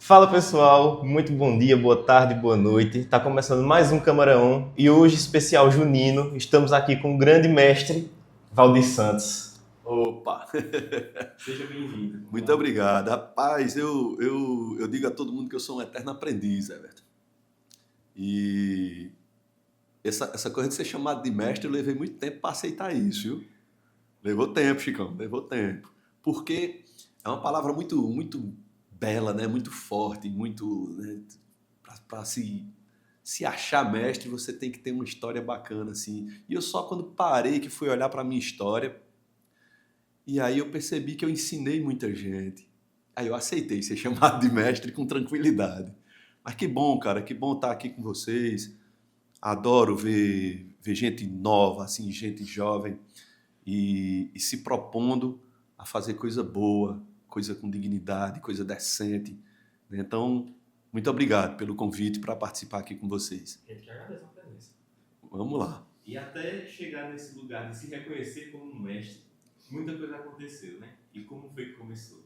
Fala pessoal, muito bom dia, boa tarde, boa noite. Está começando mais um Camarão e hoje, especial junino, estamos aqui com o grande mestre Valdir Santos. Opa! Seja bem-vindo. Muito obrigado. Rapaz, eu digo a todo mundo que eu sou um eterno aprendiz, Everton. E essa coisa de ser chamado de mestre, eu levei muito tempo para aceitar isso, viu? Levou tempo, Chicão, levou tempo. Porque é uma palavra muito bela, né? Muito forte, muito, né? Para se achar mestre, você tem que ter uma história bacana, assim. E eu só quando parei que fui olhar para minha história, e aí eu percebi que eu ensinei muita gente. Aí eu aceitei ser chamado de mestre com tranquilidade. Mas que bom, cara, que bom estar aqui com vocês. Adoro ver gente nova, assim, gente jovem e se propondo a fazer coisa boa, coisa com dignidade, coisa decente. Então, muito obrigado pelo convite para participar aqui com vocês. Eu te agradeço a presença. Vamos lá. E até chegar nesse lugar de se reconhecer como um mestre, muita coisa aconteceu, né? E como foi que começou?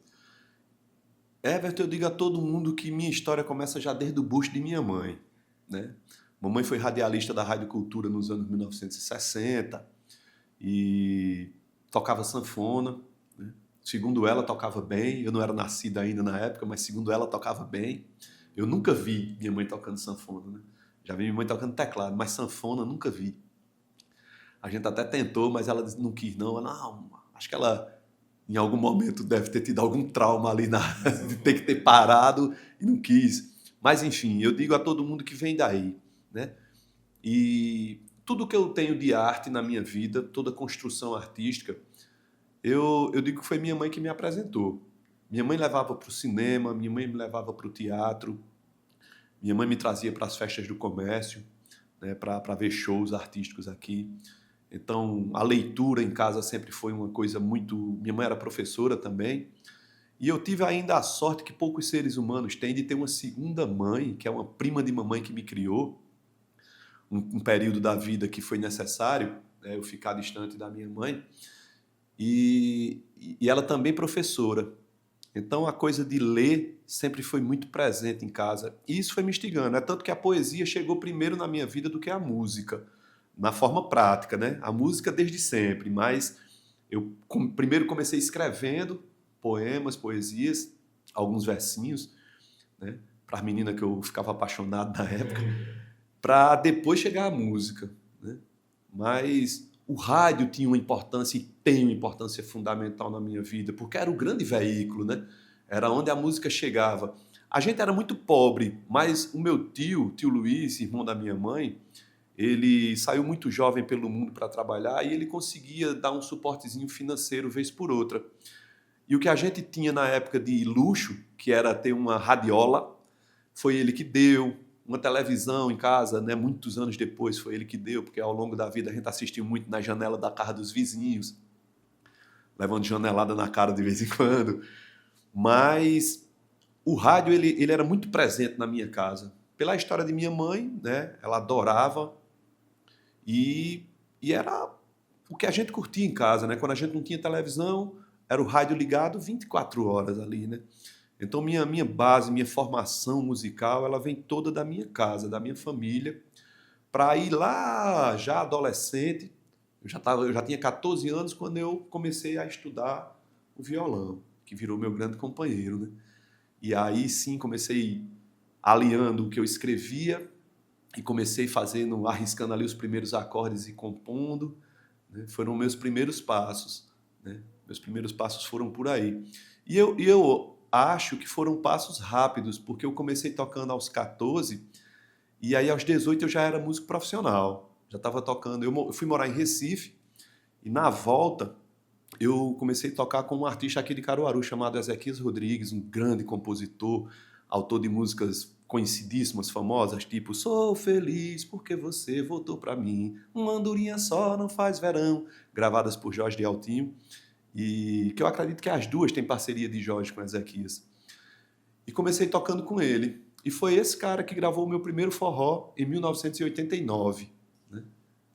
Everton, eu digo a todo mundo que minha história começa já desde o bucho de minha mãe, né? Mamãe foi radialista da Rádio Cultura nos anos 1960 e tocava sanfona, né? Segundo ela, tocava bem. Eu não era nascido ainda na época, mas segundo ela, tocava bem. Eu nunca vi minha mãe tocando sanfona, né? Já vi minha mãe tocando teclado, mas sanfona nunca vi. A gente até tentou, mas ela não quis, não. Não, acho que ela em algum momento deve ter tido algum trauma ali de ter que ter parado e não quis. Mas enfim, eu digo a todo mundo que vem daí, né? E tudo que eu tenho de arte na minha vida, toda construção artística, eu digo que foi minha mãe que me apresentou. Minha mãe levava para o cinema, minha mãe me levava para o teatro, minha mãe me trazia para as festas do comércio, né, para ver shows artísticos aqui. Então, a leitura em casa sempre foi uma coisa muito... Minha mãe era professora também. E eu tive ainda a sorte que poucos seres humanos têm de ter uma segunda mãe, que é uma prima de mamãe que me criou, um período da vida que foi necessário, né, eu ficar distante da minha mãe. E ela também professora. Então, a coisa de ler sempre foi muito presente em casa. E isso foi me instigando. É tanto que a poesia chegou primeiro na minha vida do que a música, na forma prática, né? A música desde sempre, mas eu primeiro comecei escrevendo poemas, poesias, alguns versinhos, né? Para as meninas que eu ficava apaixonado na época, para depois chegar a música, né? Mas o rádio tinha uma importância e tem uma importância fundamental na minha vida, porque era o grande veículo, né? Era onde a música chegava. A gente era muito pobre, mas o meu tio Luiz, irmão da minha mãe, ele saiu muito jovem pelo mundo para trabalhar e ele conseguia dar um suportezinho financeiro vez por outra. E o que a gente tinha na época de luxo, que era ter uma radiola, foi ele que deu. Uma televisão em casa, né, muitos anos depois, foi ele que deu, porque ao longo da vida a gente assistiu muito na janela da casa dos vizinhos, levando janelada na cara de vez em quando. Mas o rádio ele era muito presente na minha casa. Pela história de minha mãe, né, ela adorava e, e era o que a gente curtia em casa, né? Quando a gente não tinha televisão, era o rádio ligado 24 horas ali, né? Então, minha base, minha formação musical, ela vem toda da minha casa, da minha família. Para ir lá, já adolescente, eu já tinha 14 anos quando eu comecei a estudar o violão, que virou meu grande companheiro, né? E aí sim comecei aliando o que eu escrevia e comecei fazendo, arriscando ali os primeiros acordes e compondo, né? Foram meus primeiros passos, né? Meus primeiros passos foram por aí. E eu acho que foram passos rápidos, porque eu comecei tocando aos 14 e aí aos 18 eu já era músico profissional. Já estava tocando. Eu fui morar em Recife e na volta eu comecei a tocar com um artista aqui de Caruaru chamado Ezequias Rodrigues, um grande compositor, autor de músicas conhecidíssimas, famosas, tipo Sou feliz porque você voltou pra mim, uma andorinha só não faz verão, gravadas por Jorge de Altinho, e que eu acredito que as duas têm parceria de Jorge com Ezequias. E comecei tocando com ele. E foi esse cara que gravou o meu primeiro forró em 1989, né?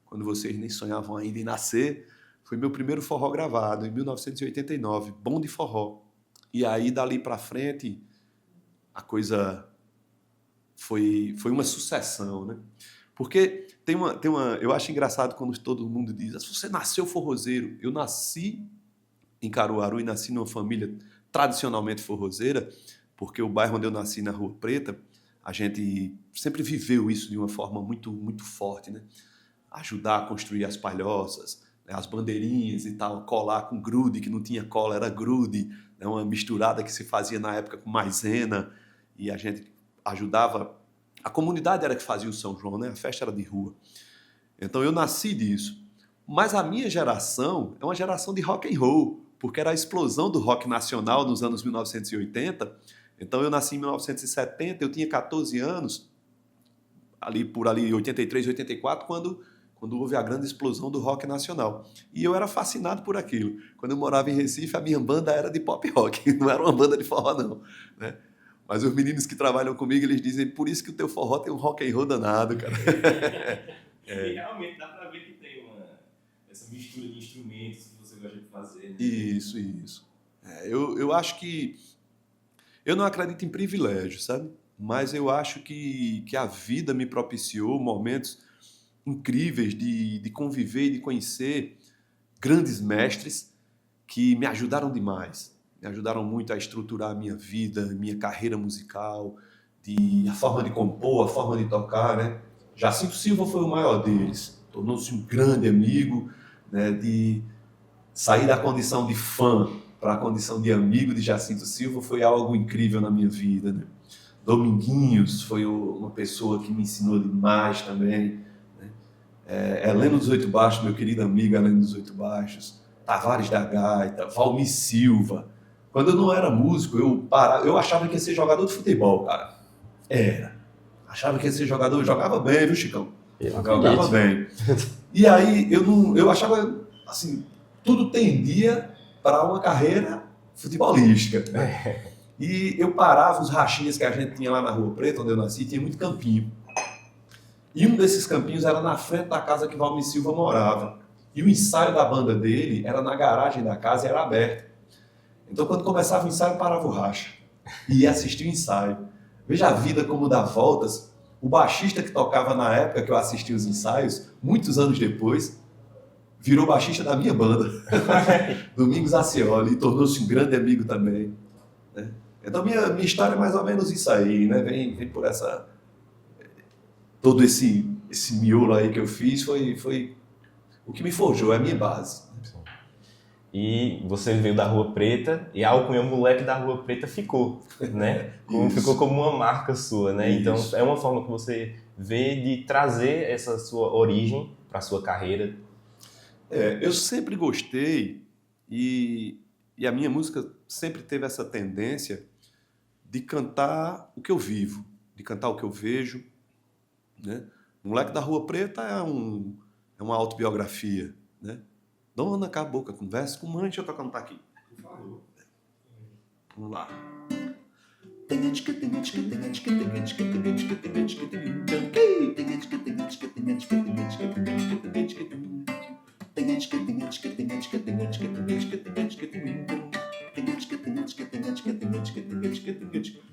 Quando vocês nem sonhavam ainda em nascer, foi meu primeiro forró gravado, em 1989, Bom de Forró. E aí, dali para frente, a coisa foi uma sucessão, né? Porque eu acho engraçado quando todo mundo diz: você nasceu forrozeiro. Eu nasci em Caruaru e nasci numa família tradicionalmente forrozeira, porque o bairro onde eu nasci, na Rua Preta, a gente sempre viveu isso de uma forma muito, muito forte, né? Ajudar a construir as palhoças, né? As bandeirinhas e tal, colar com grude, que não tinha cola, era grude, né? Uma misturada que se fazia na época com maisena, e a gente ajudava. A comunidade era que fazia o São João, né? A festa era de rua. Então eu nasci disso. Mas a minha geração é uma geração de rock and roll, porque era a explosão do rock nacional nos anos 1980. Então eu nasci em 1970, eu tinha 14 anos, por ali 83, 84, quando houve a grande explosão do rock nacional. E eu era fascinado por aquilo. Quando eu morava em Recife, a minha banda era de pop rock, não era uma banda de forró, não, né? Mas os meninos que trabalham comigo, eles dizem: por isso que o teu forró tem um rock and roll danado, cara. E realmente dá pra ver que tem essa mistura de instrumentos que você gosta de fazer, né? Isso. Eu acho que... Eu não acredito em privilégio, sabe? Mas eu acho que a vida me propiciou momentos incríveis de conviver e de conhecer grandes mestres que me ajudaram demais. Me ajudaram muito a estruturar a minha vida, minha carreira musical, a forma de compor, a forma de tocar, né? Jacinto Silva foi o maior deles. Tornou-se um grande amigo, né? De sair da condição de fã para a condição de amigo de Jacinto Silva foi algo incrível na minha vida, né? Dominguinhos foi uma pessoa que me ensinou demais também, né? Heleno dos Oito Baixos, meu querido amigo Heleno dos Oito Baixos, Tavares da Gaita, Valmir Silva. Quando eu não era músico, eu achava que ia ser jogador de futebol, cara. Achava que ia ser jogador, eu jogava bem, viu, Chicão? Jogava bem. E aí eu achava, assim, tudo tendia para uma carreira futebolística, né? E eu parava os rachinhas que a gente tinha lá na Rua Preta, onde eu nasci, tinha muito campinho. E um desses campinhos era na frente da casa que Valmir Silva morava. E o ensaio da banda dele era na garagem da casa e era aberto. Então, quando começava o ensaio, eu parava o racha e ia assistir o ensaio. Veja a vida como dá voltas. O baixista que tocava na época que eu assisti os ensaios, muitos anos depois, virou baixista da minha banda, Domingos Acioli, e tornou-se um grande amigo também, né? Então, minha história é mais ou menos isso aí, né? Vem por essa... Todo esse miolo aí que eu fiz foi o que me forjou, é a minha base. E você veio da Rua Preta e a alcunha Moleque da Rua Preta ficou, né? Ficou como uma marca sua, né? Então é uma forma que você vê de trazer essa sua origem para a sua carreira. Eu sempre gostei e a minha música sempre teve essa tendência de cantar o que eu vivo, de cantar o que eu vejo, né? Moleque da Rua Preta é uma autobiografia, né? Dona Cabocla, conversa com mãe, deixa eu cantar aqui. Por favor. Vamos lá.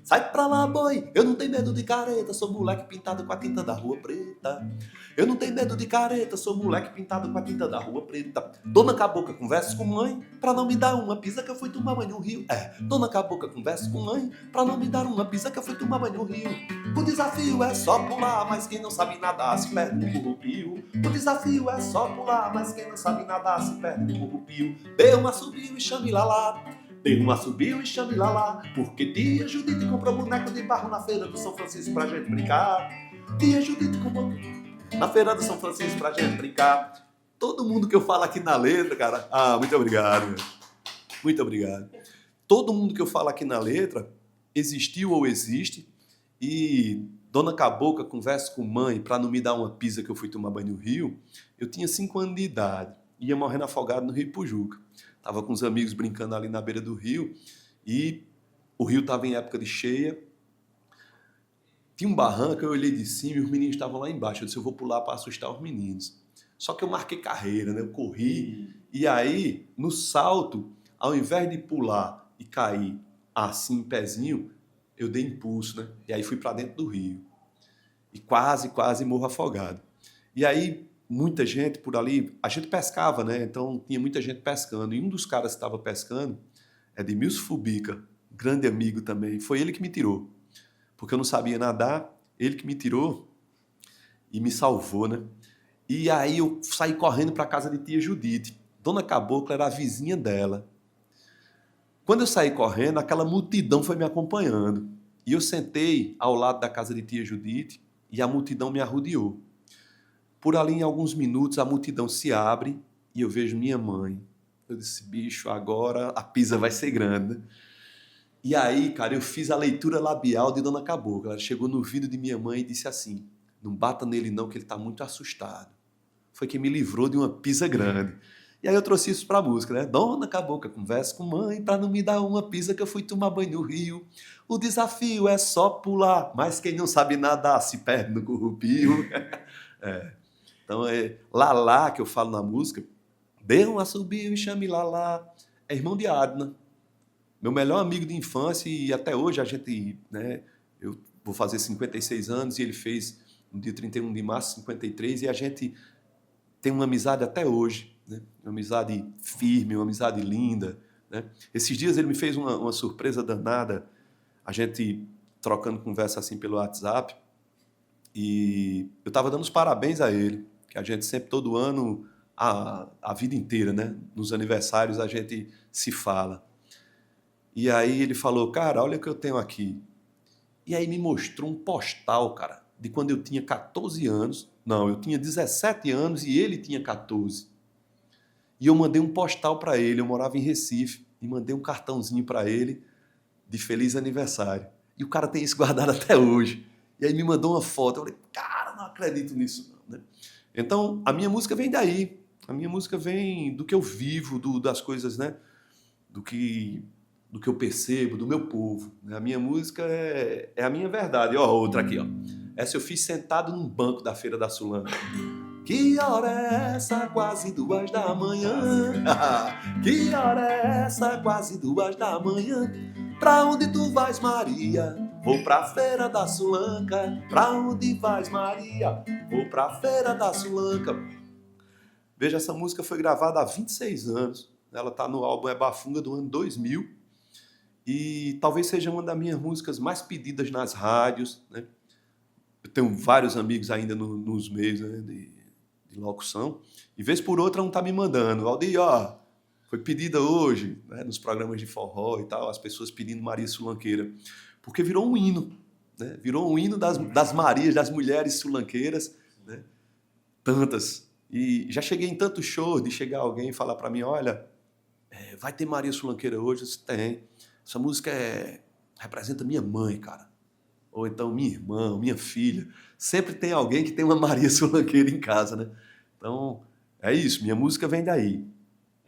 Sai pra lá, boi, eu não tenho medo de careta, sou moleque pintado com a tinta da Rua Preta. Eu não tenho medo de careta, sou moleque pintado com a tinta da Rua Preta. Dona Cabocla, conversa com mãe, pra não me dar uma pisa que eu fui tomar banho no rio. Dona Cabocla, conversa com mãe, pra não me dar uma pisa que eu fui tomar banho no rio. O desafio é só pular, mas quem não sabe nadar se perde no currupio. O desafio é só pular, mas quem não sabe nadar se perde no currupio. Dê uma subiu e chame lá lá. Dê uma subiu e chame lá lá. Porque tia Judite comprou boneco de barro na feira do São Francisco pra gente brincar. Tia Judite comprou na feira do São Francisco pra gente brincar. Todo mundo que eu falo aqui na letra, cara... muito obrigado, meu. Muito obrigado. Todo mundo que eu falo aqui na letra existiu ou existe. E Dona Cabocla, conversa com mãe pra não me dar uma pisa que eu fui tomar banho no rio. Eu tinha 5 anos de idade. Ia morrendo afogado no Rio Pujuca. Tava com os amigos brincando ali na beira do rio. E o rio tava em época de cheia. Tinha um barranco, eu olhei de cima e os meninos estavam lá embaixo. Eu disse, eu vou pular para assustar os meninos. Só que eu marquei carreira, né? Eu corri. E aí, no salto, ao invés de pular e cair assim, em pezinho, eu dei impulso, né? E aí fui para dentro do rio. E quase morro afogado. E aí, muita gente por ali, a gente pescava, né? Então tinha muita gente pescando. E um dos caras que estava pescando, Edmilson Fubica, grande amigo também, foi ele que me tirou. Porque eu não sabia nadar, ele que me tirou e me salvou, né? E aí eu saí correndo para a casa de tia Judite. Dona Cabocla era a vizinha dela. Quando eu saí correndo, aquela multidão foi me acompanhando. E eu sentei ao lado da casa de tia Judite e a multidão me arrodeou. Por ali, em alguns minutos, a multidão se abre e eu vejo minha mãe. Eu disse, bicho, agora a pisa vai ser grande. E aí, cara, eu fiz a leitura labial de Dona Cabocla. Ela chegou no ouvido de minha mãe e disse assim, não bata nele não, que ele está muito assustado. Foi quem me livrou de uma pisa grande. E aí eu trouxe isso para a música, né? Dona Cabocla, conversa com mãe para não me dar uma pisa que eu fui tomar banho no rio. O desafio é só pular, mas quem não sabe nadar se perde no currupio. Então é Lalá, que eu falo na música, dê um assobio e chame Lalá. É irmão de Adna, meu melhor amigo de infância e até hoje a gente, né? Eu vou fazer 56 anos e ele fez no dia 31 de março, 53, e a gente tem uma amizade até hoje, né? Uma amizade firme, uma amizade linda, né? Esses dias ele me fez uma surpresa danada, a gente trocando conversa assim pelo WhatsApp, e eu estava dando os parabéns a ele, que a gente sempre, todo ano, a vida inteira, né? Nos aniversários a gente se fala. E aí ele falou, cara, olha o que eu tenho aqui. E aí me mostrou um postal, cara, de quando eu tinha 14 anos. Não, eu tinha 17 anos e ele tinha 14. E eu mandei um postal para ele, eu morava em Recife, e mandei um cartãozinho para ele de feliz aniversário. E o cara tem isso guardado até hoje. E aí me mandou uma foto, eu falei, cara, não acredito nisso não, né? Então, a minha música vem daí. A minha música vem do que eu vivo, das coisas, né? Do que eu percebo, do meu povo. A minha música é a minha verdade. Ó, outra aqui, ó. Essa eu fiz sentado num banco da Feira da Sulanca. Que hora é essa? Quase 2 da manhã. Que hora é essa? Quase 2 da manhã. Pra onde tu vais, Maria? Vou pra Feira da Sulanca. Pra onde vais, Maria? Vou pra Feira da Sulanca. Veja, essa música foi gravada há 26 anos. Ela tá no álbum É Bafunga do ano 2000. E talvez seja uma das minhas músicas mais pedidas nas rádios, né? Eu tenho vários amigos ainda nos meios, né, de locução, e vez por outra um tá me mandando, Aldir, ó, foi pedida hoje, né, nos programas de forró e tal, as pessoas pedindo Maria Sulanqueira, porque virou um hino, né? Virou um hino das Marias, das mulheres sulanqueiras, né? Tantas. E já cheguei em tantos shows de chegar alguém e falar para mim, olha, vai ter Maria Sulanqueira hoje? Eu disse, tem. Essa música representa minha mãe, cara. Ou então minha irmã, minha filha. Sempre tem alguém que tem uma Maria Sulanqueira em casa, né? Então, é isso. Minha música vem daí.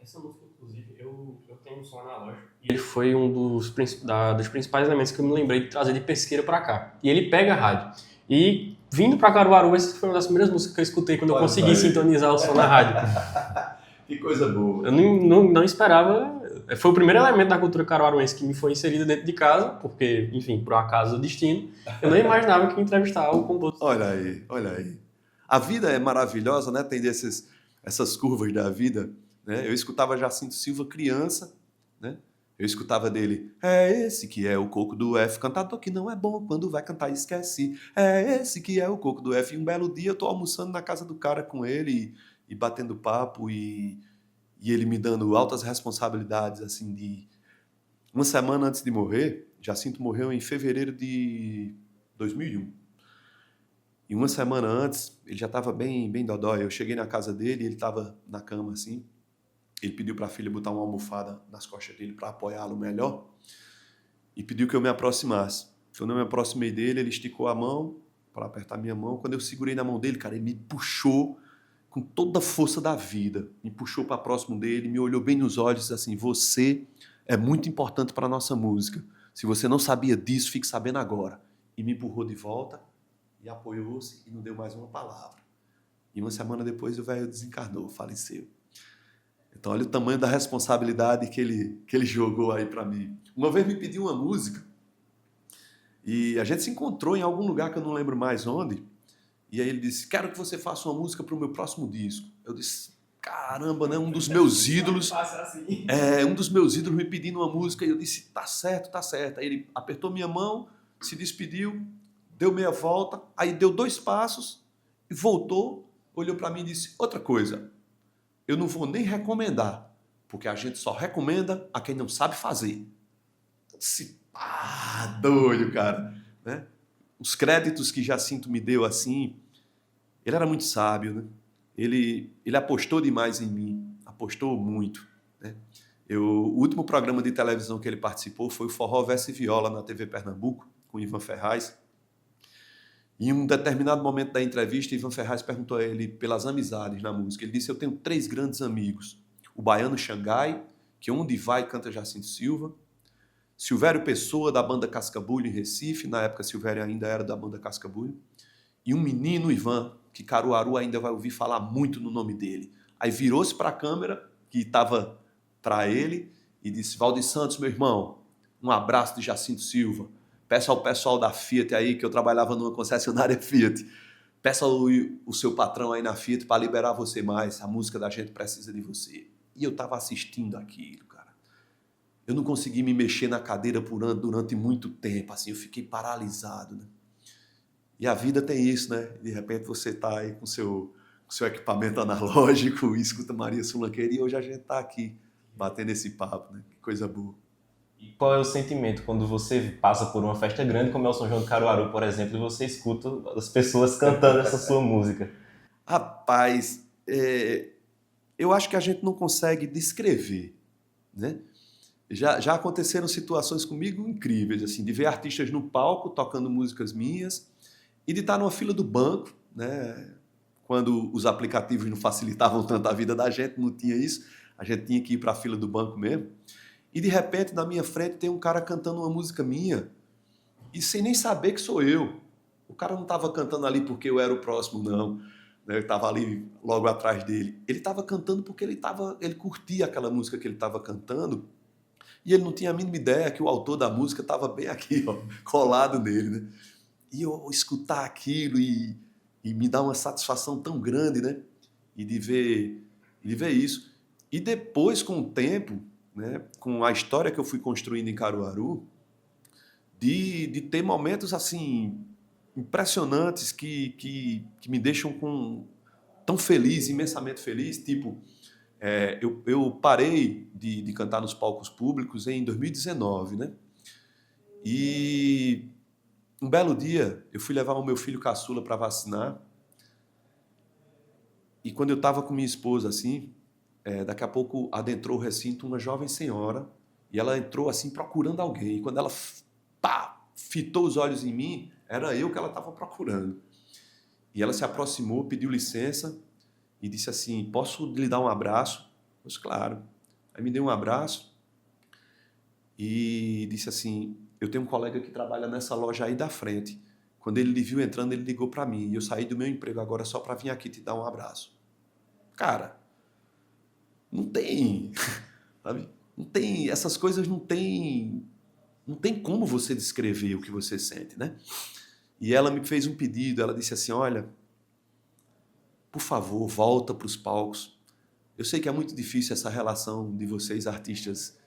Essa música, inclusive, eu tenho um som analógico. E ele foi um dos principais elementos que eu me lembrei de trazer de Pesqueira pra cá. E ele pega a rádio. E vindo pra Caruaru, essa foi uma das primeiras músicas que eu escutei quando eu consegui sintonizar o som na rádio. Que coisa boa. Eu não esperava. Foi o primeiro elemento da cultura caruaruense que me foi inserido dentro de casa, porque, enfim, por acaso do destino, eu não imaginava que ia entrevistar o compositor. Olha aí, olha aí. A vida é maravilhosa, né? Tem essas curvas da vida, né? Eu escutava Jacinto Silva criança, né? Eu escutava dele, é esse que é o coco do F, cantador que não é bom, quando vai cantar esquece. É esse que é o coco do F. E um belo dia eu tô almoçando na casa do cara com ele e batendo papo e ele me dando altas responsabilidades, assim, de... Uma semana antes de morrer, Jacinto morreu em fevereiro de 2001. E uma semana antes, ele já estava bem dodói. Eu cheguei na casa dele, ele estava na cama, assim. Ele pediu para a filha botar uma almofada nas costas dele para apoiá-lo melhor. E pediu que eu me aproximasse. Quando eu me aproximei dele, ele esticou a mão para apertar minha mão. Quando eu segurei na mão dele, cara, ele me puxou com toda a força da vida, me puxou para próximo dele, me olhou bem nos olhos e disse assim, você é muito importante para a nossa música. Se você não sabia disso, fique sabendo agora. E me empurrou de volta e apoiou-se e não deu mais uma palavra. E uma semana depois o velho desencarnou, faleceu. Então olha o tamanho da responsabilidade que ele jogou aí para mim. Uma vez me pediu uma música E a gente se encontrou em algum lugar que eu não lembro mais onde. E aí ele disse, quero que você faça uma música para o meu próximo disco. Eu disse, caramba, né? Um dos meus ídolos. Um dos meus ídolos me pedindo uma música. E eu disse, tá certo, tá certo. Aí ele apertou minha mão, se despediu, deu meia volta, aí deu 2 passos e voltou, olhou para mim e disse, outra coisa, eu não vou nem recomendar, porque a gente só recomenda a quem não sabe fazer. Eu disse, doido, cara, né? Os créditos que Jacinto me deu assim, ele era muito sábio, né? Ele apostou demais em mim, apostou muito, né? O último programa de televisão que ele participou foi o Forró Verso e Viola na TV Pernambuco, com Ivan Ferraz. Em um determinado momento da entrevista, Ivan Ferraz perguntou a ele pelas amizades na música. Ele disse, eu tenho 3 grandes amigos. O Baiano Xangai, que onde vai canta Jacinto Silva. Silvério Pessoa, da banda Cascabulho, em Recife. Na época, Silvério ainda era da banda Cascabulho. E um menino, Ivan, que Caruaru ainda vai ouvir falar muito no nome dele. Aí virou-se para a câmera, que estava para ele, e disse, Valdir Santos, meu irmão, um abraço de Jacinto Silva. Peça ao pessoal da Fiat aí, que eu trabalhava numa concessionária Fiat. Peça o seu patrão aí na Fiat para liberar você mais. A música da gente precisa de você. E eu estava assistindo aquilo, cara. Eu não consegui me mexer na cadeira durante muito tempo, assim. Eu fiquei paralisado, né? E a vida tem isso, né? De repente você está aí com seu equipamento analógico e escuta Maria Sulanqueira e hoje a gente está aqui batendo esse papo, né? Que coisa boa. E qual é o sentimento quando você passa por uma festa grande, como é o São João de Caruaru, por exemplo, e você escuta as pessoas cantando essa sua música? Rapaz, eu acho que a gente não consegue descrever, né? Já aconteceram situações comigo incríveis, assim, de ver artistas no palco tocando músicas minhas e de estar numa fila do banco, né? Quando os aplicativos não facilitavam tanto a vida da gente, não tinha isso, a gente tinha que ir para a fila do banco mesmo. E de repente, na minha frente, tem um cara cantando uma música minha e sem nem saber que sou eu. O cara não estava cantando ali porque eu era o próximo, não. Eu estava ali logo atrás dele. Ele estava cantando porque ele curtia aquela música que ele estava cantando e ele não tinha a mínima ideia que o autor da música estava bem aqui, ó, colado nele, né? E eu escutar aquilo e me dar uma satisfação tão grande, né? E de ver isso. E depois, com o tempo, né, com a história que eu fui construindo em Caruaru, de ter momentos assim impressionantes que me deixam tão feliz, imensamente feliz, tipo, eu parei de cantar nos palcos públicos em 2019, né? E um belo dia eu fui levar o meu filho caçula para vacinar e quando eu estava com minha esposa assim, daqui a pouco adentrou o recinto uma jovem senhora e ela entrou assim procurando alguém. E quando ela fitou os olhos em mim, era eu que ela estava procurando. E ela se aproximou, pediu licença e disse assim, posso lhe dar um abraço? Eu disse, claro. Aí me deu um abraço e disse assim, eu tenho um colega que trabalha nessa loja aí da frente. Quando ele lhe viu entrando, ele ligou para mim. E eu saí do meu emprego agora só para vir aqui te dar um abraço. Cara, não tem, sabe? Não tem, essas coisas não tem como você descrever o que você sente, né? E ela me fez um pedido, ela disse assim, olha, por favor, volta para os palcos. Eu sei que é muito difícil essa relação de vocês, artistas,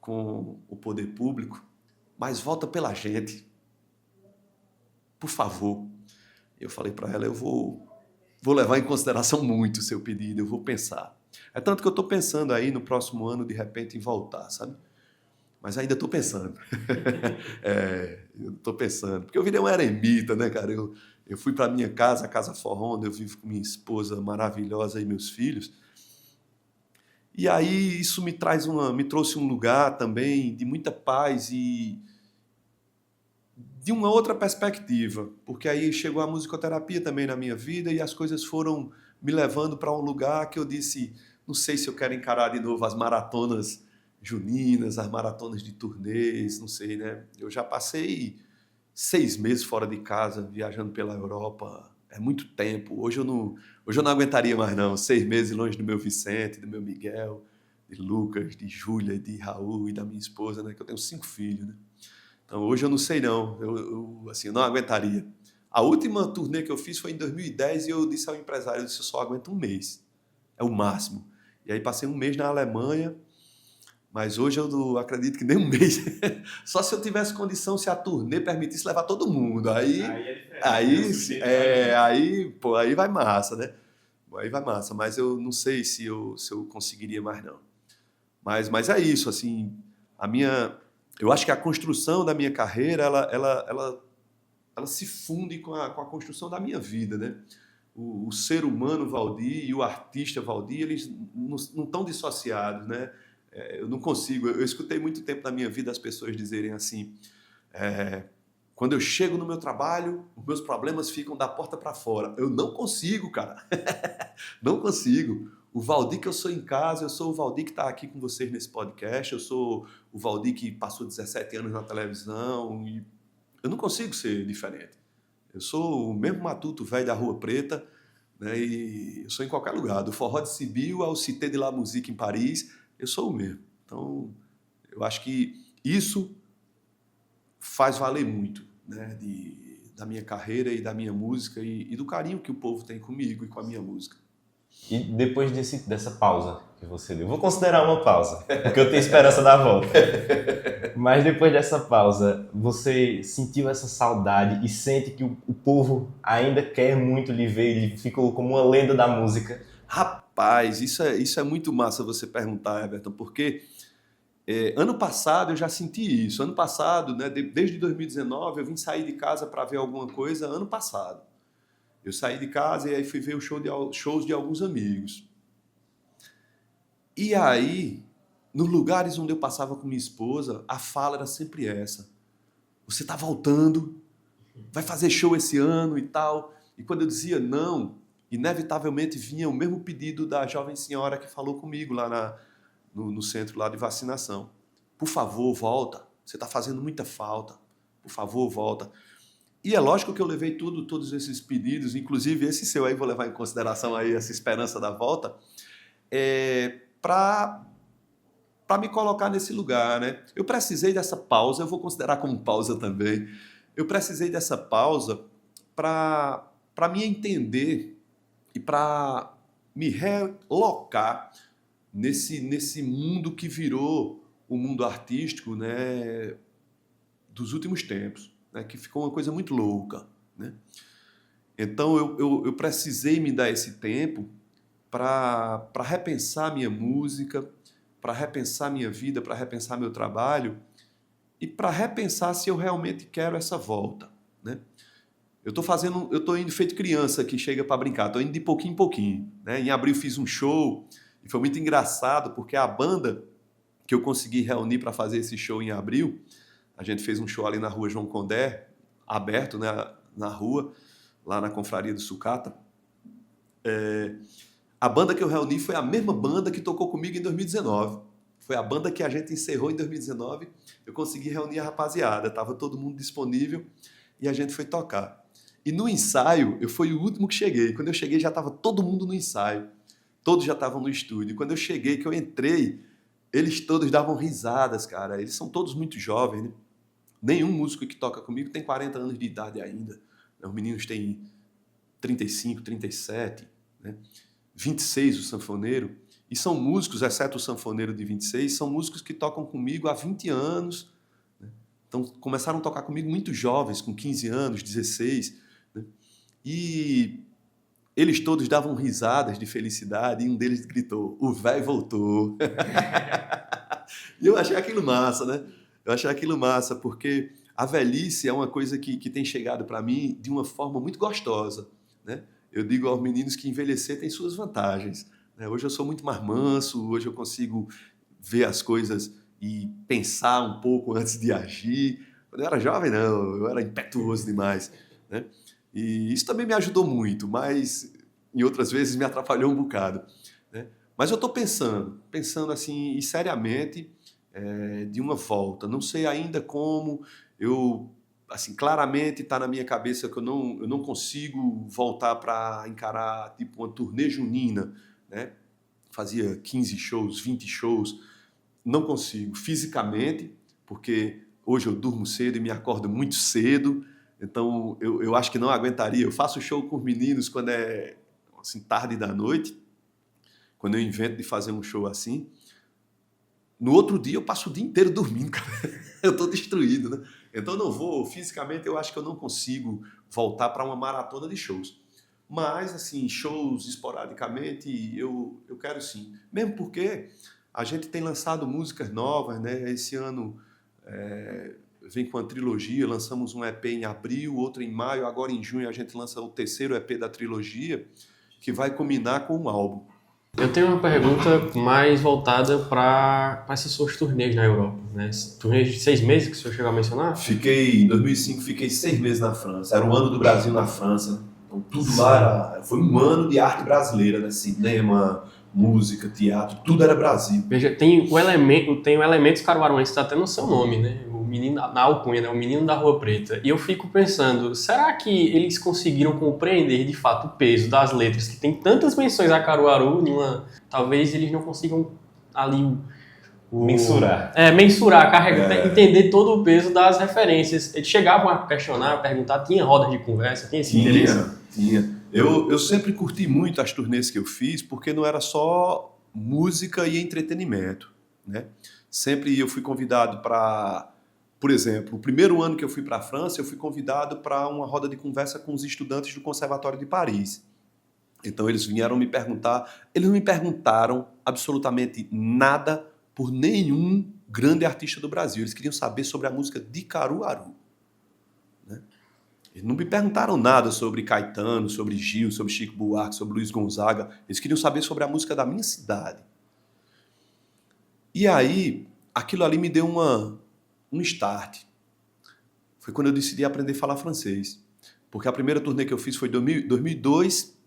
com o poder público, mas volta pela gente. Por favor. Eu falei para ela, eu vou levar em consideração muito o seu pedido, eu vou pensar. É tanto que eu estou pensando aí no próximo ano, de repente, em voltar, sabe? Mas ainda estou pensando. Eu estou pensando. Porque eu virei um eremita, né, cara? Eu fui para a minha casa, a Casa Forró, onde eu vivo com minha esposa maravilhosa e meus filhos. E aí isso me trouxe um lugar também de muita paz e de uma outra perspectiva. Porque aí chegou a musicoterapia também na minha vida e as coisas foram me levando para um lugar que eu disse, não sei se eu quero encarar de novo as maratonas juninas, as maratonas de turnês, não sei, né? Eu já passei 6 meses fora de casa, viajando pela Europa, é muito tempo. Hoje eu não aguentaria mais não, 6 meses longe do meu Vicente, do meu Miguel, de Lucas, de Júlia, de Raul e da minha esposa, né? Que eu tenho 5 filhos, né? Então, hoje eu não sei não, assim, eu não aguentaria. A última turnê que eu fiz foi em 2010 e eu disse ao empresário, eu disse, eu só aguento um mês, é o máximo. E aí passei um mês na Alemanha, mas hoje eu não acredito que nem um mês. Só se eu tivesse condição, se a turnê permitisse levar todo mundo. Aí vai massa, né? Aí vai massa, mas eu não sei se eu conseguiria mais não. Mas é isso, assim, eu acho que a construção da minha carreira, ela se funde com a construção da minha vida, né? O ser humano Valdir e o artista Valdir, eles não estão dissociados, né? Eu não consigo. Eu escutei muito tempo na minha vida as pessoas dizerem assim: quando eu chego no meu trabalho, os meus problemas ficam da porta para fora. Eu não consigo, cara. Não consigo. O Valdir que eu sou em casa, eu sou o Valdir que está aqui com vocês nesse podcast, eu sou o Valdir que passou 17 anos na televisão e eu não consigo ser diferente. Eu sou o mesmo matuto velho da Rua Preta, né, e eu sou em qualquer lugar, do Forró de Sibiu ao Cité de la Musique em Paris, eu sou o mesmo. Então, eu acho que isso faz valer muito, né, da minha carreira e da minha música e do carinho que o povo tem comigo e com a minha música. E depois dessa pausa que você deu, vou considerar uma pausa, porque eu tenho esperança da volta. Mas depois dessa pausa, você sentiu essa saudade e sente que o povo ainda quer muito lhe ver, ele ficou como uma lenda da música? Rapaz, isso é muito massa você perguntar, Everton, porque ano passado eu já senti isso. Ano passado, né, desde 2019, eu vim sair de casa para ver alguma coisa ano passado. Eu saí de casa e aí fui ver o shows de alguns amigos. E aí, nos lugares onde eu passava com minha esposa, a fala era sempre essa. Você está voltando, vai fazer show esse ano e tal. E quando eu dizia não, inevitavelmente vinha o mesmo pedido da jovem senhora que falou comigo lá no centro lá de vacinação. Por favor, volta. Você está fazendo muita falta. Por favor, volta. E é lógico que eu levei todos esses pedidos, inclusive esse seu aí, vou levar em consideração aí essa esperança da volta, para me colocar nesse lugar, né? Eu precisei dessa pausa, eu vou considerar como pausa também. Eu precisei dessa pausa para me entender e para me relocar nesse mundo que virou o mundo artístico, né, dos últimos tempos, né, que ficou uma coisa muito louca, né? Então eu precisei me dar esse tempo para repensar minha música, para repensar minha vida, para repensar meu trabalho e para repensar se eu realmente quero essa volta, né? Eu estou indo feito criança que chega para brincar, estou indo de pouquinho em pouquinho, né? Em abril fiz um show e foi muito engraçado porque a banda que eu consegui reunir para fazer esse show em abril, a gente fez um show ali na rua João Condé, aberto, né, na rua, lá na Confraria do Sucata. A banda que eu reuni foi a mesma banda que tocou comigo em 2019. Foi a banda que a gente encerrou em 2019. Eu consegui reunir a rapaziada, estava todo mundo disponível e a gente foi tocar. E no ensaio, eu fui o último que cheguei. Quando eu cheguei, já estava todo mundo no ensaio. Todos já estavam no estúdio. Quando eu cheguei, que eu entrei, eles todos davam risadas, cara. Eles são todos muito jovens, né? Nenhum músico que toca comigo tem 40 anos de idade ainda. Os meninos têm 35, 37, né? 26 o sanfoneiro. E são músicos, exceto o sanfoneiro de 26, são músicos que tocam comigo há 20 anos. Né? Então, começaram a tocar comigo muito jovens, com 15 anos, 16. Né? E eles todos davam risadas de felicidade e um deles gritou, o véi voltou. E eu achei aquilo massa, né? Eu achei aquilo massa, porque a velhice é uma coisa que tem chegado para mim de uma forma muito gostosa, né? Eu digo aos meninos que envelhecer tem suas vantagens, né? Hoje eu sou muito mais manso, hoje eu consigo ver as coisas e pensar um pouco antes de agir. Quando eu era jovem, não, eu era impetuoso demais, né? E isso também me ajudou muito, mas em outras vezes me atrapalhou um bocado, né? Mas eu estou pensando assim, e seriamente, de uma volta. Não sei ainda como, assim, claramente está na minha cabeça que eu não consigo voltar para encarar tipo uma turnê junina, né? Fazia 15 shows, 20 shows, não consigo fisicamente, porque Hoje eu durmo cedo e me acordo muito cedo, então eu acho que não aguentaria. Eu faço show com os meninos quando é assim, tarde da noite, quando eu invento de fazer um show assim. No outro dia eu passo o dia inteiro dormindo, cara. Eu tô destruído, né? Então eu não vou, fisicamente eu acho que eu não consigo voltar para uma maratona de shows. Mas, assim, shows esporadicamente eu quero sim. Mesmo porque a gente tem lançado músicas novas, né? Esse ano vem com a trilogia, lançamos um EP em abril, outro em maio, agora em junho a gente lança o terceiro EP da trilogia, que vai culminar com um álbum. Eu tenho uma pergunta mais voltada para essas suas turnês na Europa, né? Turnês de 6 meses que o senhor chegou a mencionar? Em 2005, fiquei 6 meses na França. Era o ano do Brasil na França. Então, tudo lá foi um ano de arte brasileira, né? Cinema, música, teatro, tudo era Brasil. Veja, tem o Elementos Caruaruense, está até no seu nome, né? O menino na alcunha, né? O menino da Rua Preta. E eu fico pensando, será que eles conseguiram compreender de fato o peso das letras que tem tantas menções a Caruaru? Talvez eles não consigam ali mensurar. Mensurar, carregar, entender todo o peso das referências. Eles chegavam a questionar, a perguntar, tinha rodas de conversa, tinha esse interesse? Tinha. Eu sempre curti muito as turnês que eu fiz, porque não era só música e entretenimento, né? Sempre eu fui convidado para, por exemplo, o primeiro ano que eu fui para a França, eu fui convidado para uma roda de conversa com os estudantes do Conservatório de Paris. Então eles vieram me perguntar, eles não me perguntaram absolutamente nada por nenhum grande artista do Brasil. Eles queriam saber sobre a música de Caruaru, né? Eles não me perguntaram nada sobre Caetano, sobre Gil, sobre Chico Buarque, sobre Luiz Gonzaga. Eles queriam saber sobre a música da minha cidade. E aí, aquilo ali me deu um start. Foi quando eu decidi aprender a falar francês. Porque a primeira turnê que eu fiz foi em 2002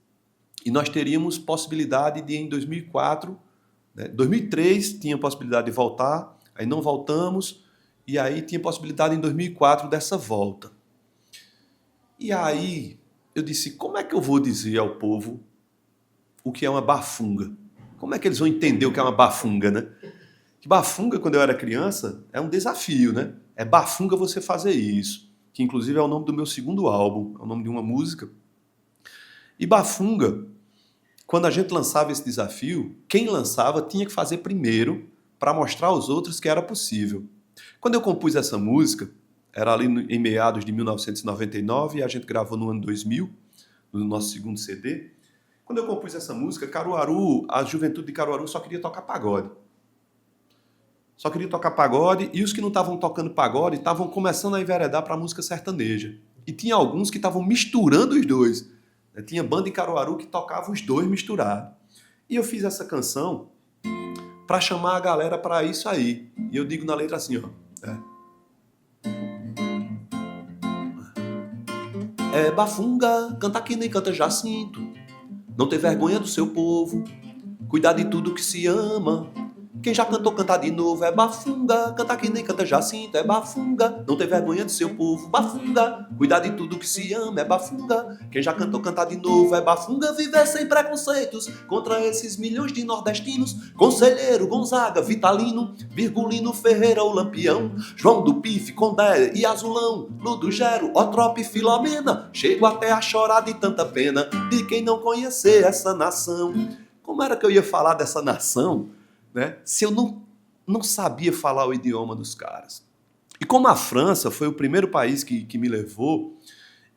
e nós teríamos possibilidade de, em 2004, né, 2003 tinha possibilidade de voltar, aí não voltamos, e aí tinha possibilidade em 2004 dessa volta. E aí eu disse, como é que eu vou dizer ao povo o que é uma bafunga? Como é que eles vão entender o que é uma bafunga, né? Que bafunga, quando eu era criança, é um desafio, né? É bafunga você fazer isso, que inclusive é o nome do meu segundo álbum, é o nome de uma música. E bafunga, quando a gente lançava esse desafio, quem lançava tinha que fazer primeiro para mostrar aos outros que era possível. Quando eu compus essa música, era ali em meados de 1999 e a gente gravou no ano 2000, no nosso segundo CD. Quando eu compus essa música, Caruaru, a juventude de Caruaru só queria tocar pagode. Só queria tocar pagode e os que não estavam tocando pagode estavam começando a enveredar para a música sertaneja. E tinha alguns que estavam misturando os dois. Tinha banda em Caruaru que tocava os dois misturados. E eu fiz essa canção para chamar a galera para isso aí. E eu digo na letra assim, ó. É bafunga, canta que nem canta Jacinto. Não ter vergonha do seu povo. Cuidar de tudo que se ama. Quem já cantou, cantar de novo. É bafunga, canta que nem canta Jacinto. É bafunga, não ter vergonha do seu povo. Bafunga, cuidar de tudo que se ama. É bafunga, quem já cantou, cantar de novo. É bafunga, viver sem preconceitos contra esses milhões de nordestinos. Conselheiro, Gonzaga, Vitalino, Virgulino, Ferreira, o Lampião, João do Pife, Condé e Azulão, Ludo Gero, Otrope, Filomena. Chego até a chorar de tanta pena de quem não conhecer essa nação. Como era que eu ia falar dessa nação, né, se eu não sabia falar o idioma dos caras? E como a França foi o primeiro país que me levou,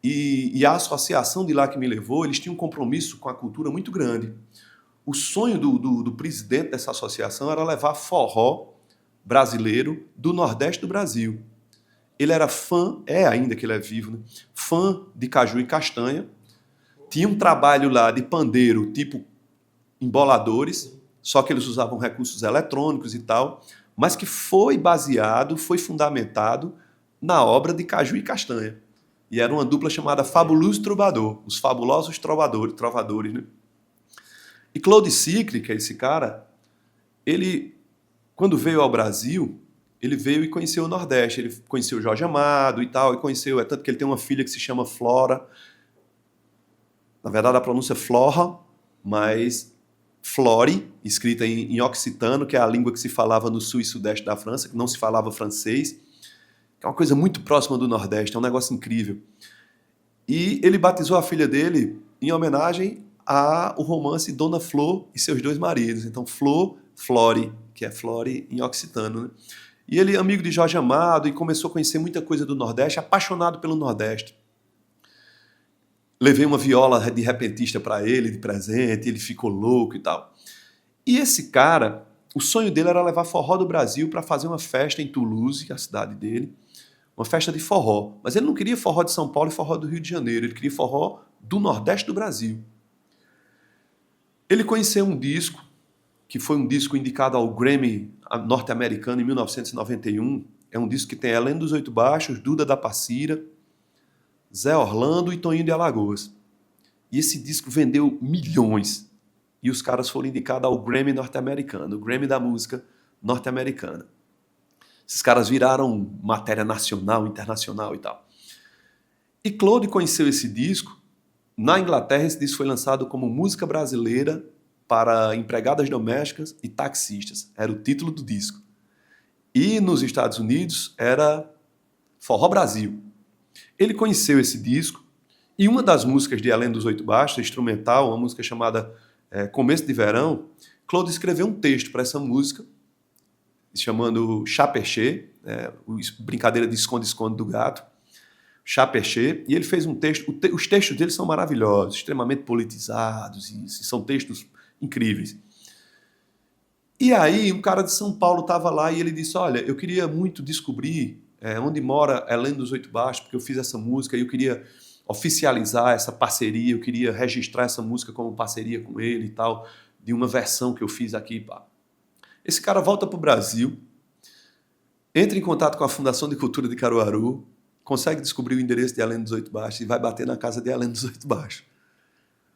e a associação de lá que me levou, eles tinham um compromisso com a cultura muito grande. O sonho do presidente dessa associação era levar forró brasileiro do Nordeste do Brasil. Ele era fã, ainda que ele é vivo, né, fã de caju e castanha. Tinha um trabalho lá de pandeiro, tipo emboladores, só que eles usavam recursos eletrônicos e tal, mas que foi fundamentado na obra de Caju e Castanha. E era uma dupla chamada Fabulous Troubadour, os fabulosos trovadores, né? E Claude Sicre, que é esse cara, ele, quando veio ao Brasil, ele veio e conheceu o Nordeste, ele conheceu Jorge Amado e tal, e conheceu, tanto que ele tem uma filha que se chama Flora, na verdade a pronúncia é Flora, mas Flore, escrita em occitano, que é a língua que se falava no sul e sudeste da França, que não se falava francês, é uma coisa muito próxima do Nordeste, é um negócio incrível. E ele batizou a filha dele em homenagem ao romance Dona Flor e seus 2 maridos. Então, Flor, Flore, que é Flore em occitano, né? E ele é amigo de Jorge Amado e começou a conhecer muita coisa do Nordeste, apaixonado pelo Nordeste. Levei uma viola de repentista para ele, de presente, ele ficou louco e tal. E esse cara, o sonho dele era levar forró do Brasil para fazer uma festa em Toulouse, que é a cidade dele, uma festa de forró. Mas ele não queria forró de São Paulo e forró do Rio de Janeiro, ele queria forró do Nordeste do Brasil. Ele conheceu um disco, que foi um disco indicado ao Grammy norte-americano em 1991. É um disco que tem Helena dos Oito Baixos, Duda da Passira, Zé Orlando e Toninho de Alagoas. E esse disco vendeu milhões. E os caras foram indicados ao Grammy norte-americano, o Grammy da música norte-americana. Esses caras viraram matéria nacional, internacional e tal. E Claude conheceu esse disco. Na Inglaterra, esse disco foi lançado como música brasileira para empregadas domésticas e taxistas. Era o título do disco. E nos Estados Unidos era Forró Brasil. Ele conheceu esse disco e uma das músicas de Helena dos Oito Baixos, instrumental, uma música chamada Começo de Verão, Claude escreveu um texto para essa música, chamando Chaperché, brincadeira de esconde-esconde do gato, Chaperché, e ele fez um texto, os textos dele são maravilhosos, extremamente politizados, e são textos incríveis. E aí um cara de São Paulo estava lá e ele disse, olha, eu queria muito descobrir onde mora Helena dos Oito Baixos, porque eu fiz essa música e eu queria oficializar essa parceria, eu queria registrar essa música como parceria com ele e tal, de uma versão que eu fiz aqui. Pá. Esse cara volta para o Brasil, entra em contato com a Fundação de Cultura de Caruaru, consegue descobrir o endereço de Helena dos Oito Baixos e vai bater na casa de Helena dos Oito Baixos.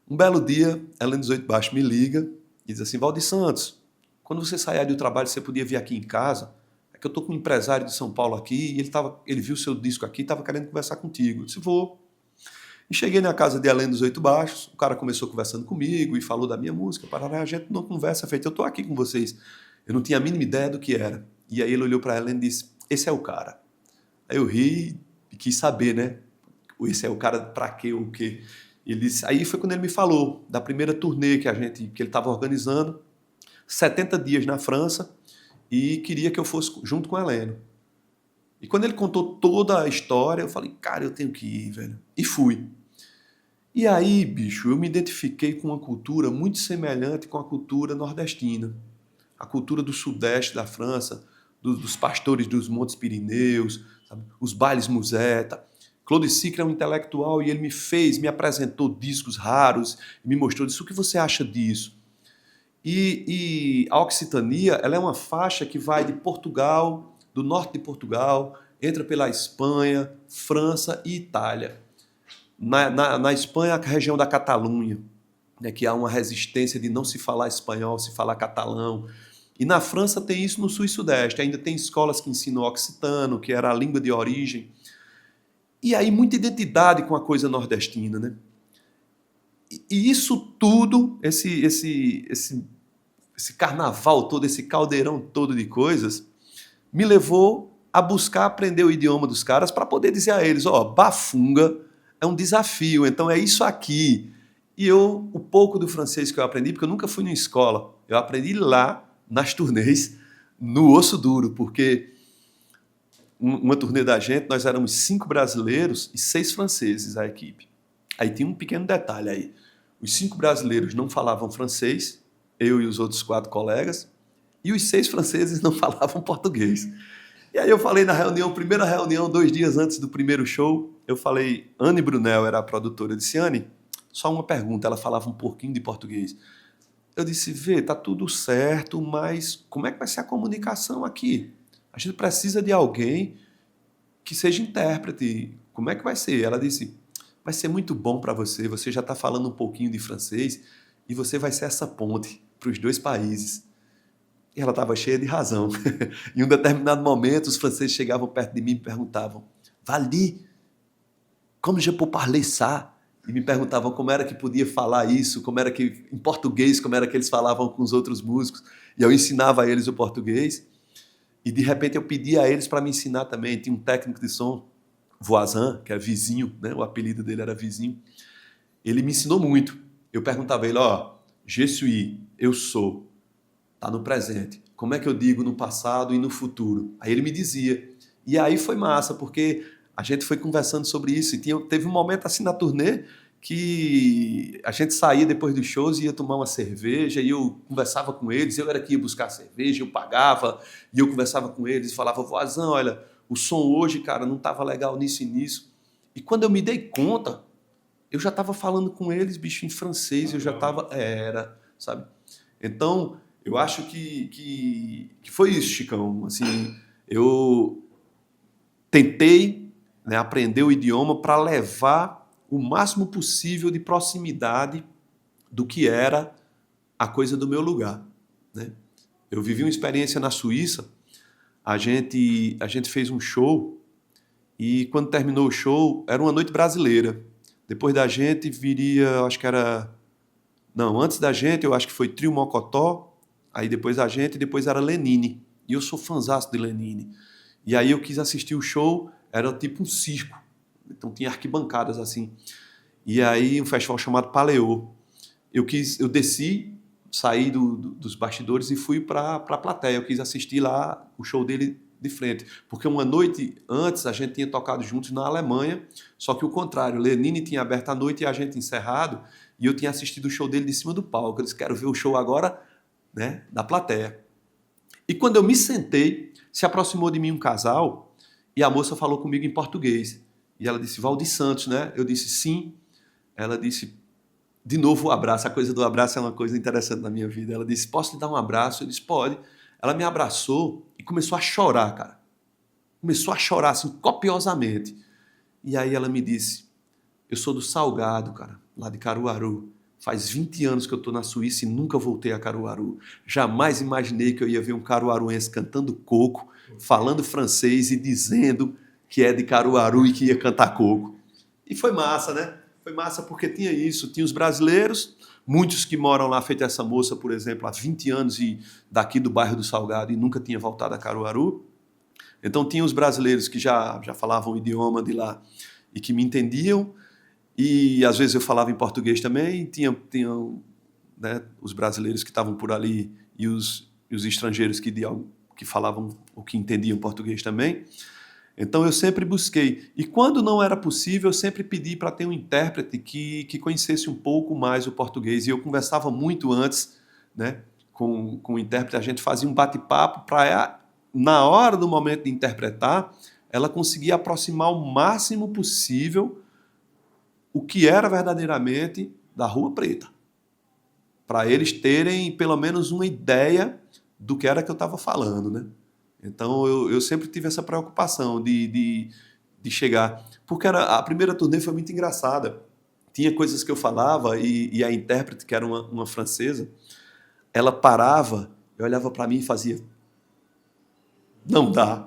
Um belo dia, Helena dos Oito Baixos me liga e diz assim, Valdir Santos, quando você sair do trabalho, você podia vir aqui em casa? É que eu estou com um empresário de São Paulo aqui e ele viu o seu disco aqui e estava querendo conversar contigo. Eu disse, vou. E cheguei na casa de Helena dos Oito Baixos, o cara começou conversando comigo e falou da minha música. A gente não conversa feita, eu estou aqui com vocês. Eu não tinha a mínima ideia do que era. E aí ele olhou para Helena e disse, esse é o cara. Aí eu ri e quis saber, né? Esse é o cara para quê, o quê? Ele disse, aí foi quando ele me falou da primeira turnê que ele estava organizando, 70 dias na França, e queria que eu fosse junto com a Helena. E quando ele contou toda a história, eu falei, cara, eu tenho que ir, velho. E fui. E aí, bicho, eu me identifiquei com uma cultura muito semelhante com a cultura nordestina. A cultura do sudeste da França, dos pastores dos Montes Pirineus, sabe? Os bailes museta. Claude Sicre é um intelectual e ele me apresentou discos raros, me mostrou, disse, o que você acha disso? E a Occitania, ela é uma faixa que vai de Portugal, do norte de Portugal, entra pela Espanha, França e Itália. Na Espanha, a região da Catalunha, né, que há uma resistência de não se falar espanhol, se falar catalão. E na França tem isso no sul e sudeste. Ainda tem escolas que ensinam occitano, que era a língua de origem. E aí muita identidade com a coisa nordestina, né? E isso tudo, esse carnaval todo, esse caldeirão todo de coisas, me levou a buscar aprender o idioma dos caras para poder dizer a eles, bafunga é um desafio, então é isso aqui. E o pouco do francês que eu aprendi, porque eu nunca fui numa escola, eu aprendi lá, nas turnês, no osso duro, porque uma turnê da gente, nós éramos 5 brasileiros e 6 franceses, a equipe. Aí tem um pequeno detalhe aí. Os 5 brasileiros não falavam francês, eu e os outros 4 colegas, e os 6 franceses não falavam português. E aí eu falei na reunião, primeira reunião, 2 dias antes do primeiro show, eu falei, Anne Brunel era a produtora, eu disse, Anne, só uma pergunta, ela falava um pouquinho de português. Eu disse, tá tudo certo, mas como é que vai ser a comunicação aqui? A gente precisa de alguém que seja intérprete. Como é que vai ser? Ela disse, vai ser muito bom para você, você já está falando um pouquinho de francês e você vai ser essa ponte para os 2 países. E ela estava cheia de razão. Em um determinado momento, os franceses chegavam perto de mim e me perguntavam, Valdir, como je peux parler ça? E me perguntavam como era que podia falar isso, como era que, em português, como era que eles falavam com os outros músicos. E eu ensinava a eles o português. E de repente eu pedi a eles para me ensinar também. Tinha um técnico de som, Voisin, que é vizinho, né? O apelido dele era Vizinho. Ele me ensinou muito. Eu perguntava a ele, je suis, eu sou, tá no presente. Como é que eu digo no passado e no futuro? Aí ele me dizia. E aí foi massa, porque a gente foi conversando sobre isso. E teve um momento assim na turnê que a gente saía depois dos shows e ia tomar uma cerveja e eu conversava com eles, eu era que ia buscar cerveja, eu pagava e eu conversava com eles e falava, Voazão, olha, o som hoje, cara, não estava legal nisso e nisso. E quando eu me dei conta, eu já estava falando com eles, bicho, em francês, eu já estava... sabe? Então, eu acho que foi isso, Chicão. Assim, eu tentei, né, aprender o idioma para levar o máximo possível de proximidade do que era a coisa do meu lugar, né? Eu vivi uma experiência na Suíça, a gente fez um show e quando terminou o show, era uma noite brasileira. Depois da gente viria, acho que era... Não, antes da gente eu acho que foi Trio Mocotó, aí depois a gente, depois era Lenine. E eu sou fãzaço de Lenine. E aí eu quis assistir o show, era tipo um circo. Então tinha arquibancadas assim. E aí um festival chamado Paleô. Eu desci, saí dos bastidores e fui para a plateia. Eu quis assistir lá o show dele de frente. Porque uma noite antes a gente tinha tocado juntos na Alemanha, só que o contrário, Lenine tinha aberto a noite e a gente encerrado, e eu tinha assistido o show dele de cima do palco. Eu disse, quero ver o show agora, né, da plateia. E quando eu me sentei, se aproximou de mim um casal e a moça falou comigo em português. E ela disse, Valdir Santos, né? Eu disse, sim. Ela disse, de novo o abraço. A coisa do abraço é uma coisa interessante na minha vida. Ela disse, posso lhe dar um abraço? Eu disse, pode. Ela me abraçou e começou a chorar, cara. Começou a chorar, assim, copiosamente. E aí ela me disse, eu sou do Salgado, cara, lá de Caruaru. Faz 20 anos que eu estou na Suíça e nunca voltei a Caruaru. Jamais imaginei que eu ia ver um caruaruense cantando coco, falando francês e dizendo que é de Caruaru e que ia cantar coco. E foi massa, né? Foi massa porque tinha isso. Tinha os brasileiros, muitos que moram lá, feito essa moça, por exemplo, há 20 anos e daqui do bairro do Salgado e nunca tinha voltado a Caruaru. Então tinha os brasileiros que já falavam o idioma de lá e que me entendiam. E às vezes eu falava em português também, tinha né, os brasileiros que estavam por ali e os estrangeiros que falavam ou que entendiam português também. Então eu sempre busquei. E quando não era possível, eu sempre pedi para ter um intérprete que conhecesse um pouco mais o português. E eu conversava muito antes, né, com o intérprete, a gente fazia um bate-papo para, na hora do momento de interpretar, ela conseguir aproximar o máximo possível o que era verdadeiramente da Rua Preta, para eles terem pelo menos uma ideia do que era que eu estava falando, né? Então eu sempre tive essa preocupação de chegar, porque a primeira turnê foi muito engraçada. Tinha coisas que eu falava e a intérprete, que era uma francesa, ela parava e olhava para mim e fazia, não dá.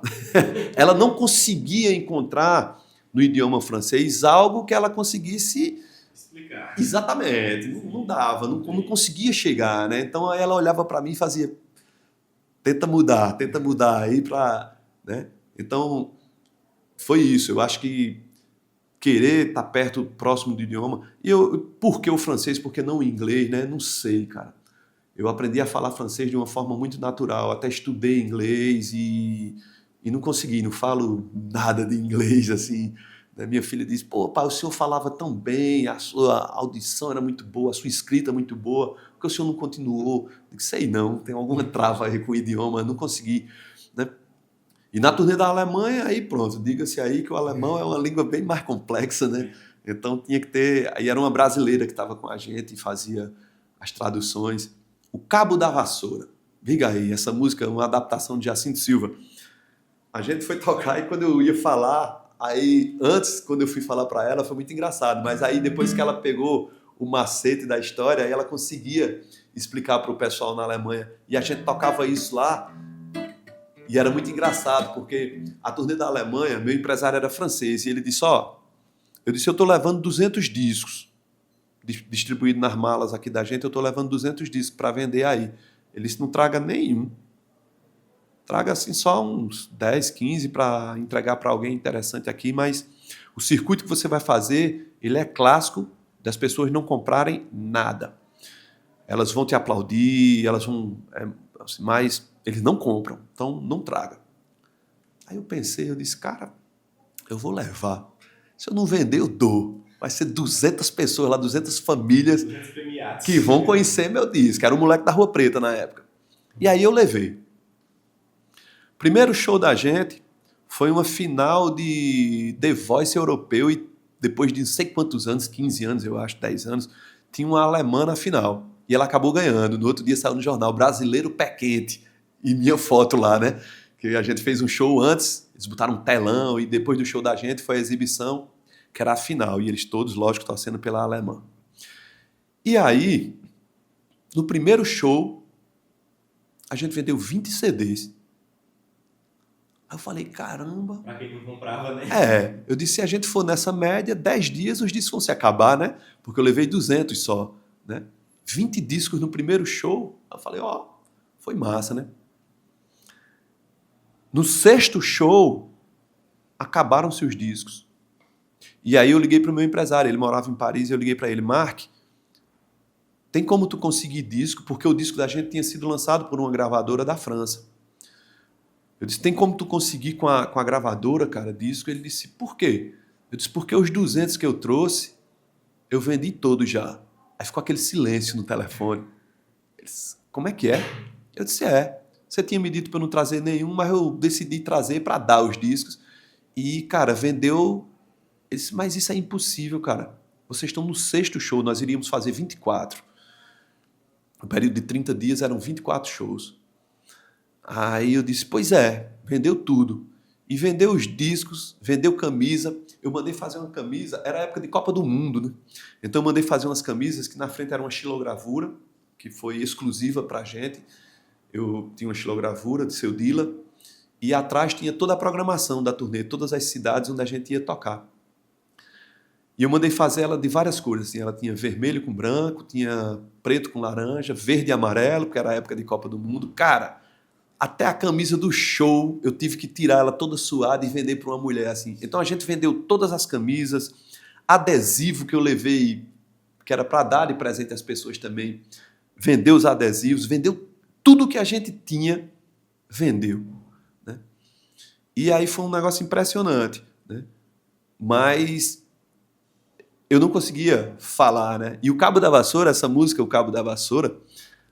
Ela não conseguia encontrar no idioma francês algo que ela conseguisse explicar. Exatamente, não dava, não conseguia chegar, né? Então aí ela olhava para mim e fazia, tenta mudar aí para, né? Então foi isso. Eu acho que querer estar perto, próximo do idioma. Por que o francês? Por que não o inglês, né? Não sei, cara. Eu aprendi a falar francês de uma forma muito natural. Até estudei inglês e não consegui, não falo nada de inglês, assim. Minha filha disse, pô, pai, o senhor falava tão bem, a sua audição era muito boa, a sua escrita muito boa, porque o senhor não continuou? Eu disse, sei não, tem alguma trava aí com o idioma, não consegui, né? E na turnê da Alemanha, aí pronto, diga-se aí que o alemão é uma língua bem mais complexa, né? Então tinha que ter, aí era uma brasileira que estava com a gente e fazia as traduções. O Cabo da Vassoura, diga aí, essa música é uma adaptação de Jacinto Silva. A gente foi tocar e quando eu ia falar, aí antes, quando eu fui falar para ela, foi muito engraçado, mas aí depois que ela pegou o macete da história, aí ela conseguia explicar para o pessoal na Alemanha. E a gente tocava isso lá e era muito engraçado, porque a turnê da Alemanha, meu empresário era francês, e ele disse, eu estou levando 200 discos distribuídos nas malas aqui da gente, eu estou levando 200 discos para vender aí. Ele disse, não traga nenhum. Traga assim só uns 10, 15 para entregar para alguém interessante aqui, mas o circuito que você vai fazer, ele é clássico das pessoas não comprarem nada. Elas vão te aplaudir, elas vão... assim, mas eles não compram, então não traga. Aí eu pensei, eu disse, cara, eu vou levar. Se eu não vender, eu dou. Vai ser 200 pessoas lá, 200 famílias que vão conhecer meu disco. Era um moleque da Rua Preta na época. E aí eu levei. Primeiro show da gente foi uma final de The Voice europeu e depois de não sei quantos anos, 15 anos eu acho, 10 anos, tinha uma alemã na final. E ela acabou ganhando. No outro dia saiu no jornal Brasileiro Pé Quente. E minha foto lá, né? Que a gente fez um show antes, eles botaram um telão e depois do show da gente foi a exibição, que era a final. E eles todos, lógico, torcendo pela alemã. E aí, no primeiro show, a gente vendeu 20 CDs. Aí eu falei, caramba... Pra quem não comprava, né? Eu disse, se a gente for nessa média, 10 dias os discos vão se acabar, né? Porque eu levei 200 só, né? 20 discos no primeiro show. Aí eu falei, foi massa, né? No sexto show, acabaram-se os discos. E aí eu liguei para o meu empresário, ele morava em Paris, e eu liguei para ele, Mark, tem como tu conseguir disco? Porque o disco da gente tinha sido lançado por uma gravadora da França. Eu disse, tem como tu conseguir com a gravadora, cara, disco? Ele disse, por quê? Eu disse, porque os 200 que eu trouxe, eu vendi todos já. Aí ficou aquele silêncio no telefone. Ele disse, como é que é? Eu disse, você tinha me dito para eu não trazer nenhum, mas eu decidi trazer para dar os discos. E, cara, vendeu... Ele disse, mas isso é impossível, cara. Vocês estão no sexto show, nós iríamos fazer 24. No período de 30 dias eram 24 shows. Aí eu disse, pois vendeu tudo. E vendeu os discos, vendeu camisa. Eu mandei fazer uma camisa, era a época de Copa do Mundo, né? Então eu mandei fazer umas camisas que na frente era uma xilogravura, que foi exclusiva pra gente. Eu tinha uma xilogravura de Seu Dila, e atrás tinha toda a programação da turnê, todas as cidades onde a gente ia tocar. E eu mandei fazer ela de várias cores, assim, ela tinha vermelho com branco, tinha preto com laranja, verde e amarelo, porque era a época de Copa do Mundo. Cara, até a camisa do show, eu tive que tirar ela toda suada e vender para uma mulher, assim. Então a gente vendeu todas as camisas, adesivo que eu levei, que era para dar de presente às pessoas também, vendeu os adesivos, vendeu tudo que a gente tinha, vendeu, né? E aí foi um negócio impressionante, né? Mas eu não conseguia falar, né? E o Cabo da Vassoura, essa música, o Cabo da Vassoura,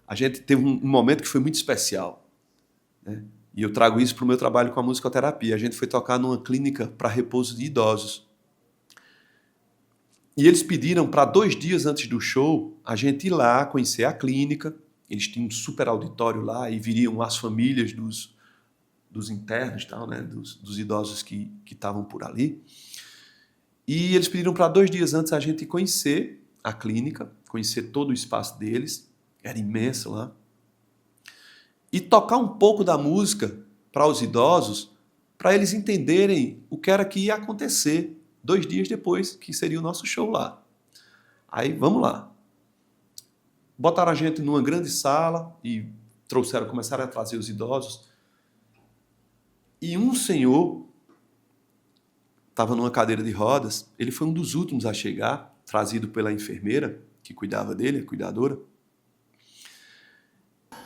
a gente teve um momento que foi muito especial, né? E eu trago isso para o meu trabalho com a musicoterapia. A gente foi tocar numa clínica para repouso de idosos. E eles pediram para 2 dias antes do show a gente ir lá conhecer a clínica. Eles tinham um super auditório lá e viriam as famílias dos internos, tal, né? dos idosos que estavam por ali. E eles pediram para 2 dias antes a gente conhecer a clínica, conhecer todo o espaço deles. Era imenso lá. E tocar um pouco da música para os idosos, para eles entenderem o que era que ia acontecer 2 dias depois, que seria o nosso show lá. Aí, vamos lá. Botaram a gente numa grande sala e começaram a trazer os idosos. E um senhor estava numa cadeira de rodas, ele foi um dos últimos a chegar, trazido pela enfermeira que cuidava dele, a cuidadora.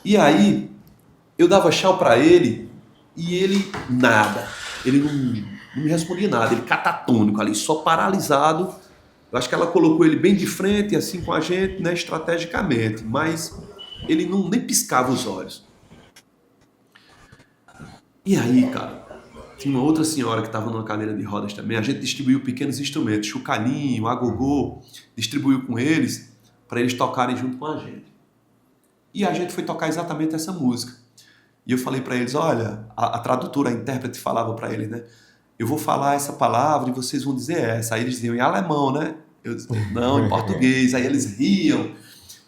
E aí, eu dava tchau para ele e ele nada. Ele não me respondia nada, ele catatônico ali, só paralisado. Eu acho que ela colocou ele bem de frente, assim com a gente, né, estrategicamente, mas ele nem piscava os olhos. E aí, cara, tinha uma outra senhora que estava numa cadeira de rodas também, a gente distribuiu pequenos instrumentos, chocalhinho, agogô, distribuiu com eles, para eles tocarem junto com a gente. E a gente foi tocar exatamente essa música. E eu falei para eles, olha, a tradutora, a intérprete falava para eles, né? Eu vou falar essa palavra e vocês vão dizer essa. Aí eles diziam em alemão, né? Eu dizia, não, em português. Aí eles riam.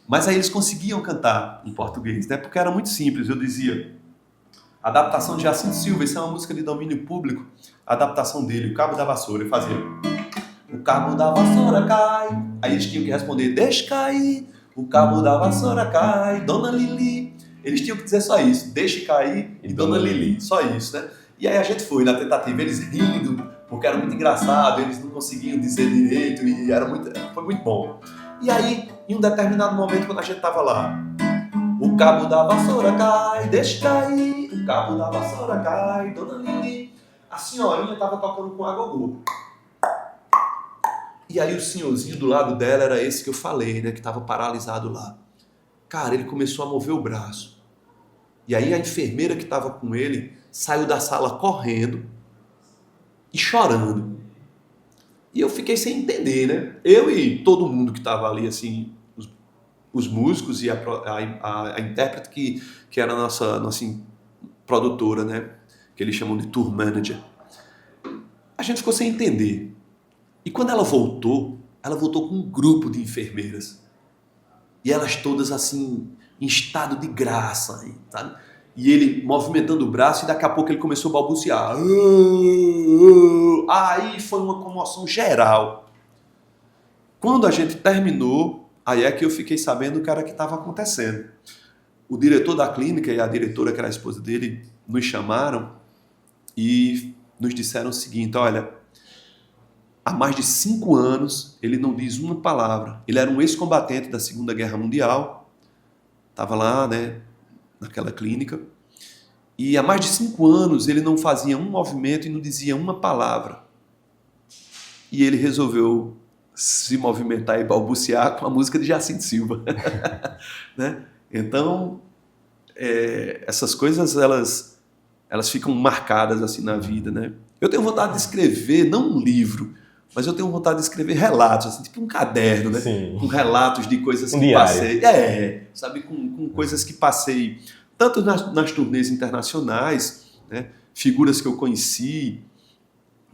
Mas aí eles conseguiam cantar em português, né? Porque era muito simples. Eu dizia, adaptação de Jacinto Silva, isso é uma música de domínio público. A adaptação dele, o Cabo da Vassoura. Eu fazia, o cabo da vassoura cai. Aí eles tinham que responder, deixa cair. O cabo da vassoura cai, Dona Lili. Eles tinham que dizer só isso, deixe cair e Dona Lili, só isso, né? E aí a gente foi na tentativa, eles rindo, porque era muito engraçado, eles não conseguiam dizer direito e foi muito bom. E aí, em um determinado momento, quando a gente tava lá, o cabo da vassoura cai, deixa cair, o cabo da vassoura cai, Dona Lili. A senhorinha tava tocando com agogô. E aí o senhorzinho do lado dela era esse que eu falei, né, que tava paralisado lá. Cara, ele começou a mover o braço. E aí a enfermeira que tava com ele saiu da sala correndo e chorando. E eu fiquei sem entender, né? Eu e todo mundo que estava ali, assim, os músicos e a intérprete que era a nossa produtora, né? Que eles chamam de tour manager. A gente ficou sem entender. E quando ela voltou com um grupo de enfermeiras. E elas todas, assim, em estado de graça, sabe? E ele movimentando o braço e daqui a pouco ele começou a balbuciar. Aí foi uma comoção geral. Quando a gente terminou, aí é que eu fiquei sabendo o que era que estava acontecendo. O diretor da clínica e a diretora, que era a esposa dele, nos chamaram e nos disseram o seguinte: olha, há mais de 5 anos ele não diz uma palavra. Ele era um ex-combatente da Segunda Guerra Mundial, estava lá, né, naquela clínica, e há mais de 5 anos ele não fazia um movimento e não dizia uma palavra. E ele resolveu se movimentar e balbuciar com a música de Jacinto Silva. Né? Então, essas coisas, elas ficam marcadas assim na vida. Né? Eu tenho vontade de escrever, não um livro, mas eu tenho vontade de escrever relatos, assim, tipo um caderno, né? Com relatos de coisas que passei. Sabe, com coisas que passei, tanto nas turnês internacionais, né? Figuras que eu conheci,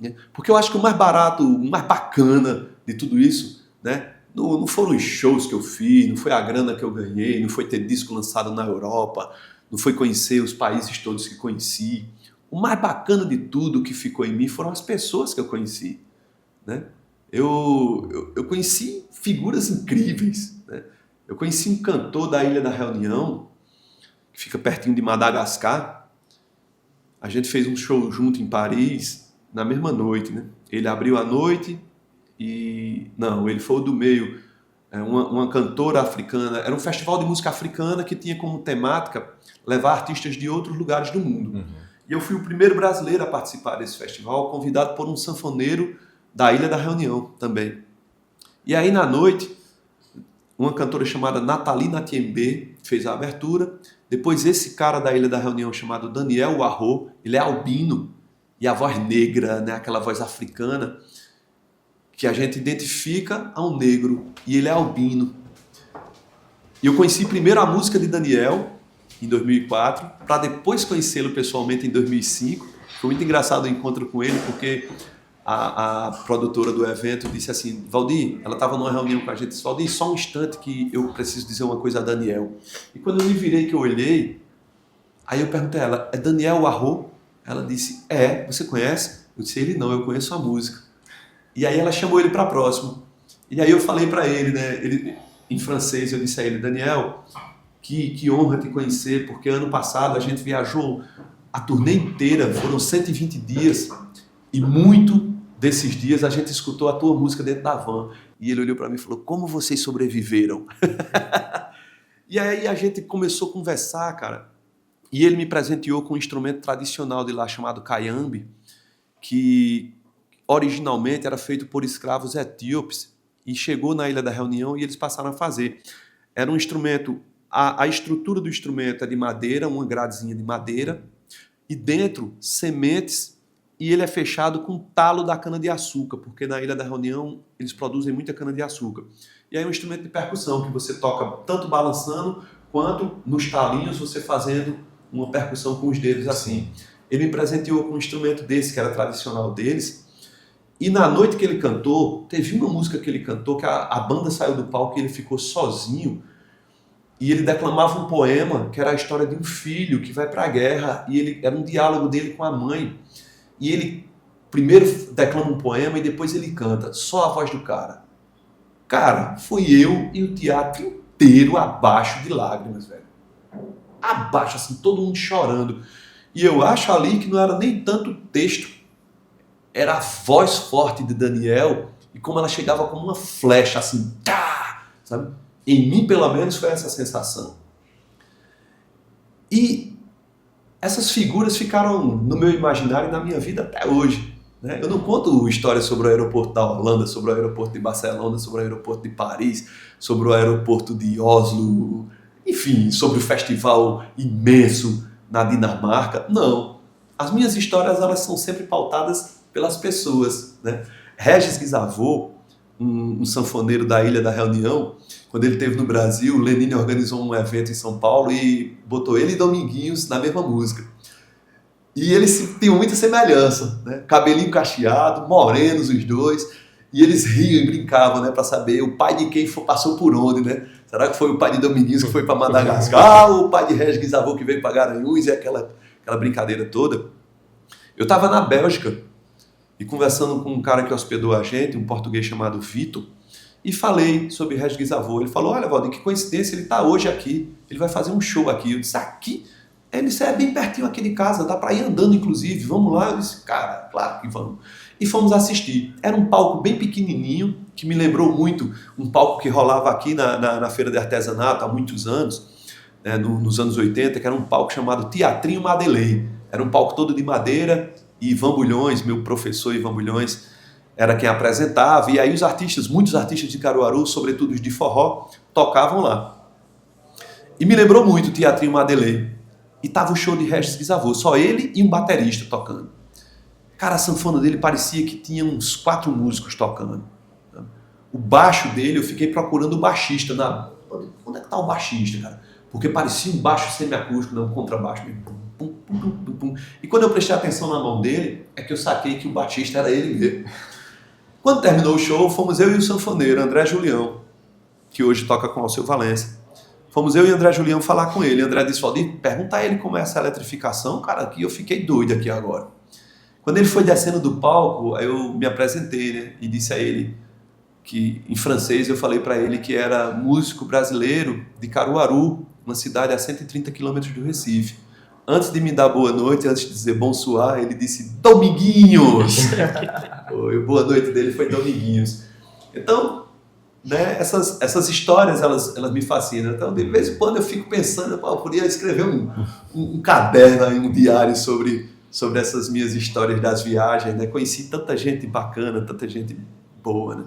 né? Porque eu acho que o mais barato, o mais bacana de tudo isso, né? Não foram os shows que eu fiz, não foi a grana que eu ganhei, não foi ter disco lançado na Europa, não foi conhecer os países todos que conheci. O mais bacana de tudo que ficou em mim foram as pessoas que eu conheci. Né? Eu conheci figuras incríveis. Né? Eu conheci um cantor da Ilha da Reunião, que fica pertinho de Madagascar. A gente fez um show junto em Paris, na mesma noite. Né? Ele abriu a noite e... Não, ele foi o do meio. Uma cantora africana. Era um festival de música africana que tinha como temática levar artistas de outros lugares do mundo. Uhum. E eu fui o primeiro brasileiro a participar desse festival, convidado por um sanfoneiro da Ilha da Reunião também. E aí na noite, uma cantora chamada Nathalie Natiembe fez a abertura. Depois esse cara da Ilha da Reunião chamado Daniel Warro, ele é albino, e a voz negra, né, aquela voz africana, que a gente identifica a um negro, e ele é albino. E eu conheci primeiro a música de Daniel, em 2004, para depois conhecê-lo pessoalmente em 2005. Foi muito engraçado o encontro com ele, porque a produtora do evento disse assim: Valdir, ela estava numa reunião com a gente, disse: Valdir, só um instante que eu preciso dizer uma coisa a Daniel. E quando eu me virei, que eu olhei, aí eu perguntei a ela: é Daniel Warro? Ela disse: você conhece? Eu disse: ele não, eu conheço a música. E aí ela chamou ele para próximo. E aí eu falei para ele, né, em francês, eu disse a ele: Daniel, que honra te conhecer, porque ano passado a gente viajou a turnê inteira, foram 120 dias, e muito desses dias a gente escutou a tua música dentro da van. E ele olhou para mim e falou: como vocês sobreviveram? E aí a gente começou a conversar, cara. E ele me presenteou com um instrumento tradicional de lá chamado caiambe, que originalmente era feito por escravos etíopes e chegou na Ilha da Reunião e eles passaram a fazer. Era um instrumento, a estrutura do instrumento é de madeira, uma gradezinha de madeira, e dentro sementes. E ele é fechado com talo da cana-de-açúcar, porque na Ilha da Reunião eles produzem muita cana-de-açúcar. E aí é um instrumento de percussão, que você toca tanto balançando, quanto nos talinhos você fazendo uma percussão com os dedos assim. Ele me presenteou com um instrumento desse, que era tradicional deles. E na noite que ele cantou, teve uma música que ele cantou, que a banda saiu do palco e ele ficou sozinho. E ele declamava um poema, que era a história de um filho que vai para a guerra, e era um diálogo dele com a mãe. E ele primeiro declama um poema e depois ele canta, só a voz do cara. Cara, foi eu e o teatro inteiro abaixo de lágrimas, velho. abaixo, assim, todo mundo chorando. E eu acho ali que não era nem tanto o texto, era a voz forte de Daniel e como ela chegava como uma flecha, assim, tá, sabe? Em mim, pelo menos, foi essa sensação. E essas figuras ficaram no meu imaginário e na minha vida até hoje. Né? Eu não conto histórias sobre o aeroporto da Holanda, sobre o aeroporto de Barcelona, sobre o aeroporto de Paris, sobre o aeroporto de Oslo, enfim, sobre o festival imenso na Dinamarca. Não. As minhas histórias, elas são sempre pautadas pelas pessoas. Né? Regis Guizavot, um sanfoneiro da Ilha da Reunião, quando ele esteve no Brasil, o Lenine organizou um evento em São Paulo e botou ele e Dominguinhos na mesma música. E eles tinham muita semelhança, né? Cabelinho cacheado, morenos os dois, e eles riam e brincavam, né, para saber o pai de quem passou por onde, né? Será que foi o pai de Dominguinhos que foi para Madagascar ou o pai de Regis Guizavot que veio para Garanhuns, e aquela brincadeira toda? Eu estava na Bélgica e conversando com um cara que hospedou a gente, um português chamado Vitor, e falei sobre Regis Guizavot. Ele falou, olha, Valdir, que coincidência, ele está hoje aqui, ele vai fazer um show aqui. Eu disse, aqui? Ele disse, é bem pertinho aqui de casa, dá para ir andando, inclusive, vamos lá? Eu disse, cara, claro que vamos. E fomos assistir. Era um palco bem pequenininho, que me lembrou muito um palco que rolava aqui na Feira de Artesanato há muitos anos, né, nos anos 80, que era um palco chamado Teatrinho Madeleine. Era um palco todo de madeira, e Ivan Bulhões, meu professor Ivan Bulhões, era quem apresentava, e aí os artistas, muitos artistas de Caruaru, sobretudo os de forró, tocavam lá. E me lembrou muito o Teatrinho Madeleine. E tava o show de Regis Guizavot, só ele e um baterista tocando. Cara, a sanfona dele parecia que tinha uns 4 músicos tocando. O baixo dele, eu fiquei procurando o baixista. Onde é que tá o baixista, cara? Porque parecia um baixo semiacústico, não um contrabaixo. Pum, pum, pum, pum, pum. E quando eu prestei atenção na mão dele, é que eu saquei que o baixista era ele mesmo. Quando terminou o show, fomos eu e o sanfoneiro André Julião, que hoje toca com Alceu Valença. Fomos eu e André Julião falar com ele. André disse, Valdir, pergunta a ele como é essa eletrificação. Cara, aqui eu fiquei doido aqui agora. Quando ele foi descendo do palco, eu me apresentei, né? E disse a ele que, em francês, eu falei para ele que era músico brasileiro de Caruaru, uma cidade a 130 quilômetros do Recife. Antes de me dar boa noite, antes de dizer bonsoir, ele disse Dominguinhos. O boa noite dele foi Dominguinhos. Então, né, essas histórias, elas me fascinam. Então, de vez em quando eu fico pensando, eu podia escrever um caderno, um diário sobre essas minhas histórias das viagens. Né? Conheci tanta gente bacana, tanta gente boa. Né?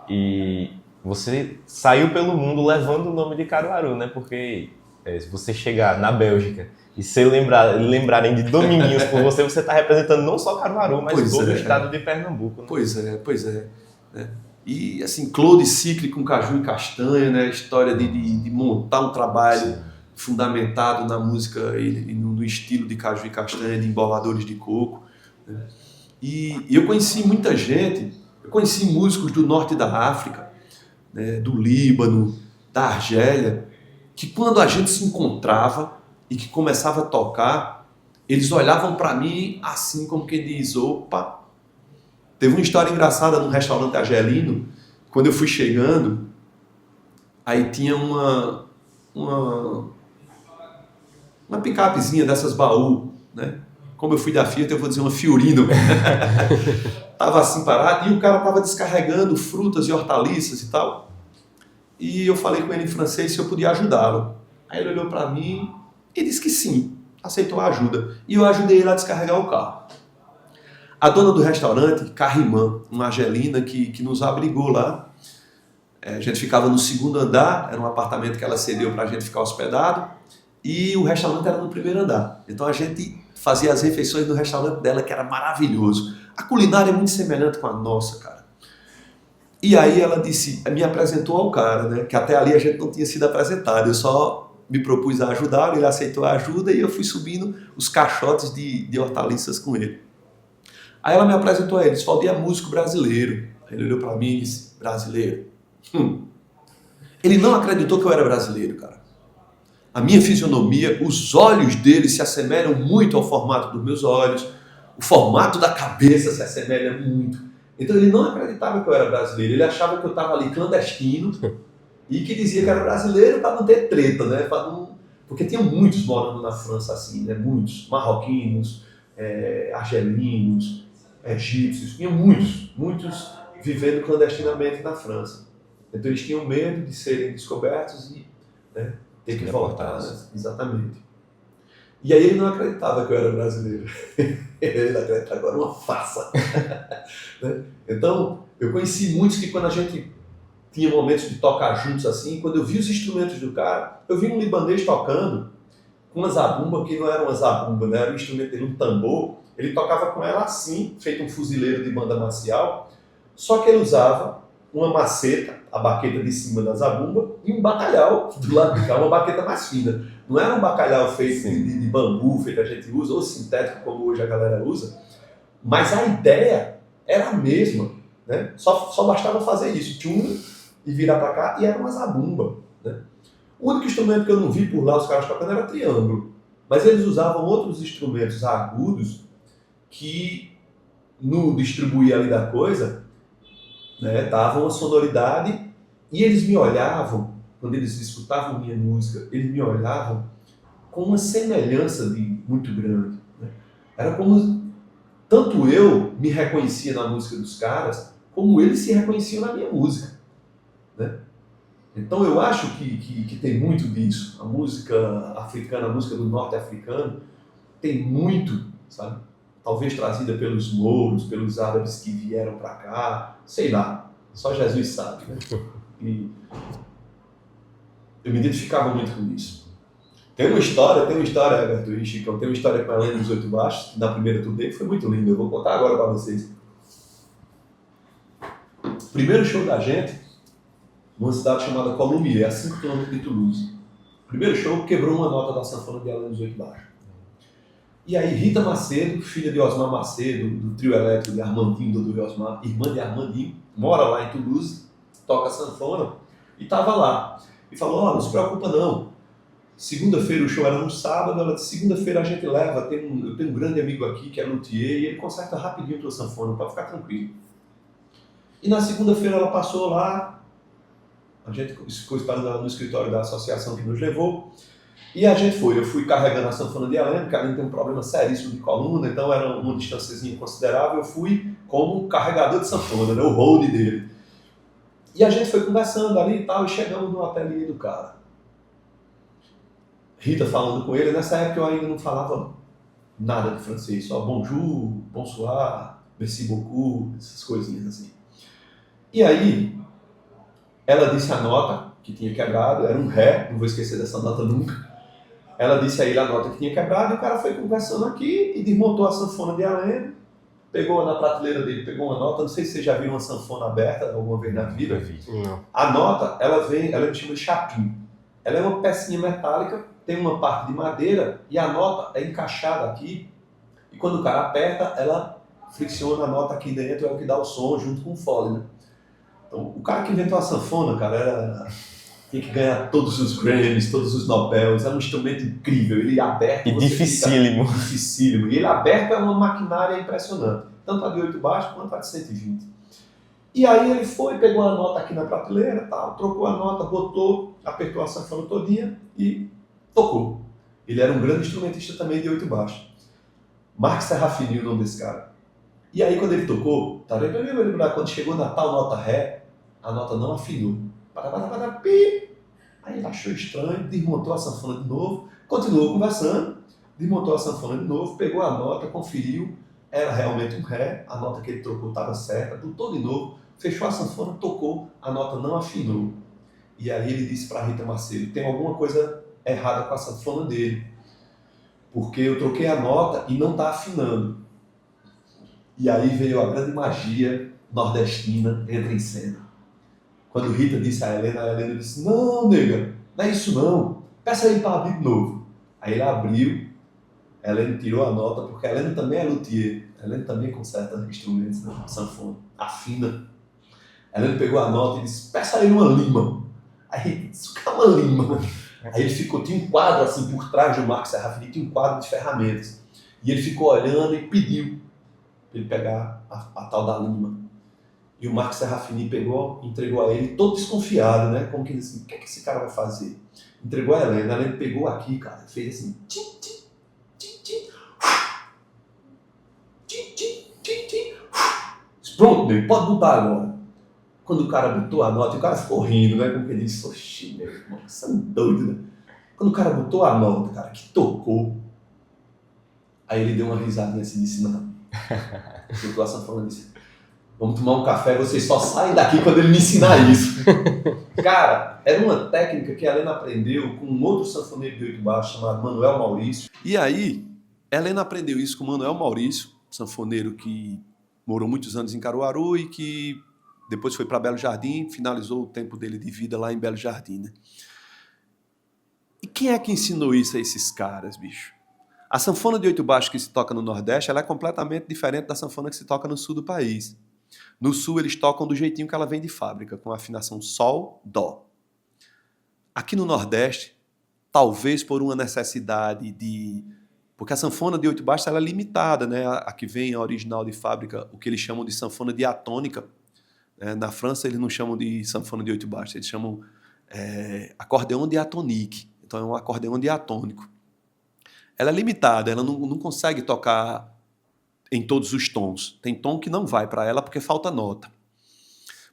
E você saiu pelo mundo levando o nome de Caruaru, né? Porque se você chegar na Bélgica e se lembrarem de Dominguinhos por você, você está representando não só Caruaru, mas todo o estado de Pernambuco. Né? Pois é. Né? E assim, Claude Cicle com caju e castanha, né? A história de montar um trabalho fundamentado na música e no estilo de caju e castanha, de emboladores de coco. Né? E eu conheci muita gente, eu conheci músicos do norte da África, né? Do Líbano, da Argélia, que quando a gente se encontrava e que começava a tocar, eles olhavam para mim assim como quem diz, opa. Teve uma história engraçada num restaurante argelino, quando eu fui chegando, aí tinha uma picapezinha dessas baú, né? Como eu fui da Fiat, eu vou dizer uma Fiorino. Tava assim parado, e o cara tava descarregando frutas e hortaliças e tal. E eu falei com ele em francês se eu podia ajudá-lo. Aí ele olhou para mim e disse que sim, aceitou a ajuda. E eu ajudei ele a descarregar o carro. A dona do restaurante, Carrimã, uma argelina que nos abrigou lá. A gente ficava no 2º andar, era um apartamento que ela cedeu para a gente ficar hospedado, e o restaurante era no 1º andar. Então a gente fazia as refeições no restaurante dela, que era maravilhoso. A culinária é muito semelhante com a nossa, cara. E aí ela me apresentou ao cara, né? Que até ali a gente não tinha sido apresentado, eu só me propus a ajudá-lo, ele aceitou a ajuda e eu fui subindo os caixotes de hortaliças com ele. Aí ela me apresentou a ele, disse, Valdir é músico brasileiro. Aí ele olhou pra mim e disse, brasileiro? Ele não acreditou que eu era brasileiro, cara. A minha fisionomia, os olhos dele se assemelham muito ao formato dos meus olhos, o formato da cabeça se assemelha muito. Então ele não acreditava que eu era brasileiro, ele achava que eu estava ali clandestino e que dizia que era brasileiro para não ter treta, né? Para Porque tinha muitos morando na França assim, né? Muitos, marroquinos, argelinos, egípcios, tinha muitos vivendo clandestinamente na França. Então eles tinham medo de serem descobertos e, né, ter que voltar, né? Exatamente. E aí ele não acreditava que eu era brasileiro. Ele acreditava que eu era uma farsa. Né? Então, eu conheci muitos que quando a gente tinha momentos de tocar juntos assim, quando eu vi os instrumentos do cara, eu vi um libanês tocando com uma zabumba que não era uma zabumba, né? Era um instrumento dele, um tambor. Ele tocava com ela assim, feito um fuzileiro de banda marcial, só que ele usava uma maceta, a baqueta de cima da zabumba, e um bacalhau do lado de cá, uma baqueta mais fina. Não era um bacalhau feito de bambu, feito a gente usa, ou sintético, como hoje a galera usa, mas a ideia era a mesma, né? Só bastava fazer isso, tchum, e virar para cá, e era uma zabumba, né? O único instrumento que eu não vi por lá os caras tocando era triângulo, mas eles usavam outros instrumentos agudos que no distribuir ali da coisa, né, davam uma sonoridade, e eles me olhavam, quando eles escutavam minha música, eles me olhavam com uma semelhança muito grande, né? Era como tanto eu me reconhecia na música dos caras, como eles se reconheciam na minha música, né? Então eu acho que tem muito disso. A música africana, a música do norte africano, tem muito, sabe? Talvez trazida pelos mouros, pelos árabes que vieram para cá, sei lá, só Jesus sabe, né? E eu me identificava muito com isso. Tem uma história, Alberto e Chicão, tem uma história com a Helena dos Oito Baixos, na primeira turnê, que foi muito linda. Eu vou contar agora para vocês. O primeiro show da gente, numa cidade chamada Colomiers, a 5 km de Toulouse. O primeiro show quebrou uma nota da sanfona de Helena dos Oito Baixos. E aí Rita Macedo, filha de Osmar Macedo, do trio elétrico de Armandinho, do Osmar, irmã de Armandinho, mora lá em Toulouse, toca sanfona, e estava lá. E falou, não se preocupa não. Segunda-feira o show era no sábado, ela disse, segunda-feira a gente leva, eu tenho um grande amigo aqui que é luthier, e ele conserta rapidinho tua sanfona, para ficar tranquilo. E na segunda-feira ela passou lá, a gente ficou esperando ela no escritório da associação que nos levou, e a gente foi. Eu fui carregando a sanfona de Helena, porque a Helena tem um problema seríssimo de coluna, então era uma distânciazinha considerável. Eu fui como carregador de sanfona, né, o hold dele. E a gente foi conversando ali e tal, e chegamos no ateliê do cara. Rita falando com ele, nessa época eu ainda não falava nada de francês, só bonjour, bonsoir, merci beaucoup, essas coisinhas assim. E aí, ela disse a nota que tinha quebrado, era um ré, não vou esquecer dessa nota nunca. Ela disse a ele a nota que tinha quebrado, e o cara foi conversando aqui e desmontou a sanfona de Helena, pegou na prateleira dele, pegou uma nota, não sei se você já viu uma sanfona aberta alguma vez na vida. Não. A nota, ela chama de chapim. Ela é uma pecinha metálica, tem uma parte de madeira, e a nota é encaixada aqui, e quando o cara aperta, ela fricciona a nota aqui dentro, é o que dá o som junto com o fole, né? Então, o cara que inventou a sanfona, cara, tinha que ganhar todos os Grammys, todos os Nobels, é um instrumento incrível, ele aberto... E dificílimo. Dificílimo. E ele aberto é uma maquinária impressionante, tanto a de 8 baixos quanto a de 120. E aí ele foi, pegou a nota aqui na prateleira, tal, trocou a nota, botou, apertou a sanfona todinha e tocou. Ele era um grande instrumentista também de 8 baixos. Marc Serrafini, o nome desse cara. E aí quando ele tocou, quando chegou na tal nota ré, a nota não afinou. Aí ele achou estranho, desmontou a sanfona de novo, continuou conversando, desmontou a sanfona de novo, pegou a nota, conferiu, era realmente um ré, a nota que ele trocou estava certa, botou de novo, fechou a sanfona, tocou, a nota não afinou. E aí ele disse para Rita Macedo, tem alguma coisa errada com a sanfona dele, porque eu troquei a nota e não está afinando. E aí veio a grande magia nordestina, entra em cena. Quando Rita disse a Helena disse, não, nega, não é isso não, peça aí para abrir de novo. Aí ele abriu, a Helena tirou a nota, porque a Helena também é luthier, a Helena também conserta instrumentos, né, sanfona, afina. A Helena pegou a nota e disse, peça aí uma lima. Aí Rita disse, o que é uma lima? Aí ele ficou, tinha um quadro assim por trás do Marc Serrafini, tinha um quadro de ferramentas. E ele ficou olhando e pediu para ele pegar a tal da lima. E o Marc Serrafini pegou, entregou a ele, todo desconfiado, né? Como que assim, o que é que esse cara vai fazer? entregou a Helena pegou aqui, cara, fez assim, tim, tim, tim, tim, tim, tim, tim, tim. Pronto, nego, pode botar agora. Quando o cara botou a nota, e o cara ficou rindo, né? Como que ele disse, oxi, meu irmão, você é doido, né? Quando o cara botou a nota, cara, que tocou, aí ele deu uma risadinha assim, disse, não. Botou a sanfona e disse, vamos tomar um café, vocês só saem daqui quando ele me ensinar isso. Cara, era uma técnica que a Helena aprendeu com um outro sanfoneiro de 8 baixos chamado Manuel Maurício. E aí, Helena aprendeu isso com o Manuel Maurício, sanfoneiro que morou muitos anos em Caruaru e que depois foi para Belo Jardim, finalizou o tempo dele de vida lá em Belo Jardim, né? E quem é que ensinou isso a esses caras, bicho? A sanfona de 8 baixos que se toca no Nordeste, ela é completamente diferente da sanfona que se toca no sul do país. No sul, eles tocam do jeitinho que ela vem de fábrica, com a afinação Sol, Dó. Aqui no Nordeste, talvez por uma necessidade de... Porque a sanfona de 8 baixos ela é limitada, né? A que vem, a original de fábrica, o que eles chamam de sanfona diatônica. Na França, eles não chamam de sanfona de 8 baixos, eles chamam acordeon diatonique. Então, é um acordeon diatônico. Ela é limitada, ela não consegue tocar em todos os tons. Tem tom que não vai para ela porque falta nota.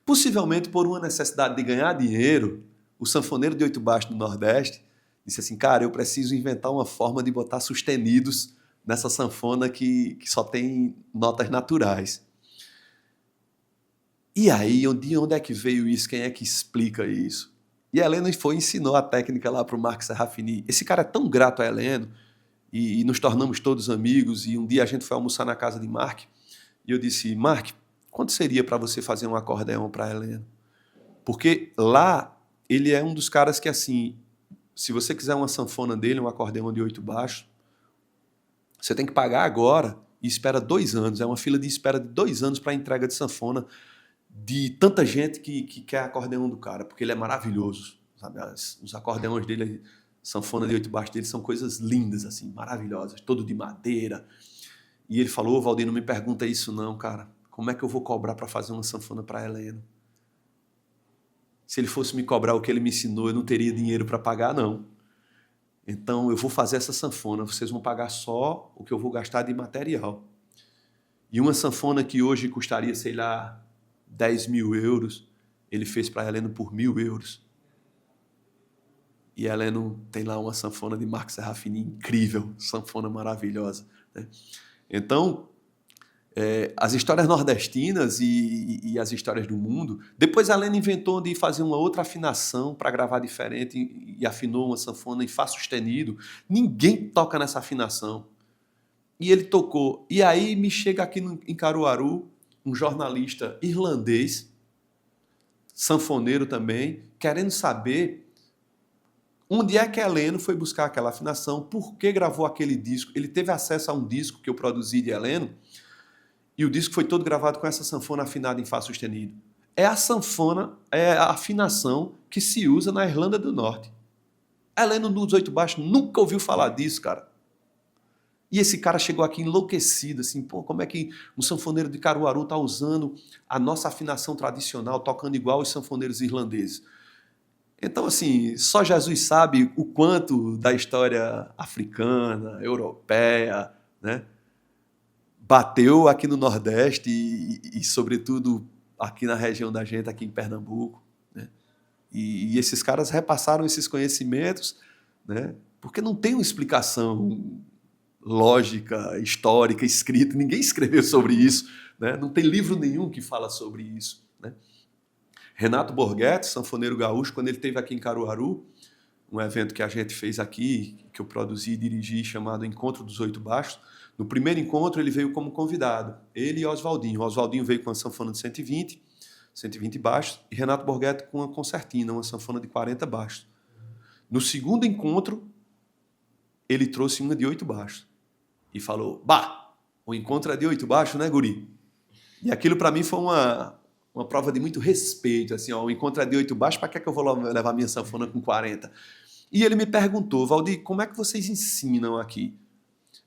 Possivelmente por uma necessidade de ganhar dinheiro, o sanfoneiro de 8 baixos do Nordeste disse assim, cara, eu preciso inventar uma forma de botar sustenidos nessa sanfona que só tem notas naturais. E aí, de onde é que veio isso? Quem é que explica isso? E a Helena foi e ensinou a técnica lá para o Marc Serafini. Esse cara é tão grato a Helena, e nos tornamos todos amigos, e um dia a gente foi almoçar na casa de Marc, e eu disse, Marc, quanto seria para você fazer um acordeão para a Helena? Porque lá, ele é um dos caras que, assim, se você quiser uma sanfona dele, um acordeão de 8 baixos, você tem que pagar agora e espera 2 anos. É uma fila de espera de 2 anos para a entrega de sanfona de tanta gente que quer acordeão do cara, porque ele é maravilhoso, sabe? Os acordeões dele, sanfona de 8 baixos dele, são coisas lindas, assim, maravilhosas, todo de madeira. E ele falou, Valdir, não me pergunta isso não, cara. Como é que eu vou cobrar para fazer uma sanfona para a Helena? Se ele fosse me cobrar o que ele me ensinou, eu não teria dinheiro para pagar, não. Então, eu vou fazer essa sanfona, vocês vão pagar só o que eu vou gastar de material. E uma sanfona que hoje custaria, sei lá, 10 mil euros, ele fez para a Helena por 1.000 euros. E a Helena tem lá uma sanfona de Marc Serafini incrível, sanfona maravilhosa, né? Então, as histórias nordestinas e as histórias do mundo. Depois a Helena inventou de fazer uma outra afinação para gravar diferente e afinou uma sanfona em Fá sustenido. Ninguém toca nessa afinação. E ele tocou. E aí me chega aqui em Caruaru um jornalista irlandês, sanfoneiro também, querendo saber onde é que a Helena foi buscar aquela afinação, por que gravou aquele disco. Ele teve acesso a um disco que eu produzi de Helena, e o disco foi todo gravado com essa sanfona afinada em Fá sustenido. É a sanfona, é a afinação que se usa na Irlanda do Norte. A Helena dos 8 baixos nunca ouviu falar disso, cara. E esse cara chegou aqui enlouquecido, assim, pô, como é que um sanfoneiro de Caruaru está usando a nossa afinação tradicional, tocando igual os sanfoneiros irlandeses? Então, assim, só Jesus sabe o quanto da história africana, europeia, né, bateu aqui no Nordeste e, sobretudo, aqui na região da gente, aqui em Pernambuco, né? E esses caras repassaram esses conhecimentos, né, porque não tem uma explicação lógica, histórica, escrita. Ninguém escreveu sobre isso, né? Não tem livro nenhum que fala sobre isso, né? Renato Borghetti, sanfoneiro gaúcho, quando ele esteve aqui em Caruaru, um evento que a gente fez aqui, que eu produzi e dirigi, chamado Encontro dos 8 Baixos, no primeiro encontro ele veio como convidado, ele e Oswaldinho. O Oswaldinho veio com uma sanfona de 120 baixos, e Renato Borghetti com uma concertina, uma sanfona de 40 baixos. No segundo encontro, ele trouxe uma de 8 baixos. E falou, bah, o encontro é de 8 baixos, né, guri? E aquilo para mim foi uma prova de muito respeito, assim, ó, o encontro é de 8 baixos, para que é que eu vou levar minha sanfona com 40? E ele me perguntou, Valdir, como é que vocês ensinam aqui?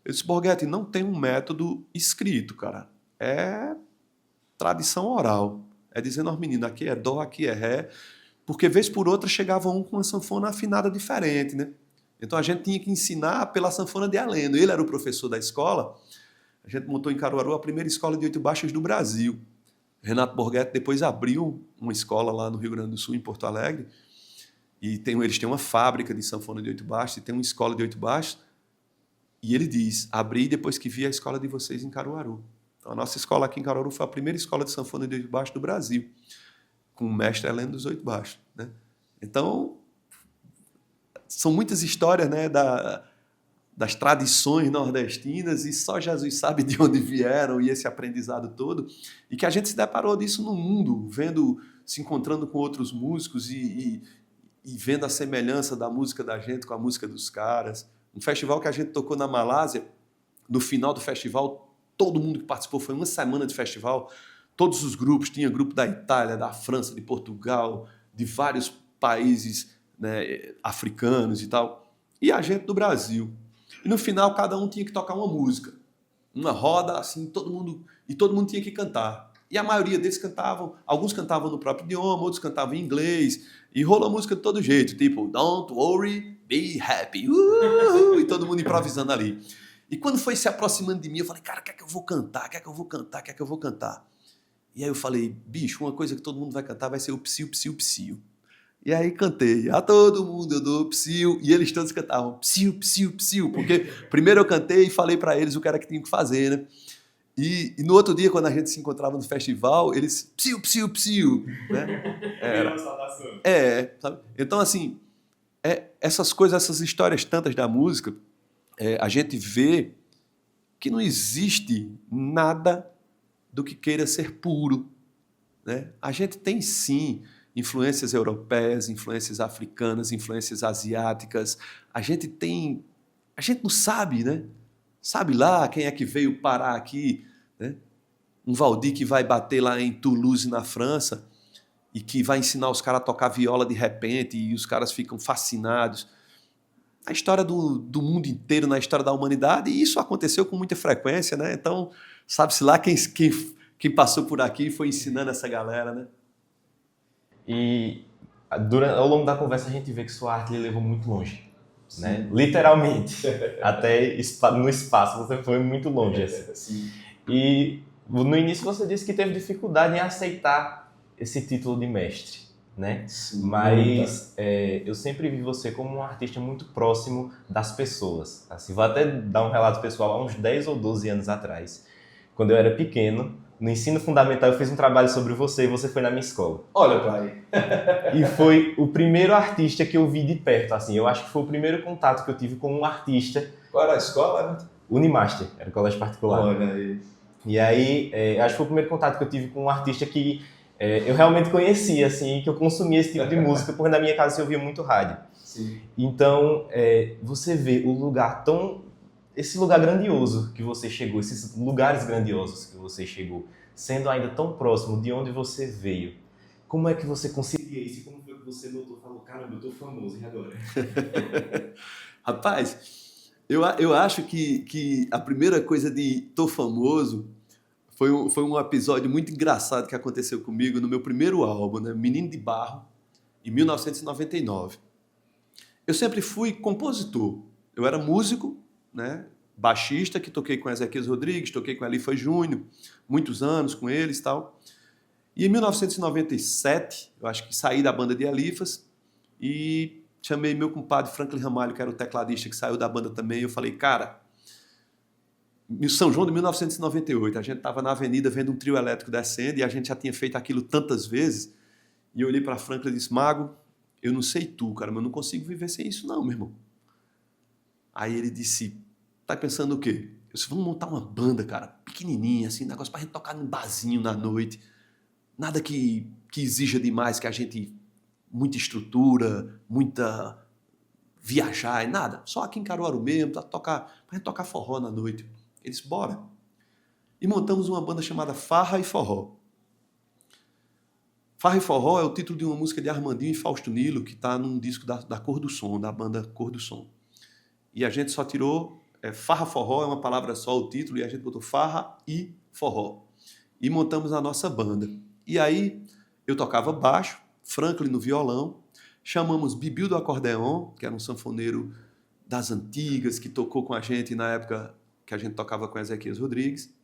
Eu disse, Borghetti, não tem um método escrito, cara. É tradição oral. É dizendo aos meninos, aqui é dó, aqui é ré. porque vez por outra chegava um com uma sanfona afinada diferente, né? Então a gente tinha que ensinar pela sanfona de Heleno. Ele era o professor da escola. A gente montou em Caruaru a primeira escola de 8 baixas do Brasil. Renato Borghetti depois abriu uma escola lá no Rio Grande do Sul, em Porto Alegre, e eles têm uma fábrica de sanfona de 8 baixos, e tem uma escola de 8 baixos, e ele diz, abri depois que vi a escola de vocês em Caruaru. Então, a nossa escola aqui em Caruaru foi a primeira escola de sanfona de 8 baixos do Brasil, com o mestre Heleno dos 8 baixos, né? Então, são muitas histórias, né, das tradições nordestinas, e só Jesus sabe de onde vieram, e esse aprendizado todo, e que a gente se deparou disso no mundo, se encontrando com outros músicos e vendo a semelhança da música da gente com a música dos caras. Um festival que a gente tocou na Malásia, no final do festival, todo mundo que participou, foi uma semana de festival, todos os grupos, tinha grupo da Itália, da França, de Portugal, de vários países, né, africanos e tal, e a gente do Brasil. E no final cada um tinha que tocar uma música, uma roda assim, todo mundo tinha que cantar. E a maioria deles cantavam, alguns cantavam no próprio idioma, outros cantavam em inglês, e rolou música de todo jeito, tipo Don't Worry, Be Happy, e todo mundo improvisando ali. E quando foi se aproximando de mim, eu falei, cara, o que é que eu vou cantar? O que é que eu vou cantar? O que é que eu vou cantar? E aí eu falei, bicho, uma coisa que todo mundo vai cantar vai ser o Psiu, Psiu, Psiu. E aí cantei, a todo mundo eu dou psiu, e eles todos cantavam psiu, psiu, psiu, porque primeiro eu cantei e falei para eles o que era que tinha que fazer, né? E no outro dia, quando a gente se encontrava no festival, eles psiu, psiu, psiu, né? Sabe? Então, assim, essas coisas, essas histórias tantas da música, a gente vê que não existe nada do que queira ser puro, né? A gente tem, sim, influências europeias, influências africanas, influências asiáticas. A gente não sabe, né? Sabe lá quem é que veio parar aqui, né? Um Valdir que vai bater lá em Toulouse, na França, e que vai ensinar os caras a tocar viola de repente, e os caras ficam fascinados. Na história do mundo inteiro, na história da humanidade, e isso aconteceu com muita frequência, né? Então, sabe-se lá quem passou por aqui e foi ensinando essa galera, né? E ao longo da conversa a gente vê que sua arte lhe levou muito longe, né? Literalmente. Até no espaço você foi muito longe. Assim. Sim. E no início você disse que teve dificuldade em aceitar esse título de mestre, né? Sim, mas eu sempre vi você como um artista muito próximo das pessoas. Assim, vou até dar um relato pessoal, há uns 10 ou 12 anos atrás, quando eu era pequeno, no ensino fundamental eu fiz um trabalho sobre você e você foi na minha escola. Olha, pai. E foi o primeiro artista que eu vi de perto, assim, eu acho que foi o primeiro contato que eu tive com um artista. Qual era a escola? Unimaster, era um colégio particular. Olha aí. E aí, acho que foi o primeiro contato que eu tive com um artista que eu realmente conhecia, assim, que eu consumia esse tipo de música, porque na minha casa eu ouvia muito rádio. Sim. Então, você vê esse lugar grandioso que você chegou, esses lugares grandiosos que você chegou, sendo ainda tão próximo de onde você veio. Como é que você conseguia isso? Como foi que você notou? Falou, caramba, eu tô famoso, e agora? Rapaz, eu acho que a primeira coisa de tô famoso foi um episódio muito engraçado que aconteceu comigo no meu primeiro álbum, né? Menino de Barro, em 1999. Eu sempre fui compositor. Eu era músico, né? Baixista, que toquei com Ezequias Rodrigues, toquei com Elifa Júnior, muitos anos com eles e tal. E em 1997, eu acho que saí da banda de Elifas e chamei meu compadre Franklin Ramalho, que era o tecladista que saiu da banda também, e eu falei, cara, São João de 1998, a gente estava na avenida vendo um trio elétrico descendo e a gente já tinha feito aquilo tantas vezes, e eu olhei para Franklin e disse, Mago, eu não sei tu, cara, mas eu não consigo viver sem isso não, meu irmão. Aí ele disse, tá pensando o quê? Eu disse, vamos montar uma banda, cara, pequenininha, assim, negócio pra gente tocar num barzinho na noite, nada que exija demais, que a gente, muita estrutura, muita viajar, nada, só aqui em Caruaru mesmo, pra gente tocar forró na noite. Ele disse, bora. E montamos uma banda chamada Farra e Forró. Farra e Forró é o título de uma música de Armandinho e Fausto Nilo, que está num disco da Cor do Som, da banda Cor do Som. E a gente só tirou, Farra Forró é uma palavra só, o título, e a gente botou Farra e Forró. E montamos a nossa banda. E aí eu tocava baixo, Franklin no violão, chamamos Bibiu do acordeon, que era um sanfoneiro das antigas, que tocou com a gente na época que a gente tocava com Ezequias Rodrigues.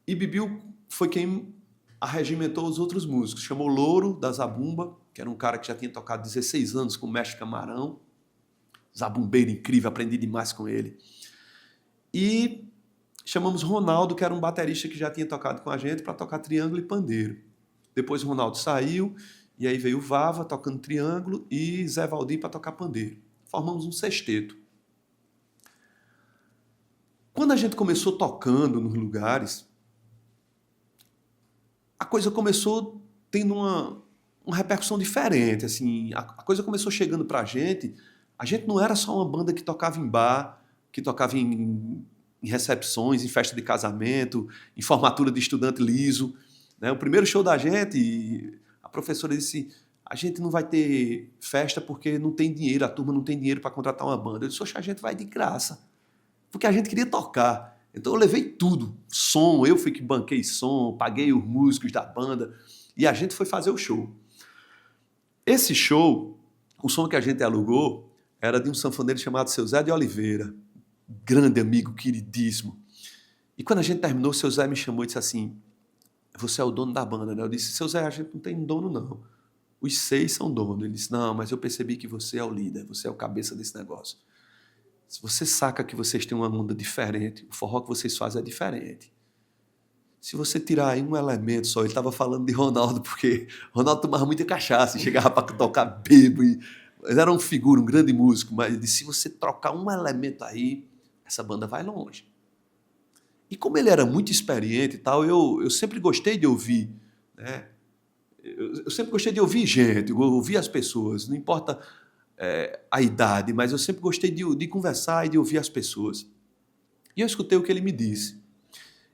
E Bibiu foi quem arregimentou os outros músicos. Chamou Louro, da Zabumba, que era um cara que já tinha tocado 16 anos com o Mestre Camarão. Zabumbeiro incrível, aprendi demais com ele. E chamamos Ronaldo, que era um baterista que já tinha tocado com a gente, para tocar triângulo e pandeiro. Depois o Ronaldo saiu, e aí veio o Vava tocando triângulo e Zé Valdir para tocar pandeiro. Formamos um sexteto. Quando a gente começou tocando nos lugares, a coisa começou tendo uma repercussão diferente. Assim, a coisa começou chegando para a gente não era só uma banda que tocava em bar, que tocava em recepções, em festa de casamento, em formatura de estudante liso. Né? O primeiro show da gente, a professora disse, a gente não vai ter festa porque não tem dinheiro, a turma não tem dinheiro para contratar uma banda. Eu disse, oxe, a gente vai de graça, porque a gente queria tocar. Então eu levei tudo, som, eu fui que banquei som, paguei os músicos da banda, e a gente foi fazer o show. Esse show, o som que a gente alugou, era de um sanfoneiro chamado Seu Zé de Oliveira, grande amigo, queridíssimo. E quando a gente terminou, o Seu Zé me chamou e disse assim, você é o dono da banda, né? Eu disse, Seu Zé, a gente não tem dono, não. Os 6 são donos. Ele disse, não, mas eu percebi que você é o líder, você é o cabeça desse negócio. Se você saca que vocês têm uma onda diferente, o forró que vocês fazem é diferente. Se você tirar aí um elemento só, ele estava falando de Ronaldo, porque Ronaldo tomava muita cachaça e chegava para tocar bêbado. Ele era um figura, um grande músico, mas ele disse, se você trocar um elemento aí, essa banda vai longe. E como ele era muito experiente e tal, eu sempre gostei de ouvir, né? Eu sempre gostei de ouvir gente, ouvir as pessoas, não importa a idade, mas eu sempre gostei de conversar e de ouvir as pessoas. E eu escutei o que ele me disse.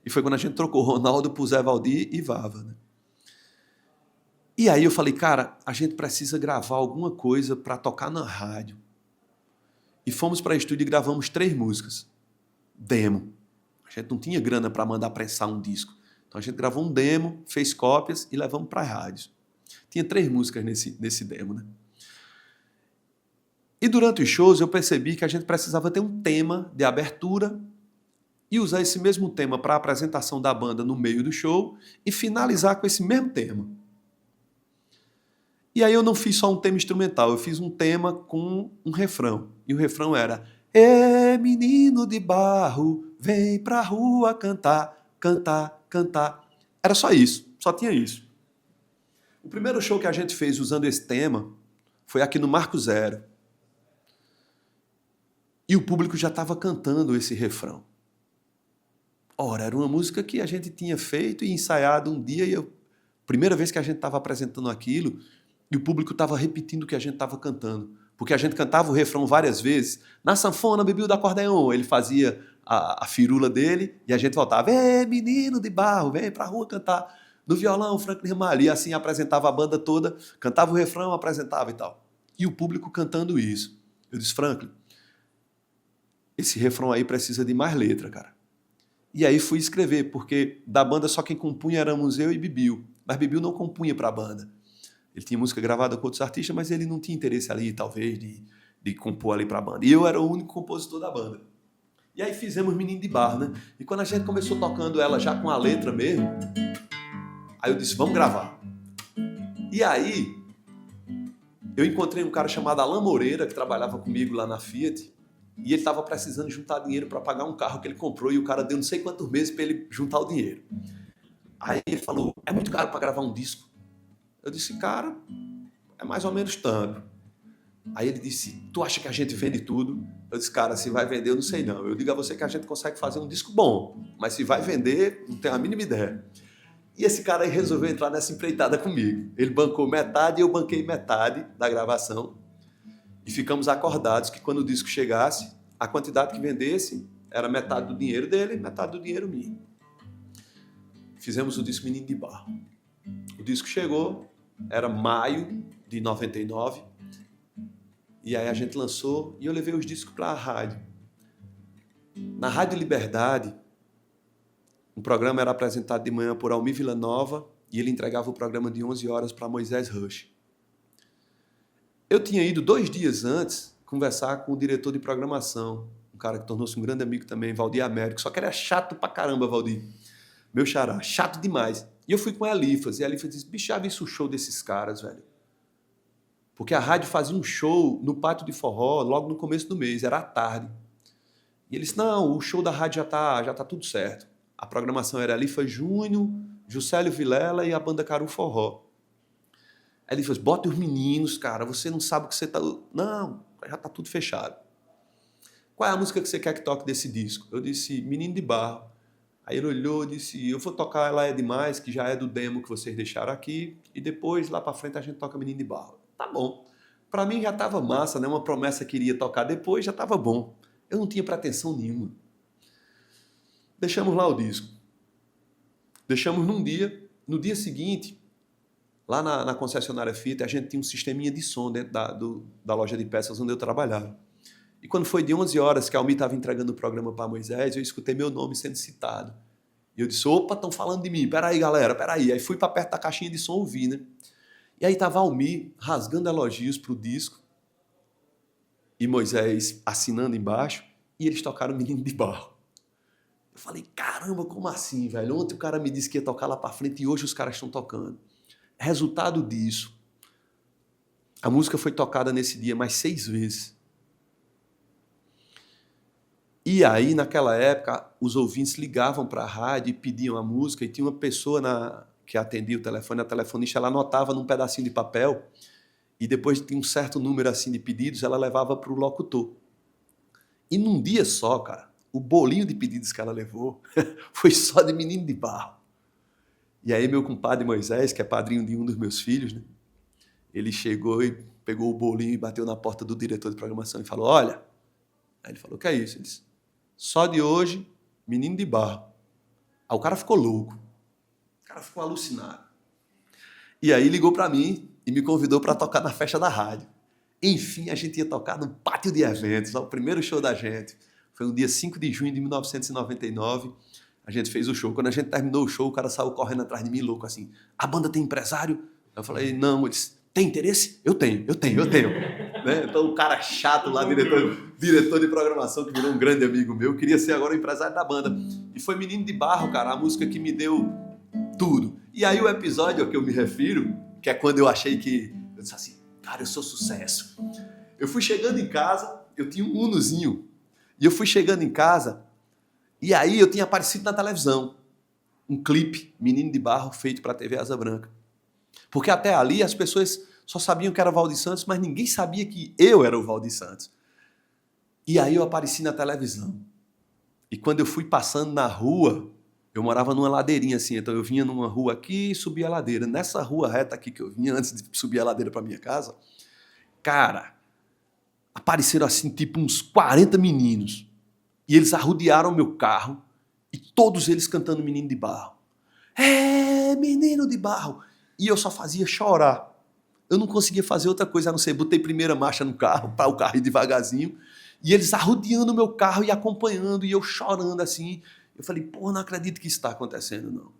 E foi quando a gente trocou Ronaldo por Zé Valdir e Vava, né? E aí eu falei, cara, a gente precisa gravar alguma coisa para tocar na rádio. E fomos para o estúdio e gravamos 3 músicas. Demo. A gente não tinha grana para mandar prensar um disco. Então a gente gravou um demo, fez cópias e levamos para as rádios. Tinha 3 músicas nesse demo, né? E durante os shows eu percebi que a gente precisava ter um tema de abertura e usar esse mesmo tema para a apresentação da banda no meio do show e finalizar com esse mesmo tema. E aí eu não fiz só um tema instrumental, eu fiz um tema com um refrão. E o refrão era: "Ê, menino de barro, vem pra rua cantar, cantar, cantar." Era só isso, só tinha isso. O primeiro show que a gente fez usando esse tema foi aqui no Marco Zero. E o público já estava cantando esse refrão. Ora, era uma música que a gente tinha feito e ensaiado um dia, e primeira vez que a gente estava apresentando aquilo, e o público estava repetindo o que a gente estava cantando. Porque a gente cantava o refrão várias vezes. Na sanfona, Bibiu do acordeon, ele fazia a firula dele e a gente voltava: "Ei, menino de barro, vem pra rua cantar." No violão, Franklin Ramalho. E assim apresentava a banda toda, cantava o refrão, apresentava e tal. E o público cantando isso. Eu disse: "Franklin, esse refrão aí precisa de mais letra, cara." E aí fui escrever, porque da banda só quem compunha éramos eu e Bibiu. Mas Bibiu não compunha para a banda. Ele tinha música gravada com outros artistas, mas ele não tinha interesse ali, talvez, de compor ali para a banda. E eu era o único compositor da banda. E aí fizemos Menino de Barro, né? E quando a gente começou tocando ela já com a letra mesmo, aí eu disse: "Vamos gravar." E aí eu encontrei um cara chamado Alain Moreira, que trabalhava comigo lá na Fiat, e ele estava precisando juntar dinheiro para pagar um carro que ele comprou, e o cara deu não sei quantos meses para ele juntar o dinheiro. Aí ele falou: "É muito caro para gravar um disco." Eu disse: "Cara, é mais ou menos tanto." Aí ele disse: "Tu acha que a gente vende tudo?" Eu disse: "Cara, se vai vender eu não sei não. Eu digo a você que a gente consegue fazer um disco bom, mas se vai vender, não tenho a mínima ideia." E esse cara aí resolveu entrar nessa empreitada comigo. Ele bancou metade e eu banquei metade da gravação. E ficamos acordados que quando o disco chegasse, a quantidade que vendesse era metade do dinheiro dele, metade do dinheiro meu. Fizemos o disco Menino de Barro. O disco chegou, era maio de 99, e aí a gente lançou e eu levei os discos para a rádio. Na Rádio Liberdade, um programa era apresentado de manhã por Almir Villanova e ele entregava o programa de 11 horas para Moisés Rush. Eu tinha ido 2 dias antes conversar com o diretor de programação, um cara que tornou-se um grande amigo também, Valdir Américo, só que era chato pra caramba, Valdir. Meu xará, chato demais. E eu fui com a Elifas, e a Elifas disse, bicho, já vi o show desses caras, velho. Porque a rádio fazia um show no Pátio de Forró logo no começo do mês, era à tarde. E ele disse, não, o show da rádio já tá tudo certo. A programação era Elifas Júnior, Juscelio Vilela e a banda Caru Forró. Aí ele falou, bota os meninos, cara, você não sabe o que você tá... Não, já tá tudo fechado. Qual é a música que você quer que toque desse disco? Eu disse, Menino de Barro. Aí ele olhou e disse, eu vou tocar Ela é Demais, que já é do demo que vocês deixaram aqui, e depois, lá pra frente, a gente toca Menino de Barro. Tá bom. Pra mim já tava massa, né? Uma promessa que iria tocar depois, já tava bom. Eu não tinha pretensão nenhuma. Deixamos lá o disco. Deixamos num dia. No dia seguinte, lá na concessionária Fita, a gente tinha um sisteminha de som dentro da loja de peças onde eu trabalhava. E quando foi de 11 horas que a Almi estava entregando o programa para Moisés, eu escutei meu nome sendo citado. E eu disse, opa, estão falando de mim. Peraí, galera, peraí. Aí fui para perto da caixinha de som ouvir, né? E aí estava a Almi rasgando elogios para o disco e Moisés assinando embaixo e eles tocaram Menino de Barro. Eu falei, caramba, como assim, velho? Ontem o cara me disse que ia tocar lá para frente e hoje os caras estão tocando. Resultado disso, a música foi tocada nesse dia mais 6 vezes. E aí, naquela época, os ouvintes ligavam para a rádio e pediam a música e tinha uma pessoa que atendia o telefone, a telefonista, ela anotava num pedacinho de papel e depois de um certo número assim de pedidos, ela levava para o locutor. E num dia só, cara, o bolinho de pedidos que ela levou foi só de Menino de Barro. E aí meu compadre Moisés, que é padrinho de um dos meus filhos, né, ele chegou e pegou o bolinho e bateu na porta do diretor de programação e falou, olha... Aí ele falou, o que é isso? Ele disse, só de hoje, Menino de Barro. Aí o cara ficou louco. O cara ficou alucinado. E aí ligou para mim e me convidou para tocar na festa da rádio. Enfim, a gente ia tocar no pátio de eventos, o primeiro show da gente. Foi no dia 5 de junho de 1999. A gente fez o show. Quando a gente terminou o show, o cara saiu correndo atrás de mim, louco, assim. A banda tem empresário? Eu falei, não. Ele disse, tem interesse? Eu tenho. Né? Então o cara chato lá, diretor de programação, que virou um grande amigo meu, queria ser agora o empresário da banda. E foi Menino de Barro, cara, a música que me deu tudo. E aí o episódio a que eu me refiro, que é quando eu achei que... Eu disse assim, cara, eu sou sucesso. Eu fui chegando em casa, eu tinha um Unozinho, e eu fui chegando em casa, e aí eu tinha aparecido na televisão um clipe, Menino de Barro, feito para a TV Asa Branca. Porque até ali as pessoas só sabiam que era o Valdir Santos, mas ninguém sabia que eu era o Valdir Santos. E aí eu apareci na televisão. E quando eu fui passando na rua, eu morava numa ladeirinha assim, então eu vinha numa rua aqui e subia a ladeira. Nessa rua reta aqui que eu vinha, antes de subir a ladeira para minha casa, cara, apareceram assim, tipo uns 40 meninos. E eles arrodearam o meu carro e todos eles cantando Menino de Barro. É, Menino de Barro. E eu só fazia chorar. Eu não conseguia fazer outra coisa a não ser, botei primeira marcha no carro, para o carro ir devagarzinho, e eles arrodeando o meu carro e acompanhando, e eu chorando assim. Eu falei, pô, não acredito que isso está acontecendo, não.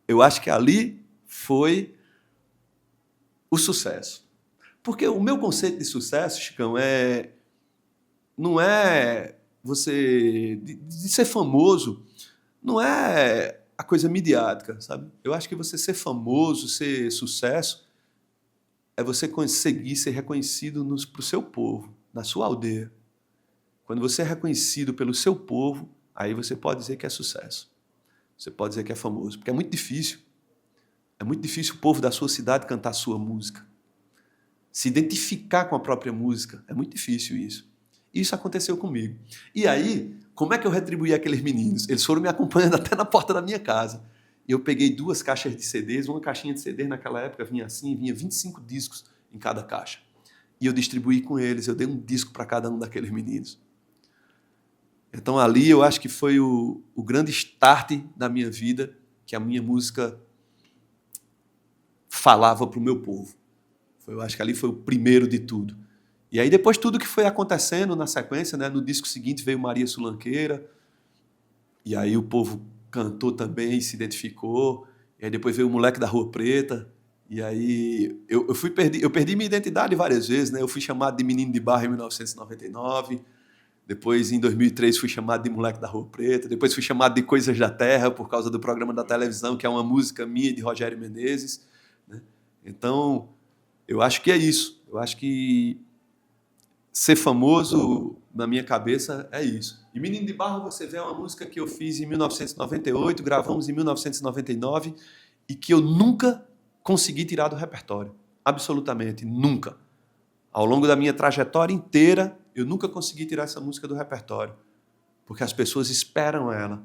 Eu acho que ali foi o sucesso. Porque o meu conceito de sucesso, Chicão, não é você... De ser famoso, não é a coisa midiática, sabe? Eu acho que você ser famoso, ser sucesso, é você conseguir ser reconhecido para o seu povo, na sua aldeia. Quando você é reconhecido pelo seu povo, aí você pode dizer que é sucesso. Você pode dizer que é famoso. Porque é muito difícil. É muito difícil o povo da sua cidade cantar a sua música. Se identificar com a própria música. É muito difícil isso. Isso aconteceu comigo. E aí, como é que eu retribuí aqueles meninos? Eles foram me acompanhando até na porta da minha casa. Eu peguei 2 caixas de CDs, uma caixinha de CDs naquela época vinha assim, vinha 25 discos em cada caixa. E eu distribuí com eles, eu dei um disco para cada um daqueles meninos. Então ali eu acho que foi o grande start da minha vida, que a minha música falava para o meu povo. Eu acho que ali foi o primeiro de tudo. E aí depois tudo que foi acontecendo na sequência, né, no disco seguinte veio Maria Sulanqueira, e aí o povo cantou também, se identificou, E aí depois veio o Moleque da Rua Preta. E aí eu perdi minha identidade várias vezes, né? Eu fui chamado de Menino de Barra em 1999. Depois, em 2003, fui chamado de Moleque da Rua Preta. Depois fui chamado de Coisas da Terra por causa do programa da televisão, que é uma música minha de Rogério Menezes, né? Então, eu acho que é isso. Eu acho que ser famoso, na minha cabeça, é isso. E Menino de Barro, você vê, é uma música que eu fiz em 1998, gravamos em 1999 e que eu nunca consegui tirar do repertório. Absolutamente, nunca. Ao longo da minha trajetória inteira, eu nunca consegui tirar essa música do repertório. Porque as pessoas esperam ela.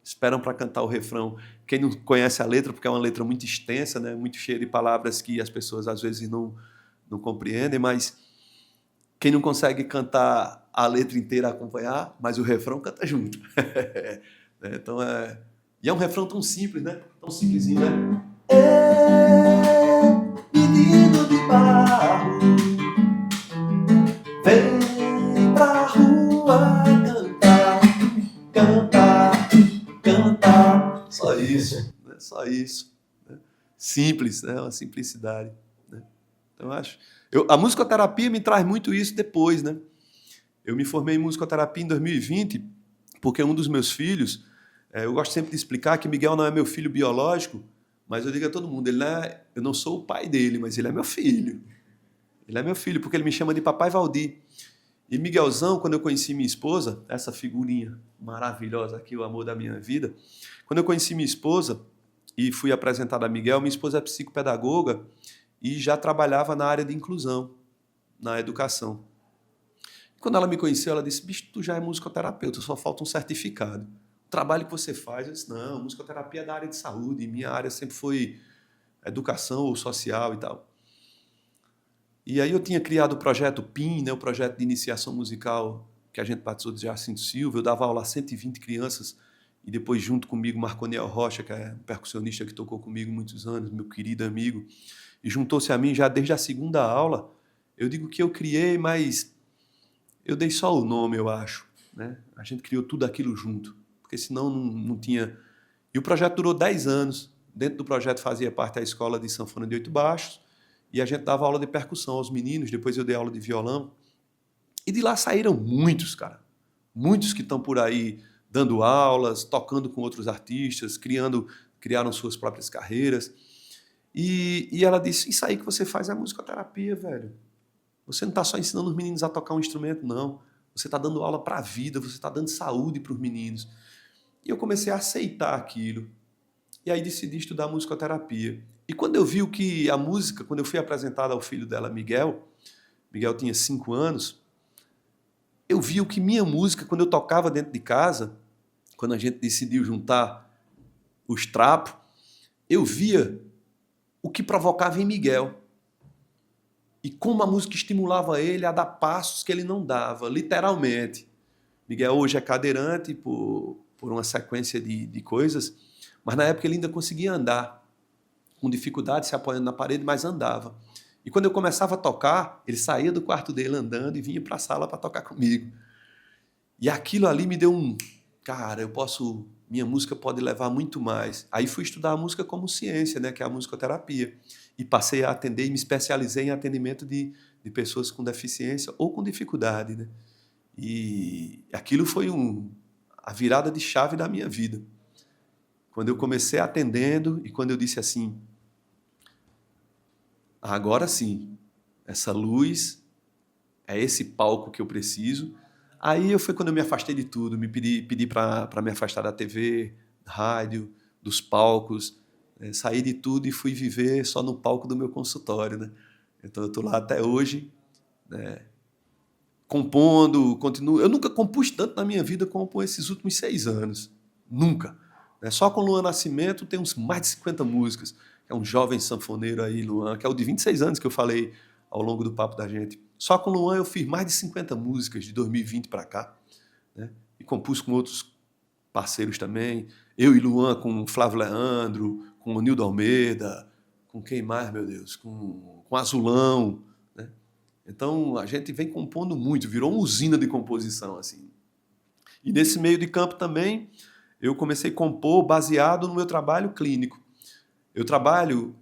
Esperam para cantar o refrão. Quem não conhece a letra, porque é uma letra muito extensa, né? Muito cheia de palavras que as pessoas às vezes não compreendem, mas quem não consegue cantar a letra inteira acompanhar, mas o refrão canta junto. Então e é um refrão tão simples, né? Tão simplesinho, né? Menino de barro, vem pra rua cantar, cantar, cantar. Só isso, né? Só isso. Né? Simples, né? Uma simplicidade. Né? Então, eu acho... a musicoterapia me traz muito isso depois, né? Eu me formei em musicoterapia em 2020 porque um dos meus filhos, eu gosto sempre de explicar que Miguel não é meu filho biológico, mas eu digo a todo mundo, eu não sou o pai dele, mas ele é meu filho. Ele é meu filho, porque ele me chama de Papai Valdir. E Miguelzão, quando eu conheci minha esposa, essa figurinha maravilhosa aqui, o amor da minha vida, quando eu conheci minha esposa e fui apresentado a Miguel, minha esposa é psicopedagoga e já trabalhava na área de inclusão, na educação. Quando ela me conheceu, ela disse, bicho, tu já é musicoterapeuta, só falta um certificado. O trabalho que você faz, eu disse, não, musicoterapia é da área de saúde, minha área sempre foi educação ou social e tal. E aí eu tinha criado o projeto PIN, né, o projeto de iniciação musical que a gente participou de Jacinto Silva, eu dava aula a 120 crianças, e depois junto comigo Marconiel Rocha, que é um percussionista que tocou comigo muitos anos, meu querido amigo, e juntou-se a mim já desde a segunda aula. Eu digo que eu criei, mas eu dei só o nome, eu acho. Né? A gente criou tudo aquilo junto, porque senão não tinha... E o projeto durou 10 anos. Dentro do projeto fazia parte a escola de sanfona de 8 baixos, e a gente dava aula de percussão aos meninos, depois eu dei aula de violão. E de lá saíram muitos, cara. Muitos que estão por aí dando aulas, tocando com outros artistas, criaram suas próprias carreiras. E ela disse, isso aí que você faz é musicoterapia, velho. Você não está só ensinando os meninos a tocar um instrumento, não. Você está dando aula para a vida, você está dando saúde para os meninos. E eu comecei a aceitar aquilo. E aí decidi estudar musicoterapia. E quando eu vi que a música, quando eu fui apresentado ao filho dela, Miguel tinha 5 anos, eu vi que minha música, quando eu tocava dentro de casa, quando a gente decidiu juntar os trapos, eu via o que provocava em Miguel. E como a música estimulava ele a dar passos que ele não dava, literalmente. Miguel hoje é cadeirante por uma sequência de coisas, mas na época ele ainda conseguia andar, com dificuldade, se apoiando na parede, mas andava. E quando eu começava a tocar, ele saía do quarto dele andando e vinha para a sala para tocar comigo. E aquilo ali me deu cara, minha música pode levar muito mais. Aí fui estudar a música como ciência, né, que é a musicoterapia. E passei a atender e me especializei em atendimento de pessoas com deficiência ou com dificuldade. Né? E aquilo foi a virada de chave da minha vida. Quando eu comecei atendendo e quando eu disse assim, agora sim, essa luz, é esse palco que eu preciso. Aí foi quando eu me afastei de tudo, pedi para me afastar da TV, rádio, dos palcos, saí de tudo e fui viver só no palco do meu consultório. Né? Então eu estou lá até hoje, né? Compondo, continuo. Eu nunca compus tanto na minha vida como esses últimos 6 anos. Nunca. Só com Luan Nascimento tem mais de 50 músicas. É um jovem sanfoneiro aí, Luan, que é o de 26 anos que eu falei ao longo do papo da gente. Só com Luan eu fiz mais de 50 músicas de 2020 para cá. Né? E compus com outros parceiros também. Eu e Luan com Flávio Leandro, com o Nildo Almeida, com quem mais, meu Deus? Com Azulão. Né? Então a gente vem compondo muito, virou uma usina de composição. Assim. E nesse meio de campo também, eu comecei a compor baseado no meu trabalho clínico. Eu trabalho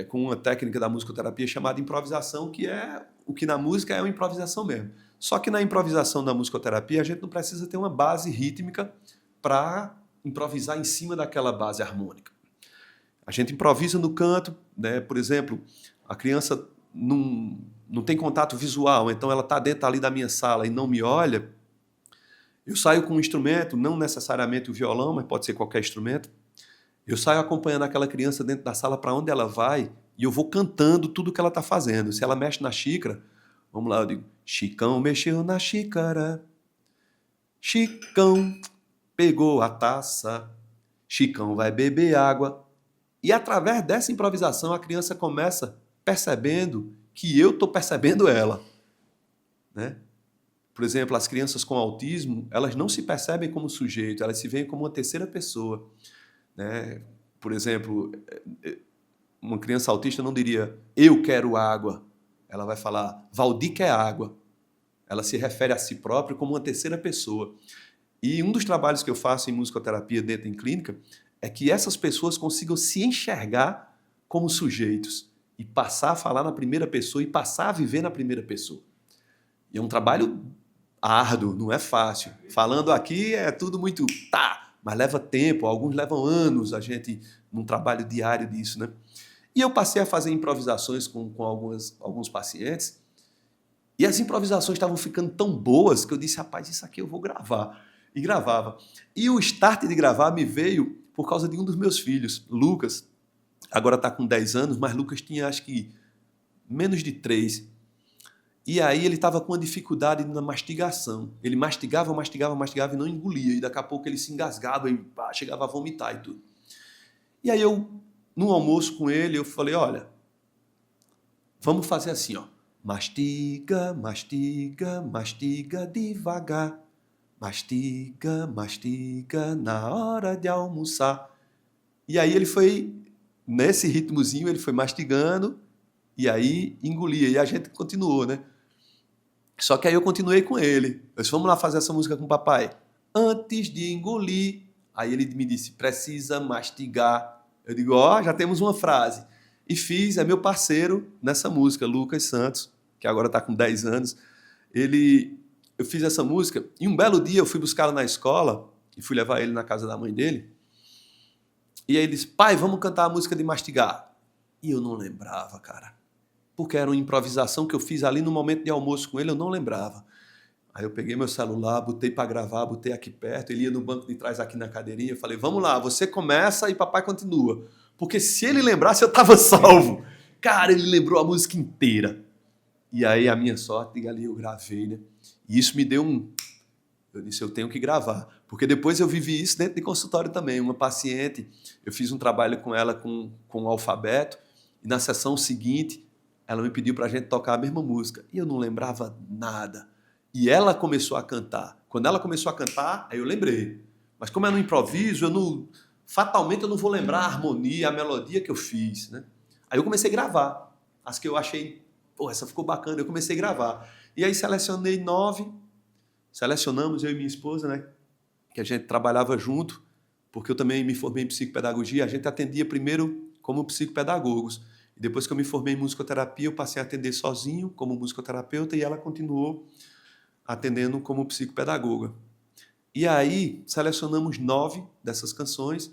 com uma técnica da musicoterapia chamada improvisação, que é o que na música é uma improvisação mesmo. Só que na improvisação da musicoterapia a gente não precisa ter uma base rítmica para improvisar em cima daquela base harmônica. A gente improvisa no canto, né? Por exemplo, a criança não tem contato visual, então ela está dentro ali da minha sala e não me olha. Eu saio com um instrumento, não necessariamente o violão, mas pode ser qualquer instrumento. Eu saio acompanhando aquela criança dentro da sala para onde ela vai e eu vou cantando tudo que ela está fazendo. Se ela mexe na xícara, vamos lá, eu digo: Chicão mexeu na xícara, Chicão pegou a taça, Chicão vai beber água. E através dessa improvisação a criança começa percebendo que eu estou percebendo ela, né? Por exemplo, as crianças com autismo, elas não se percebem como sujeito, elas se veem como uma terceira pessoa, né? Por exemplo, uma criança autista não diria eu quero água, ela vai falar Valdir quer água. Ela se refere a si própria como uma terceira pessoa. E um dos trabalhos que eu faço em musicoterapia dentro em clínica é que essas pessoas consigam se enxergar como sujeitos e passar a falar na primeira pessoa e passar a viver na primeira pessoa. E é um trabalho árduo, não é fácil. Falando aqui é tudo muito mas leva tempo, alguns levam anos a gente num trabalho diário disso, né? E eu passei a fazer improvisações com alguns pacientes e as improvisações estavam ficando tão boas que eu disse, rapaz, isso aqui eu vou gravar. E gravava. E o start de gravar me veio por causa de um dos meus filhos, Lucas. Agora está com 10 anos, mas Lucas tinha acho que menos de 3. E aí ele estava com uma dificuldade na mastigação. Ele mastigava e não engolia. E daqui a pouco ele se engasgava e chegava a vomitar e tudo. E aí eu, no almoço com ele, eu falei, olha, vamos fazer assim, ó. Mastiga, mastiga, mastiga devagar. Mastiga, mastiga na hora de almoçar. E aí ele foi, nesse ritmozinho, ele foi mastigando e aí engolia. E a gente continuou, né? Só que aí eu continuei com ele. Eu disse, vamos lá fazer essa música com o papai. Antes de engolir. Aí ele me disse, precisa mastigar. Eu digo, já temos uma frase. E fiz, é meu parceiro nessa música, Lucas Santos, que agora está com 10 anos. Eu fiz essa música e um belo dia eu fui buscá-lo na escola e fui levar ele na casa da mãe dele. E aí ele disse, pai, vamos cantar a música de mastigar. E eu não lembrava, cara. Porque era uma improvisação que eu fiz ali no momento de almoço com ele, eu não lembrava. Aí eu peguei meu celular, botei para gravar, botei aqui perto, ele ia no banco de trás aqui na cadeirinha, eu falei, vamos lá, você começa e papai continua. Porque se ele lembrasse, eu estava salvo. Cara, ele lembrou a música inteira. E aí a minha sorte, ali eu gravei, né? E isso me deu eu disse, eu tenho que gravar. Porque depois eu vivi isso dentro de consultório também. Uma paciente, eu fiz um trabalho com ela com o alfabeto, e na sessão seguinte, ela me pediu para a gente tocar a mesma música. E eu não lembrava nada. E ela começou a cantar. Quando ela começou a cantar, aí eu lembrei. Mas como é no improviso, fatalmente eu não vou lembrar a harmonia, a melodia que eu fiz, né? Aí eu comecei a gravar. As que eu achei, essa ficou bacana, eu comecei a gravar. E aí selecionamos eu e minha esposa, né? Que a gente trabalhava junto, porque eu também me formei em psicopedagogia, a gente atendia primeiro como psicopedagogos. E depois que eu me formei em musicoterapia, eu passei a atender sozinho como musicoterapeuta e ela continuou atendendo como psicopedagoga. E aí selecionamos 9 dessas canções,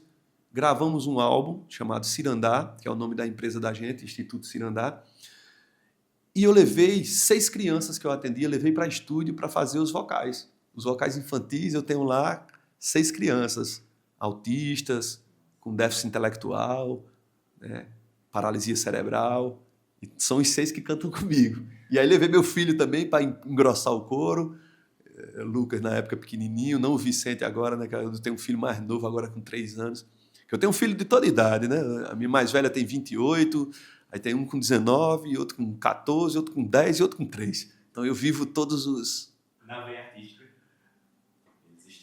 gravamos um álbum chamado Cirandá, que é o nome da empresa da gente, Instituto Cirandá, e eu levei 6 crianças que eu atendia, levei para estúdio para fazer os vocais. Os vocais infantis, eu tenho lá 6 crianças, autistas, com déficit intelectual, né, paralisia cerebral, e são os 6 que cantam comigo. E aí levei meu filho também para engrossar o coro, Lucas na época pequenininho, não o Vicente agora, né, que eu tenho um filho mais novo agora com 3 anos, que eu tenho um filho de toda idade, né, a minha mais velha tem 28, aí tem um com 19, outro com 14, outro com 10 e outro com 3. Então eu vivo todos os... Na veia artística.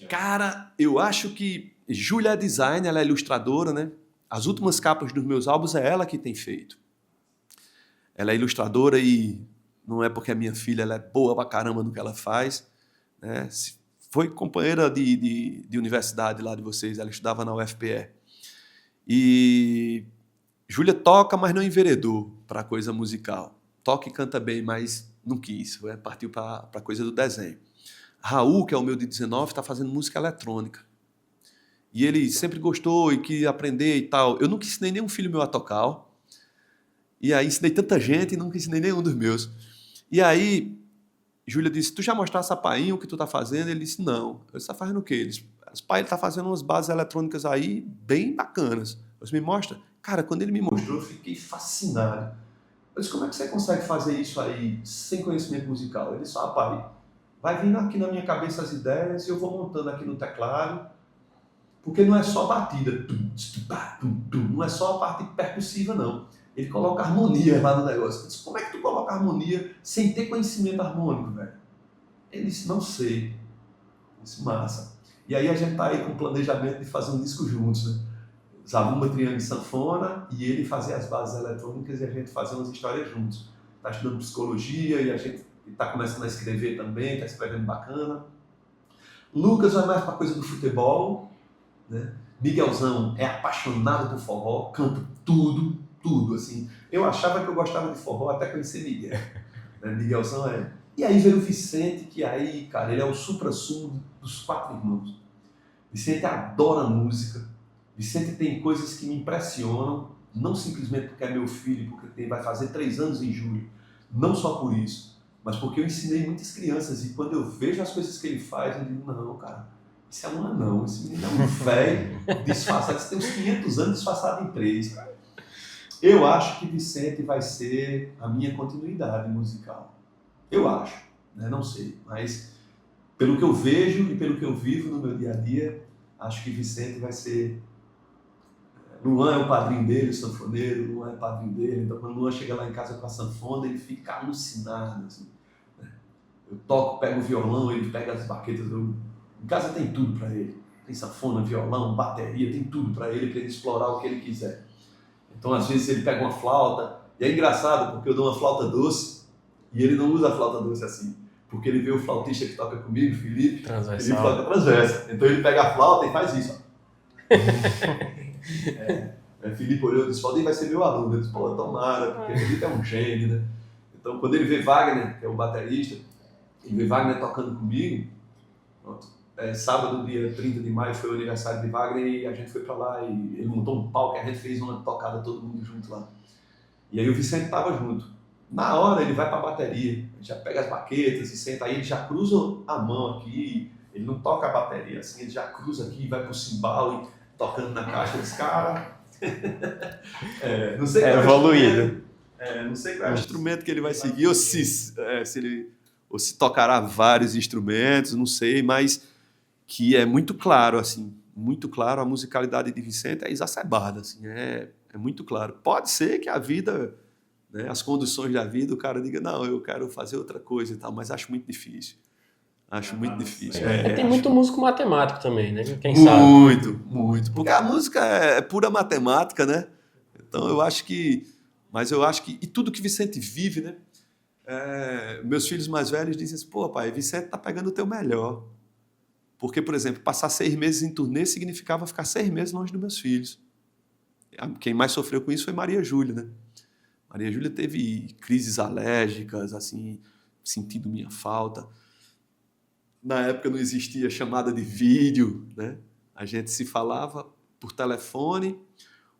Cara, eu acho que Júlia é design, ela é ilustradora, né? As últimas capas dos meus álbuns é ela que tem feito. Ela é ilustradora e não é porque é minha filha, ela é boa pra caramba no que ela faz, né? Foi companheira de universidade lá de vocês, ela estudava na UFPE. E Júlia toca, mas não enveredou para a coisa musical. Toca e canta bem, mas não quis. Partiu para a coisa do desenho. Raul, que é o meu de 19, está fazendo música eletrônica. E ele sempre gostou e quis aprender e tal. Eu nunca ensinei nenhum filho meu a tocar. E aí ensinei tanta gente e nunca ensinei nenhum dos meus. E aí, Júlia disse, tu já mostraste a Painho o que tu tá fazendo? Ele disse, não. Eu disse, tá fazendo o quê? Ele disse, pai, ele tá fazendo umas bases eletrônicas aí bem bacanas. Eu disse, me mostra? Cara, quando ele me mostrou, eu fiquei fascinado. Eu disse, como é que você consegue fazer isso aí sem conhecimento musical? Ele disse, pai, vai vindo aqui na minha cabeça as ideias e eu vou montando aqui no teclado, porque não é só batida, não é só a parte percussiva, não. Ele coloca harmonia lá no negócio. Eu disse, como é que tu coloca harmonia sem ter conhecimento harmônico, velho? Ele disse, não sei. Eu disse, massa. E aí a gente tá aí com o planejamento de fazer um disco juntos, né? Zabumba, triângulo e sanfona, e ele fazer as bases eletrônicas e a gente fazer umas histórias juntos. Tá estudando psicologia e a gente tá começando a escrever também, tá escrevendo bacana. Lucas vai mais pra coisa do futebol, né? Miguelzão é apaixonado por forró, canta tudo, assim. Eu achava que eu gostava de forró até conhecer Miguel. Né? Miguelzão é... E aí veio o Vicente, que aí, cara, ele é o supra-sumo dos 4 irmãos. Vicente adora música. Vicente tem coisas que me impressionam, não simplesmente porque é meu filho, porque vai fazer 3 anos em julho. Não só por isso, mas porque eu ensinei muitas crianças e quando eu vejo as coisas que ele faz, eu digo, não, cara, isso é um anão, esse menino é um velho disfarçado, você tem uns 500 anos disfarçado em 3, cara. Eu acho que Vicente vai ser a minha continuidade musical. Eu acho, né? Não sei, mas pelo que eu vejo e pelo que eu vivo no meu dia a dia, acho que Vicente vai ser... Luan é o padrinho dele, o sanfoneiro, Luan é o padrinho dele, então quando o Luan chega lá em casa com a sanfona, ele fica alucinado, assim, né? Eu toco, pego o violão, ele pega as baquetas, em casa tem tudo para ele, tem sanfona, violão, bateria, tem tudo para ele explorar o que ele quiser. Então, às vezes, ele pega uma flauta, e é engraçado, porque eu dou uma flauta doce, e ele não usa a flauta doce assim, porque ele vê o flautista que toca comigo, Felipe, ele flauta transversa. Então, ele pega a flauta e faz isso, ó. Felipe olhou e disse, Valdir vai ser meu aluno. Eu disse, pô, tomara, porque Felipe é um gênio, né? Então, quando ele vê Wagner, que é o baterista, ele vê Wagner tocando comigo, pronto. Sábado, dia 30 de maio, foi o aniversário de Wagner e a gente foi pra lá e ele montou um palco e a gente fez uma tocada todo mundo junto lá. E aí o Vicente tava junto. Na hora ele vai pra bateria, já pega as baquetas e senta aí, ele já cruza a mão aqui, ele não toca a bateria assim, ele já cruza aqui, vai pro cimbal e tocando na caixa desse cara. Não sei é evoluído. Não sei qual é o instrumento que ele vai seguir, ou se tocará vários instrumentos, não sei, mas que é muito claro, assim, muito claro, a musicalidade de Vicente é exacerbada, assim, é muito claro. Pode ser que a vida, né, as condições da vida, o cara diga, não, eu quero fazer outra coisa e tal, mas acho muito difícil. Acho muito difícil. Tem muito músico matemático também, né? Quem sabe? Muito. Porque a música é pura matemática, né? Então eu acho que... E tudo que Vicente vive, né? Meus filhos mais velhos dizem assim, pô, pai, Vicente tá pegando o teu melhor. Porque, por exemplo, passar 6 meses em turnê significava ficar 6 meses longe dos meus filhos. Quem mais sofreu com isso foi Maria Júlia, né? Maria Júlia teve crises alérgicas, assim, sentindo minha falta. Na época não existia chamada de vídeo, né? A gente se falava por telefone,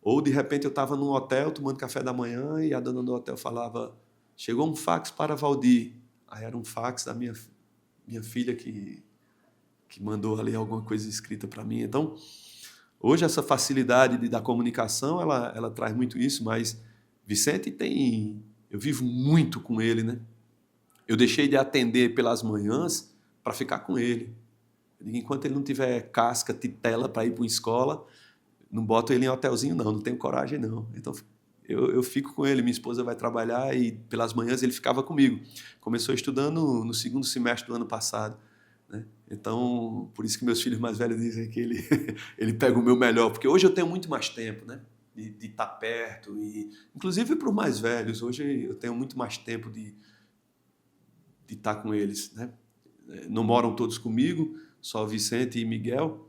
ou de repente eu estava num hotel tomando café da manhã e a dona do hotel falava, chegou um fax para Valdir. Aí era um fax da minha filha que mandou ali alguma coisa escrita para mim. Então, hoje essa facilidade da comunicação, ela traz muito isso, mas Vicente eu vivo muito com ele, né? Eu deixei de atender pelas manhãs para ficar com ele. Enquanto ele não tiver casca, titela para ir para uma escola, não boto ele em hotelzinho, não tenho coragem, não. Então, eu fico com ele, minha esposa vai trabalhar e pelas manhãs ele ficava comigo. Começou estudando no 2º semestre do ano passado, né? Então, por isso que meus filhos mais velhos dizem que ele pega o meu melhor, porque hoje eu tenho muito mais tempo, né? De estar perto, e inclusive para os mais velhos, hoje eu tenho muito mais tempo de estar com eles, né? Não moram todos comigo, só Vicente e Miguel,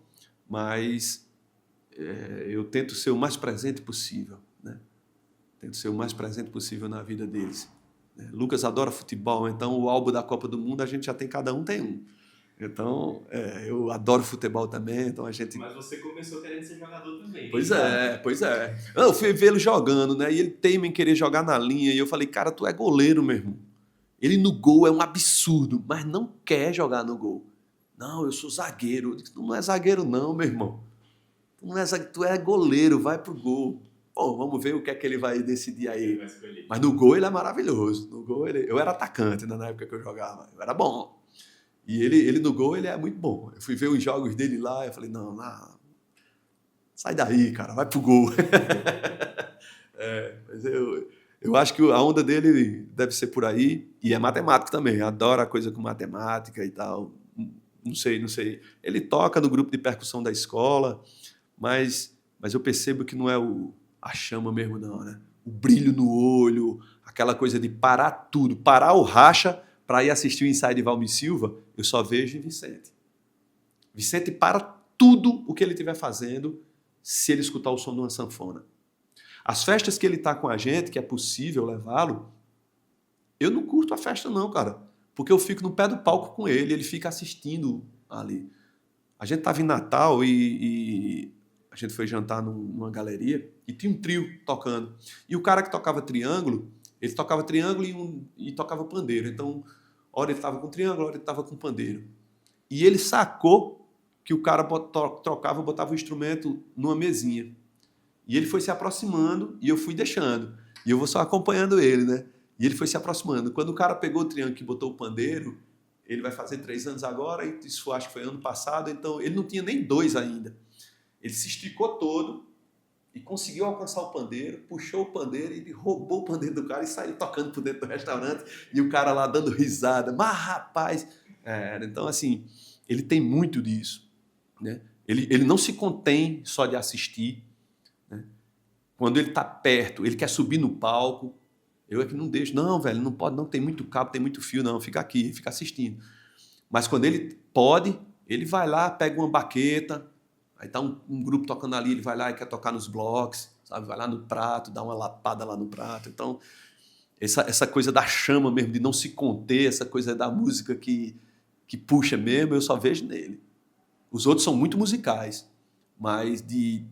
mas eu tento ser o mais presente possível, né? Tento ser o mais presente possível na vida deles. Lucas adora futebol, então o álbum da Copa do Mundo a gente já tem, cada um tem um. Então, eu adoro futebol também, então a gente... Mas você começou querendo ser jogador também. Pois é. Eu fui ver ele jogando, né? E ele teima em querer jogar na linha. E eu falei, cara, tu é goleiro, meu irmão. Ele no gol é um absurdo, mas não quer jogar no gol. Não, eu sou zagueiro. Eu disse, tu não é zagueiro não, meu irmão. Tu é goleiro, vai pro gol. Pô, vamos ver o que é que ele vai decidir aí. Mas no gol ele é maravilhoso. No gol eu era atacante, né, na época que eu jogava. Eu era bom. E ele no gol, ele é muito bom. Eu fui ver os jogos dele lá, eu falei, não, sai daí, cara, vai pro gol. Mas eu acho que a onda dele deve ser por aí. E é matemático também, adora coisa com matemática e tal. Não sei. Ele toca no grupo de percussão da escola, mas eu percebo que não é a chama mesmo, não, né? O brilho no olho, aquela coisa de parar tudo, parar o racha para ir assistir o ensaio de Valmir Silva, eu só vejo em Vicente. Vicente para tudo o que ele estiver fazendo se ele escutar o som de uma sanfona. As festas que ele está com a gente, que é possível levá-lo, eu não curto a festa não, cara, porque eu fico no pé do palco com ele fica assistindo ali. A gente estava em Natal e a gente foi jantar numa galeria e tinha um trio tocando. E o cara que tocava triângulo, ele tocava triângulo e tocava pandeiro. Então, hora ele estava com triângulo, hora ele estava com pandeiro. E ele sacou que o cara botava o instrumento numa mesinha. E ele foi se aproximando e eu fui deixando. E eu vou só acompanhando ele, né? E ele foi se aproximando. Quando o cara pegou o triângulo e botou o pandeiro, ele vai fazer 3 anos agora, e isso acho que foi ano passado, então ele não tinha nem 2 ainda. Ele se esticou todo e conseguiu alcançar o pandeiro, puxou o pandeiro, ele roubou o pandeiro do cara e saiu tocando por dentro do restaurante, e o cara lá dando risada. Mas, rapaz... então, assim, ele tem muito disso, né? Ele não se contém só de assistir, né? Quando ele está perto, ele quer subir no palco. Eu é que não deixo. Não, velho, não pode, não, tem muito cabo, tem muito fio, não, fica aqui, fica assistindo. Mas quando ele pode, ele vai lá, pega uma baqueta, aí tá um grupo tocando ali, ele vai lá e quer tocar nos blocos, sabe? Vai lá no prato, dá uma lapada lá no prato. Então, essa coisa da chama mesmo, de não se conter, essa coisa da música que puxa mesmo, eu só vejo nele. Os outros são muito musicais, mas de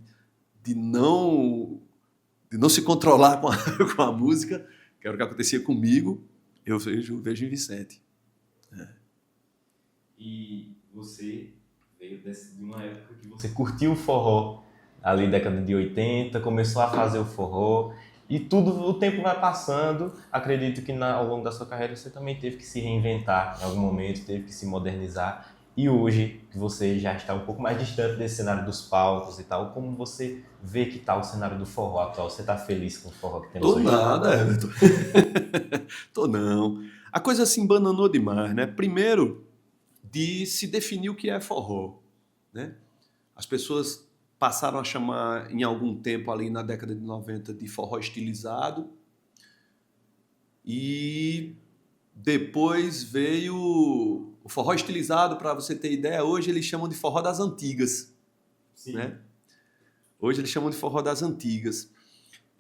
não se controlar com a música, que era o que acontecia comigo, eu vejo em Vicente. E você veio de uma época que você curtiu o forró, ali década de 80, começou a fazer o forró, e o tempo vai passando. Acredito que ao longo da sua carreira você também teve que se reinventar em algum momento, teve que se modernizar. E hoje, que você já está um pouco mais distante desse cenário dos palcos e tal, como você vê que está o cenário do forró atual? Você está feliz com o forró que temos hoje? Tô nada, Everton. Tô não. A coisa se embananou demais, né? Primeiro, de se definir o que é forró, né? As pessoas passaram a chamar, em algum tempo ali na década de 90, de forró estilizado. E depois veio o forró estilizado, para você ter ideia, hoje eles chamam de forró das antigas. Sim. Né? Hoje eles chamam de forró das antigas.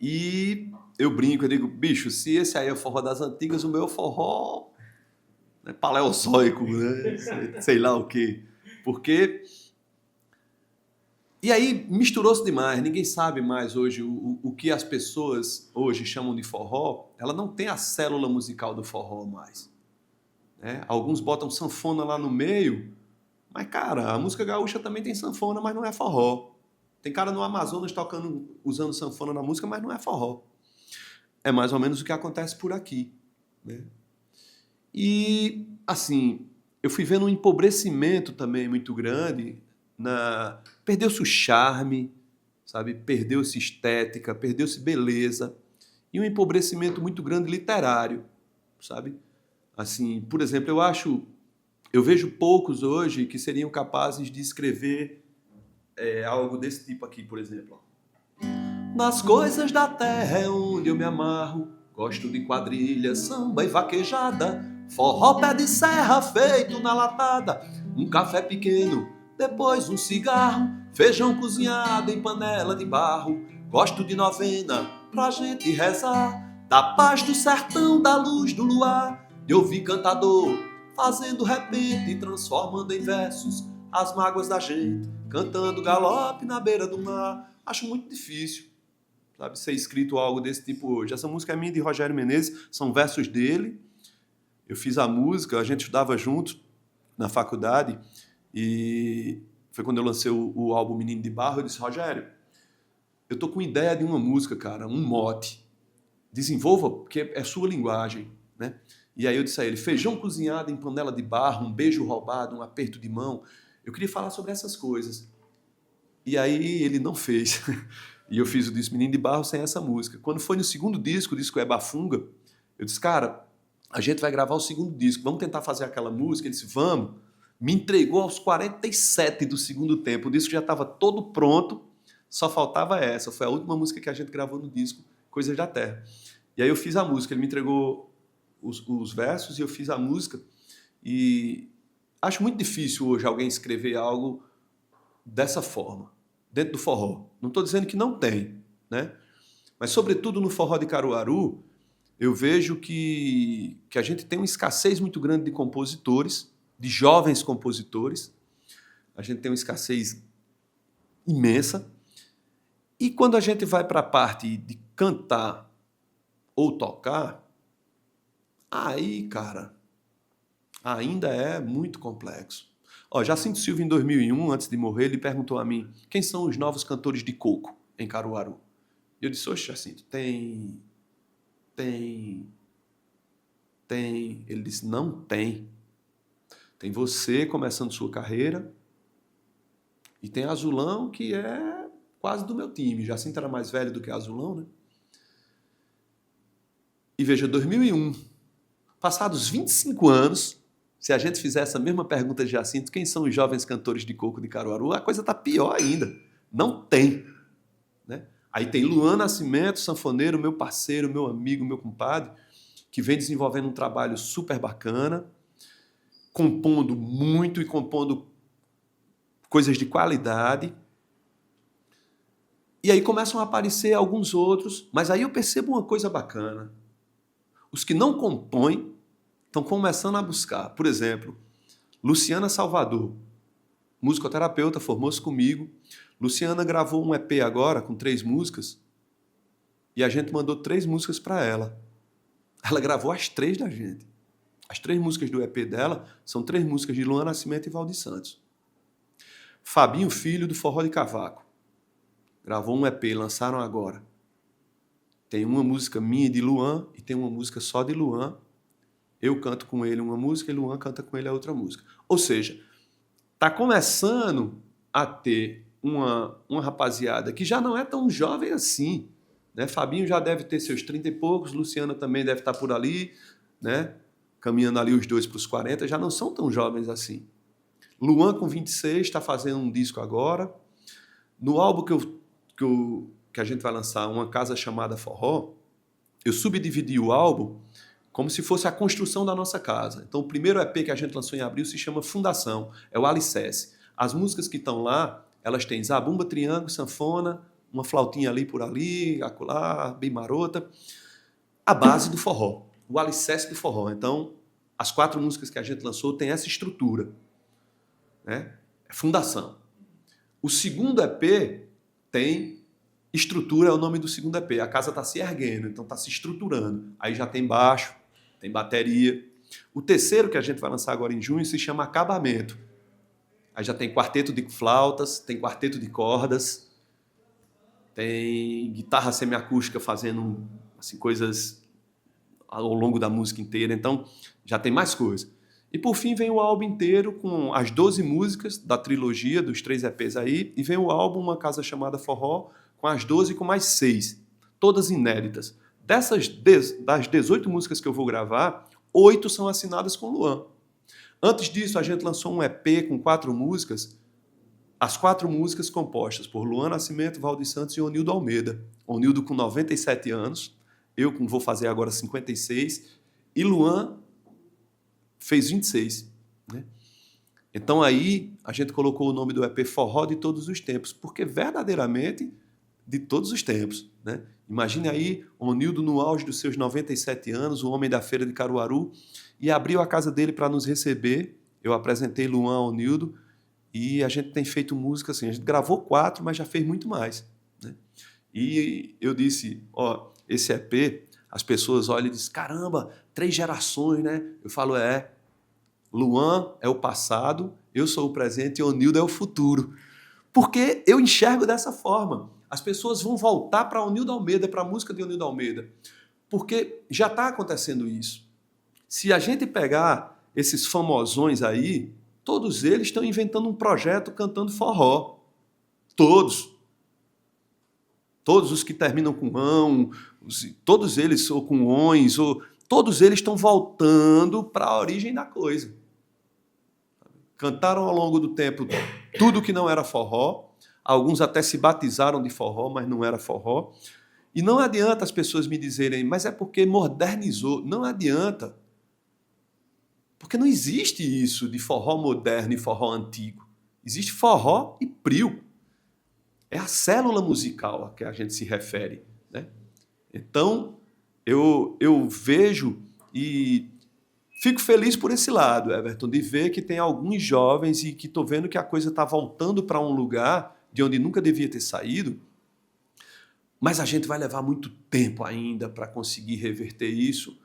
E eu brinco, eu digo, bicho, se esse aí é o forró das antigas, o meu forró é paleozoico, né? sei lá o quê. Porque... E aí misturou-se demais, ninguém sabe mais hoje o que as pessoas hoje chamam de forró. Ela não tem a célula musical do forró mais. Né? Alguns botam sanfona lá no meio, mas, cara, a música gaúcha também tem sanfona, mas não é forró. Tem cara no Amazonas usando sanfona na música, mas não é forró. É mais ou menos o que acontece por aqui. Né? E, assim, eu fui vendo um empobrecimento também muito grande. Perdeu-se o charme, sabe? Perdeu-se estética, perdeu-se beleza. E um empobrecimento muito grande literário, sabe? Assim, por exemplo, eu vejo poucos hoje que seriam capazes de escrever algo desse tipo aqui, por exemplo. Nas coisas da terra é onde eu me amarro, gosto de quadrilha, samba e vaquejada, forró pé de serra feito na latada, um café pequeno, depois um cigarro, feijão cozinhado em panela de barro, gosto de novena, pra gente rezar, da paz do sertão, da luz do luar, de ouvir cantador fazendo repente, transformando em versos as mágoas da gente, cantando galope na beira do mar. Acho muito difícil, sabe, ser escrito algo desse tipo hoje. Essa música é minha, de Rogério Menezes, são versos dele. Eu fiz a música, a gente estudava juntos na faculdade, e foi quando eu lancei o álbum Menino de Barro. Eu disse: Rogério, eu tô com ideia de uma música, cara, um mote. Desenvolva, porque é sua linguagem, né? E aí eu disse a ele: feijão cozinhado em panela de barro, um beijo roubado, um aperto de mão. Eu queria falar sobre essas coisas. E aí ele não fez. E eu fiz o disco Menino de Barro sem essa música. Quando foi no segundo disco, o disco é Bafunga, eu disse: cara, a gente vai gravar o segundo disco, vamos tentar fazer aquela música? Ele disse: vamos. Me entregou aos 47 do segundo tempo. O disco já estava todo pronto, só faltava essa. Foi a última música que a gente gravou no disco, Coisas da Terra. E aí eu fiz a música, ele me entregou os versos e eu fiz a música. E acho muito difícil hoje alguém escrever algo dessa forma, dentro do forró. Não estou dizendo que não tem, né? Mas, sobretudo, no forró de Caruaru, eu vejo que a gente tem uma escassez muito grande de compositores, de jovens compositores. A gente tem uma escassez imensa. E quando a gente vai para a parte de cantar ou tocar, aí, cara, ainda é muito complexo. Ó, Jacinto Silva, em 2001, antes de morrer, ele perguntou a mim: quem são os novos cantores de coco em Caruaru? E eu disse: oxe, Jacinto, tem. Ele disse: não tem. Tem você começando sua carreira e tem Azulão, que é quase do meu time. Jacinto era mais velho do que Azulão, né? E veja, 2001, passados 25 anos, se a gente fizer essa mesma pergunta de Jacinto: quem são os jovens cantores de coco de Caruaru? A coisa está pior ainda. Não tem, né? Aí tem Luan Nascimento, sanfoneiro, meu parceiro, meu amigo, meu compadre, que vem desenvolvendo um trabalho super bacana, compondo muito e compondo coisas de qualidade. E aí começam a aparecer alguns outros, mas aí eu percebo uma coisa bacana. Os que não compõem estão começando a buscar. Por exemplo, Luciana Salvador, musicoterapeuta, formou-se comigo. Luciana gravou um EP agora com 3 músicas e a gente mandou 3 músicas para ela. Ela gravou as 3 da gente. As 3 músicas do EP dela são 3 músicas de Luan Nascimento e Valdir Santos. Fabinho Filho, do Forró de Cavaco, gravou um EP, lançaram agora. Tem uma música minha de Luan e tem uma música só de Luan. Eu canto com ele uma música e Luan canta com ele a outra música. Ou seja, está começando a ter uma rapaziada que já não é tão jovem assim, né? Fabinho já deve ter seus 30 e poucos, Luciana também deve estar por ali, né? Caminhando ali os dois para os 40, já não são tão jovens assim. Luan, com 26, está fazendo um disco agora. No álbum que a gente vai lançar, Uma Casa Chamada Forró, eu subdividi o álbum como se fosse a construção da nossa casa. Então, o primeiro EP que a gente lançou em abril se chama Fundação, é o alicerce. As músicas que estão lá, elas têm zabumba, triângulo, sanfona, uma flautinha ali por ali, acolá, bem marota. A base do forró, o alicerce do forró. Então, as 4 músicas que a gente lançou têm essa estrutura, né? É fundação. O segundo EP tem estrutura, é o nome do segundo EP. A casa está se erguendo, então está se estruturando. Aí já tem baixo, tem bateria. O terceiro, que a gente vai lançar agora em junho, se chama Acabamento. Aí já tem quarteto de flautas, tem quarteto de cordas, tem guitarra semiacústica fazendo assim, coisas ao longo da música inteira. Então, já tem mais coisa. E, por fim, vem o álbum inteiro com as 12 músicas da trilogia, dos 3 EPs aí, e vem o álbum Uma Casa Chamada Forró, com as 12 e com mais 6, todas inéditas. Das 18 músicas que eu vou gravar, 8 são assinadas com Luan. Antes disso, a gente lançou um EP com 4 músicas, as 4 músicas compostas por Luan Nascimento, Valdir Santos e Onildo Almeida. Onildo com 97 anos, eu vou fazer agora 56, e Luan fez 26. Né? Então aí a gente colocou o nome do EP Forró de Todos os Tempos, porque verdadeiramente de todos os tempos, né? Imagine aí o Onildo no auge dos seus 97 anos, o homem da feira de Caruaru, e abriu a casa dele para nos receber. Eu apresentei Luan ao Onildo e a gente tem feito música assim. A gente gravou 4, mas já fez muito mais, né? E eu disse, ó, esse EP, as pessoas olham e dizem, caramba, 3 gerações, né? Eu falo, Luan é o passado, eu sou o presente e Onildo é o futuro. Porque eu enxergo dessa forma. As pessoas vão voltar para Onildo Almeida, para a música de Onildo Almeida. Porque já está acontecendo isso. Se a gente pegar esses famosões aí, todos eles estão inventando um projeto cantando forró. Todos. Todos os que terminam com ão, todos eles, ou com ões, todos eles estão voltando para a origem da coisa. Cantaram ao longo do tempo tudo que não era forró. Alguns até se batizaram de forró, mas não era forró. E não adianta as pessoas me dizerem, mas é porque modernizou. Não adianta. Porque não existe isso de forró moderno e forró antigo. Existe forró e prio. É a célula musical a que a gente se refere, né? Então, eu vejo e fico feliz por esse lado, Everton, de ver que tem alguns jovens e que estou vendo que a coisa está voltando para um lugar de onde nunca devia ter saído, mas a gente vai levar muito tempo ainda para conseguir reverter isso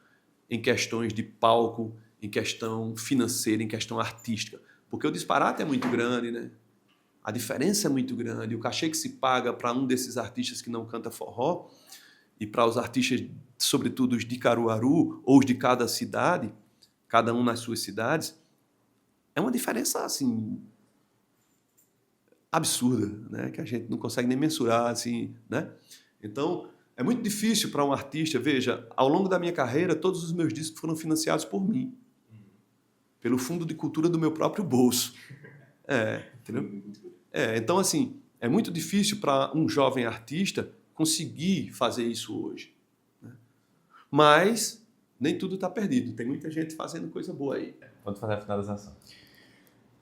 em questões de palco, em questão financeira, em questão artística. Porque o disparate é muito grande, né? A diferença é muito grande. O cachê que se paga para um desses artistas que não canta forró e para os artistas, sobretudo os de Caruaru ou os de cada cidade, cada um nas suas cidades, é uma diferença, assim, absurda, né? Que a gente não consegue nem mensurar, assim, né? Então, é muito difícil para um artista. Veja, ao longo da minha carreira, todos os meus discos foram financiados por mim, pelo Fundo de Cultura do meu próprio bolso. Entendeu? Então, assim, é muito difícil para um jovem artista conseguir fazer isso hoje, né? Mas nem tudo está perdido. Tem muita gente fazendo coisa boa aí. Pode fazer a finalização.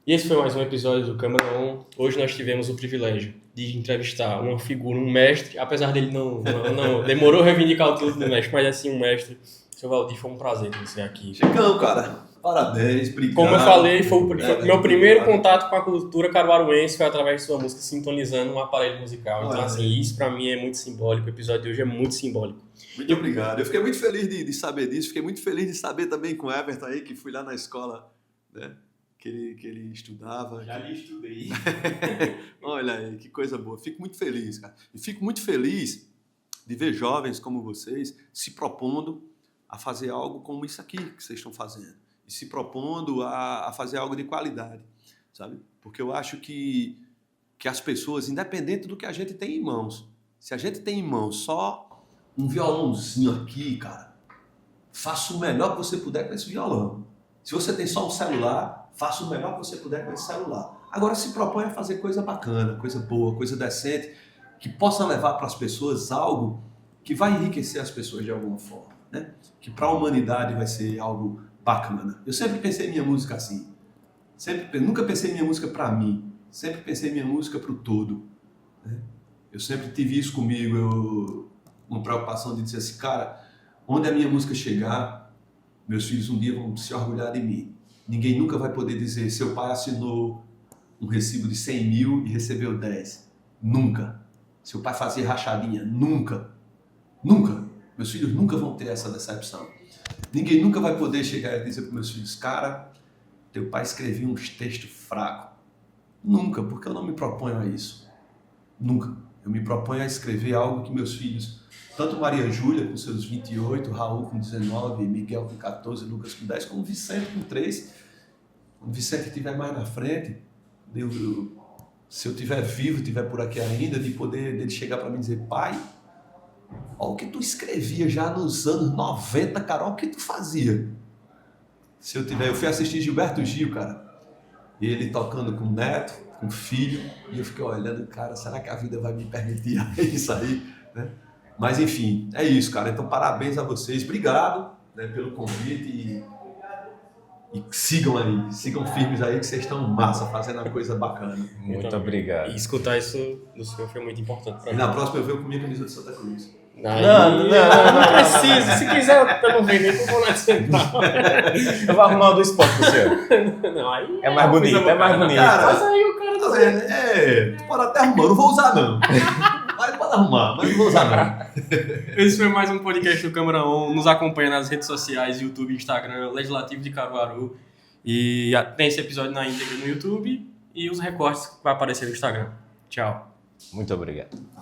E esse foi mais um episódio do Câmara On. Hoje nós tivemos o privilégio de entrevistar uma figura, um mestre, apesar dele não demorou a reivindicar o título do mestre, mas assim, um mestre. Seu Valdir, foi um prazer ter você aqui. Chegão, cara. Parabéns, obrigado. Como eu falei, foi meu primeiro contato com a cultura caruaruense foi através de sua música, sintonizando um aparelho musical. Então, assim, isso pra mim é muito simbólico. O episódio de hoje é muito simbólico. Muito obrigado. Eu fiquei muito feliz de saber disso. Fiquei muito feliz de saber também com o Everton aí, que fui lá na escola, né, que ele estudava. Já lhe estudei. Olha aí, que coisa boa. Fico muito feliz, cara. E fico muito feliz de ver jovens como vocês se propondo a fazer algo como isso aqui que vocês estão fazendo. E se propondo a fazer algo de qualidade, sabe? Porque eu acho que as pessoas, independente do que a gente tem em mãos, se a gente tem em mãos só um violãozinho aqui, cara, faça o melhor que você puder com esse violão. Se você tem só um celular, faça o melhor que você puder com esse celular. Agora se propõe a fazer coisa bacana, coisa boa, coisa decente, que possa levar para as pessoas algo que vai enriquecer as pessoas de alguma forma, né? Que para a humanidade vai ser algo bacana. Eu sempre pensei minha música assim. Nunca pensei minha música para mim. Sempre pensei minha música para o todo, né? Eu sempre tive isso comigo. Uma preocupação de dizer assim, cara, onde a minha música chegar, meus filhos um dia vão se orgulhar de mim. Ninguém nunca vai poder dizer, seu pai assinou um recibo de 100 mil e recebeu 10. Nunca. Seu pai fazia rachadinha. Nunca. Nunca. Meus filhos nunca vão ter essa decepção. Ninguém nunca vai poder chegar e dizer para meus filhos, cara, teu pai escrevia uns textos fracos. Nunca, porque eu não me proponho a isso. Nunca. Eu me proponho a escrever algo que meus filhos, tanto Maria Júlia com seus 28, Raul com 19, Miguel com 14, Lucas com 10, como Vicente com 3. Quando Vicente estiver mais na frente, se eu estiver vivo, estiver por aqui ainda, de poder dele chegar para mim e dizer, pai, olha o que tu escrevia já nos anos 90, cara, olha o que tu fazia. Eu fui assistir Gilberto Gil, cara, e ele tocando com o neto, com o filho, e eu fiquei olhando, cara, será que a vida vai me permitir isso aí, né? Mas enfim, é isso, cara. Então parabéns a vocês, obrigado, né, pelo convite E sigam firmes aí, que vocês estão massa, fazendo uma coisa bacana. Muito obrigado. E escutar isso do senhor foi muito importante pra E mim. na próxima eu venho com minha camisa de Santa Cruz. Não precisa. Se quiser, eu não venho nem pro Boné Central. Eu vou arrumar o do esporte pro senhor. Não, aí É mais bonito, é mais bonito. Cara, Mas aí o cara tá vendo? Tu pode até arrumar, eu não vou usar não. Mas pode arrumar, mas não vou usar não. Esse foi mais um podcast do Câmara On. Nos acompanha nas redes sociais, YouTube, Instagram, Legislativo de Caruaru. E tem esse episódio na íntegra no YouTube e os recortes que vai aparecer no Instagram. Tchau. Muito obrigado.